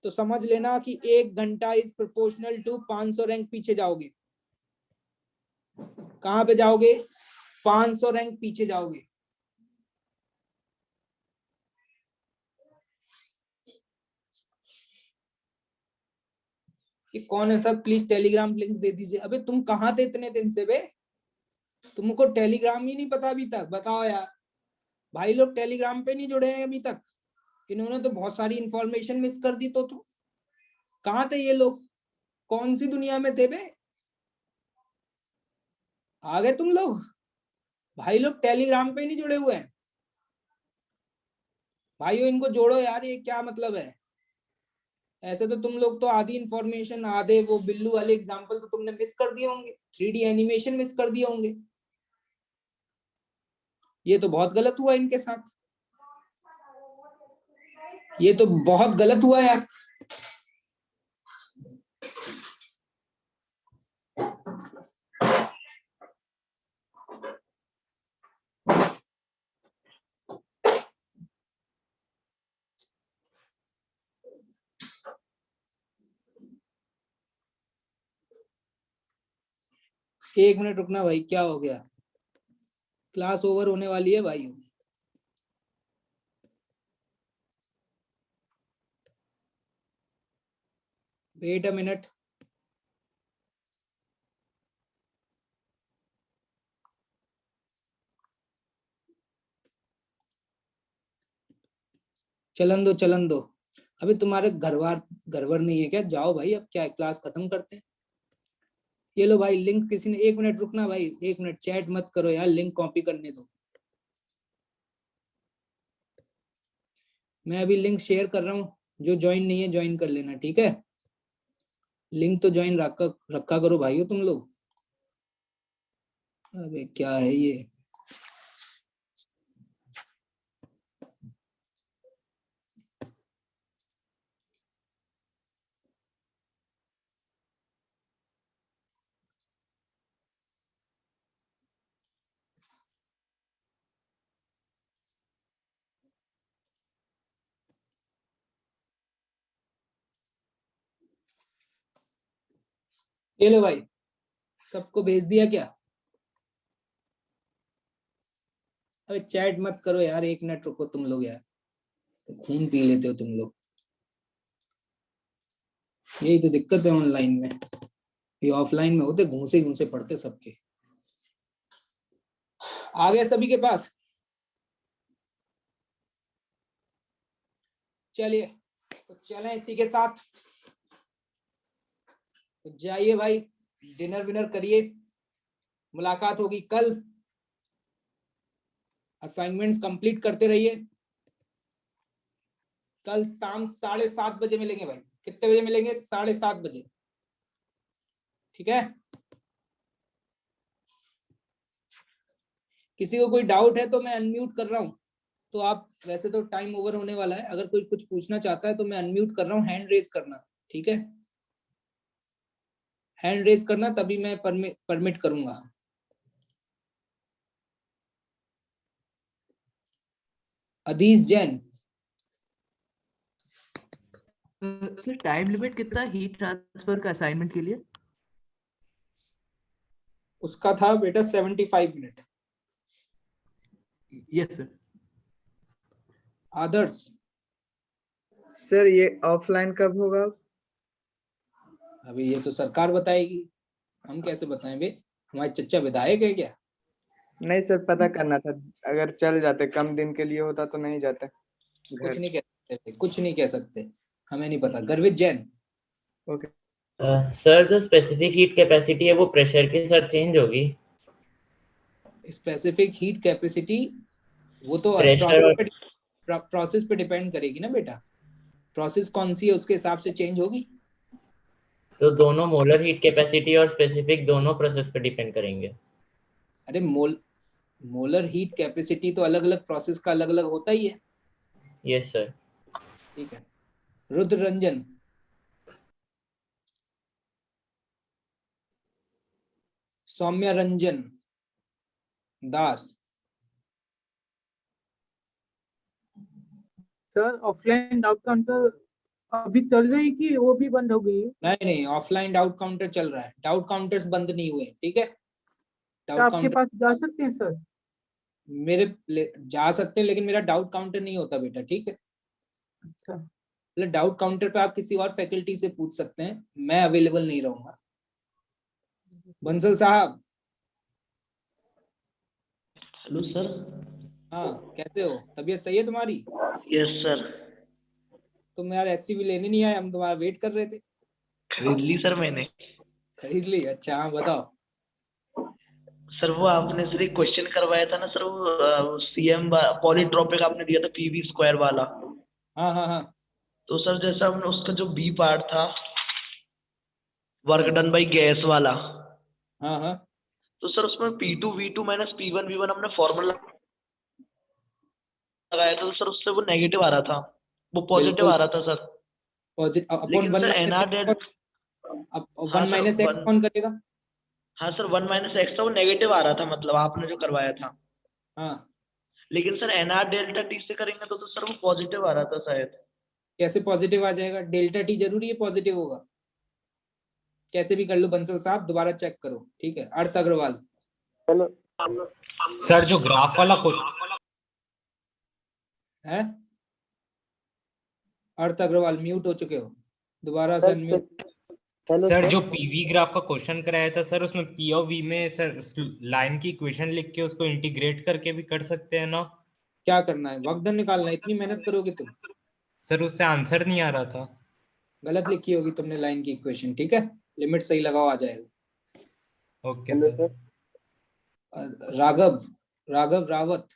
तो समझ लेना कि 1 घंटा इज प्रोपोर्शनल टू 500 रैंक पीछे जाओगे। कहां पे जाओगे? 500 रैंक पीछे जाओगे। ये कौन है सर? प्लीज टेलीग्राम लिंक दे दीजिए। अबे तुम कहाँ थे इतने दिन से बे? तुमको टेलीग्राम ही नहीं पता अभी तक? बताओ यार, भाई लोग टेलीग्राम पे नहीं जुड़े हैं अभी तक। इन्होंने तो बहुत सारी इंफॉर्मेशन मिस कर दी। तो तुम कहाँ थे ये लोग? कौन सी दुनिया में थे बे? आ गए तुम लोग? भाई लोग टेलीग्राम पे नहीं जुड़े हुए हैं। भाइयों इनको जोड़ो यार, ये क्या मतलब है? ऐसे तो तुम लोग तो आधी इंफॉर्मेशन, आधे वो बिल्लू वाले एग्जांपल तो तुमने मिस कर दिए होंगे, 3D एनिमेशन मिस कर दिए होंगे। ये तो बहुत गलत हुआ इनके साथ, ये तो बहुत गलत हुआ यार। एक मिनट रुकना भाई, क्या हो गया? क्लास ओवर होने वाली है भाई। Wait a minute. चलन दो, चलन दो। अभी तुम्हारे घरवार घरवर नहीं है क्या? जाओ भाई, अब क्या है, क्लास खत्म करते हैं। ये लो भाई लिंक, किसी ने, 1 मिनट रुकना भाई, 1 मिनट, चैट मत करो यार, लिंक कॉपी करने दो। मैं अभी लिंक शेयर कर रहा हूँ, जो ज्वाइन नहीं है ज्वाइन कर लेना, ठीक है? लिंक तो ज्वाइन रखा रखा करो भाइयों तुम लोग। अबे क्या है ये? ये लो भाई, सबको भेज दिया क्या? अबे चैट मत करो यार, 1 मिनट रुको तुम लोग यार, तो खून पी लेते हो तुम लोग। यही तो दिक्कत है ऑनलाइन में, ये ऑफलाइन में होते घूसे घूसे पड़ते सबके। आ गए सभी के पास? चलिए तो चलें इसी के साथ, तो जाइए भाई, डिनर विनर करिए, मुलाकात होगी कल। असाइनमेंट्स कंप्लीट करते रहिए। कल शाम 7:30 बजे मिलेंगे भाई। कितने बजे मिलेंगे? 7:30 बजे, ठीक है? किसी को कोई डाउट है तो मैं अनम्यूट कर रहा हूँ, तो आप, वैसे तो टाइम ओवर होने वाला है, अगर कोई कुछ पूछना चाहता है तो मैं अनम्यूट कर रहा हूँ, हैंड रेज करना, ठीक है? हैंड रेज करना, तभी मैं परमिट करूंगा। Adish Jain.
Sir time limit कितना हीट ट्रांसफर का असाइनमेंट के लिए?
उसका था बेटा 75 मिनट।
Yes sir.
आदर्श।
सर ये ऑफलाइन कब होगा?
अभी ये तो सरकार बताएगी, हम कैसे बताएं बे? हमारे चच्चा विधायक है क्या?
नहीं सर, पता करना था, अगर चल जाते, कम दिन के लिए होता तो नहीं जाते
कुछ
घर।
नहीं कह सकते, कुछ नहीं कह सकते, हमें नहीं पता। गर्वित जैन।
ओके
सर जो स्पेसिफिक हीट कैपेसिटी है वो प्रेशर के साथ चेंज होगी?
स्पेसिफिक हीट कैपेसिटी, वो तो
प्रेशर और
प्रोसेस पे डिपेंड करेगी ना बेटा, प्रोसेस कौन सी है उसके हिसाब से चेंज होगी।
तो दोनों मोलर हीट कैपेसिटी और स्पेसिफिक दोनों प्रोसेस पे डिपेंड करेंगे?
अरे मोलर हीट कैपेसिटी तो अलग अलग प्रोसेस का अलग अलग होता ही है।
Yes sir.
ठीक है। रुद्र रंजन। सौम्या रंजन दास।
सर ऑफलाइन डाउट काउंटर अभी चल रही कि वो भी बंद हो गई है?
नहीं नहीं, ऑफलाइन डाउट काउंटर चल रहा है, डाउट काउंटर्स बंद नहीं हुए, ठीक है?
क्या
डाउट
आपके
काउंटर
पास जा सकते हैं सर?
जा सकते हैं, लेकिन मेरा डाउट काउंटर नहीं होता बेटा, ठीक है?
अच्छा।
मतलब डाउट काउंटर पे आप किसी और फैकल्टी से पूछ सकते हैं, मैं अवेलेबल नहीं रहूंगा। बंसल साहब।
Hello sir.
हाँ, कैसे हो? तबीयत सही है तुम्हारी?
Yes sir.
तुम यार एससीवी लेने नहीं आए, हम तुम्हारा वेट कर रहे थे।
खरीद ली सर मैंने।
खरीद ली? अच्छा, हाँ बताओ।
सर वो आपने सर एक क्वेश्चन करवाया था ना सर, वो सीएम पॉलीट्रॉपिक आपने दिया था पीवी स्क्वायर वाला।
हाँ हाँ हाँ
तो सर जैसा हमने उसका जो बी पार्ट था, वर्क डन बाई गैस वाला,
हाँ हाँ।
तो सर उसमें P2 V2 minus P1 V1 हमने फॉर्मूला लगाया था, तो सर उससे वो नेगेटिव आ रहा था, वो पॉजिटिव
बिल्कुल
आ रहा था सर।
पॉजिटिव अपॉन
लेकिन
one
sir
minus
NR del,
X. अब
हाँ
one
sir
minus X
one,
कौन करेगा?
हाँ सर 1 माइनस एक्स था, वो नेगेटिव आ रहा था, मतलब आपने जो करवाया था।
हाँ,
लेकिन सर एनआर डेल्टा टी से करेंगे तो सर वो पॉजिटिव आ रहा था शायद।
कैसे पॉजिटिव आ जाएगा? डेल्टा टी जरूरी है पॉजिटिव होगा? कैसे भी कर लो बंसल साहब, दोबारा चेक करो, ठीक है? अर्थ अग्रवाल।
सर जो ग्राफ वाला
है अर्थ अग्रवाल, म्यूट हो चुके हो, दोबारा से अनम्यूट।
सर जो पीवी ग्राफ का क्वेश्चन कराया था सर, उसमें पी और वी में सर लाइन की इक्वेशन लिख के उसको इंटीग्रेट करके भी कर सकते हैं ना?
क्या करना है? वक्त निकालना है? इतनी मेहनत करोगे तुम?
सर उससे आंसर नहीं आ रहा था।
गलत लिखी होगी तुमने लाइन की इक्वेशन, ठीक है? लिमिट सही लगाओ, आ जाएगा।
Okay sir.
राघव राघव रावत,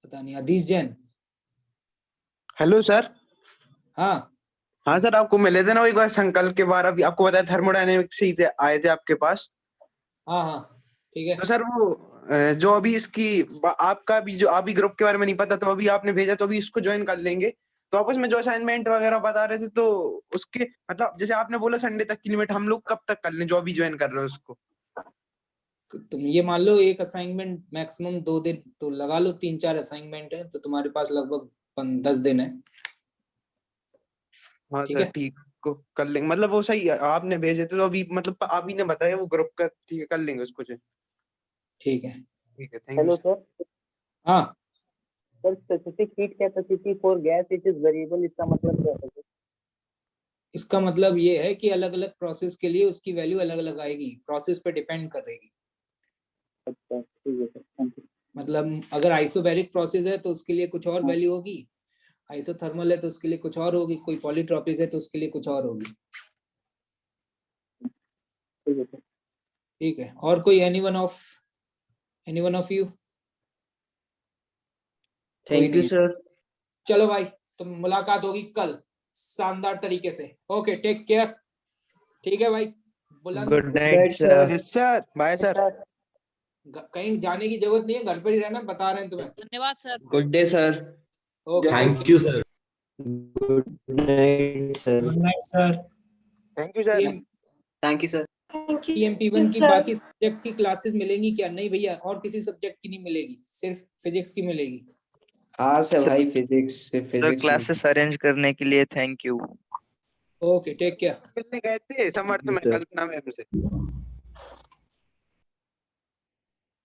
पता नहीं। अधीश जैन।
Hello sir.
हाँ
हाँ सर, आपको मिले थे ना एक बार संकल्प के बारे, अभी आपको बताया थर्मोडायनेमिक्स से ही आए थे आपके पास।
हाँ हाँ, ठीक है।
तो सर वो जो अभी इसकी आपका भी जो अभी ग्रुप के बारे में नहीं पता, तो अभी आपने भेजा, तो अभी इसको ज्वाइन कर लेंगे। तो आपस में जो असाइनमेंट वगैरह बता रहे थे, तो उसके मतलब जैसे आपने बोला संडे तक की लिमिट, हम लोग कब तक कर लें जो अभी ज्वाइन कर रहे हो उसको?
तुम ये मान लो एक असाइनमेंट मैक्सिमम 2 दिन, तो लगा लो 3-4 असाइनमेंट है, तो तुम्हारे पास लगभग 10 दिन है।
हाँ
ठीक
सर
है?
ठीक। को कर लेंगे, मतलब वो सही है, आपने भेजे थे तो अभी मतलब आप ही ने बताया वो ग्रुप का, ठीक है कर लेंगे उसको जो।
ठीक है।
ठीक है, thank you
hello
sir.
Sir.
हाँ
sir specific heat capacity for gas it is variable, इसका मतलब क्या है?
इसका मतलब ये है कि अलग अलग प्रोसेस के लिए उसकी वैल्यू अलग अलग आएगी, प्रोसेस पे डिपेंड करेगी।
अच्छा ठीक है सर, थैंक यू।
मतलब अगर आइसोबैरिक प्रोसेस है तो उसके लिए कुछ और वैल्यू होगी, आइसोथर्मल है तो उसके लिए कुछ और होगी, कोई पॉलीट्रॉपिक है तो उसके लिए कुछ और होगी।
ठीक है सर।
ठीक है, और कोई anyone of you?
Thank you sir.
चलो भाई, तो मुलाकात होगी कल शानदार तरीके से। Okay, take care. ठीक है भाई, बुलंद
good night
sir.
Sir.
Yes sir, bye sir.
कहीं जाने की जरूरत नहीं है, घर पर ही रहना, बता रहे हैं तुम्हें।
धन्यवाद sir.
Good day sir.
Okay,
thank you sir.
Good night sir.
Good night sir.
Thank you sir.
Thank you sir.
EMP1 की बाकी सब्जेक्ट की क्लासेस मिलेंगी क्या? नहीं भैया, और किसी सब्जेक्ट की नहीं मिलेगी, सिर्फ फिजिक्स की मिलेगी।
हाँ सर भाई, फिजिक्स से फिजिक्स
क्लासेस अरेंज करने के लिए thank you.
Okay, take care.
मिलने गए थे समर्थ में
सर।
कल्पना मैम से।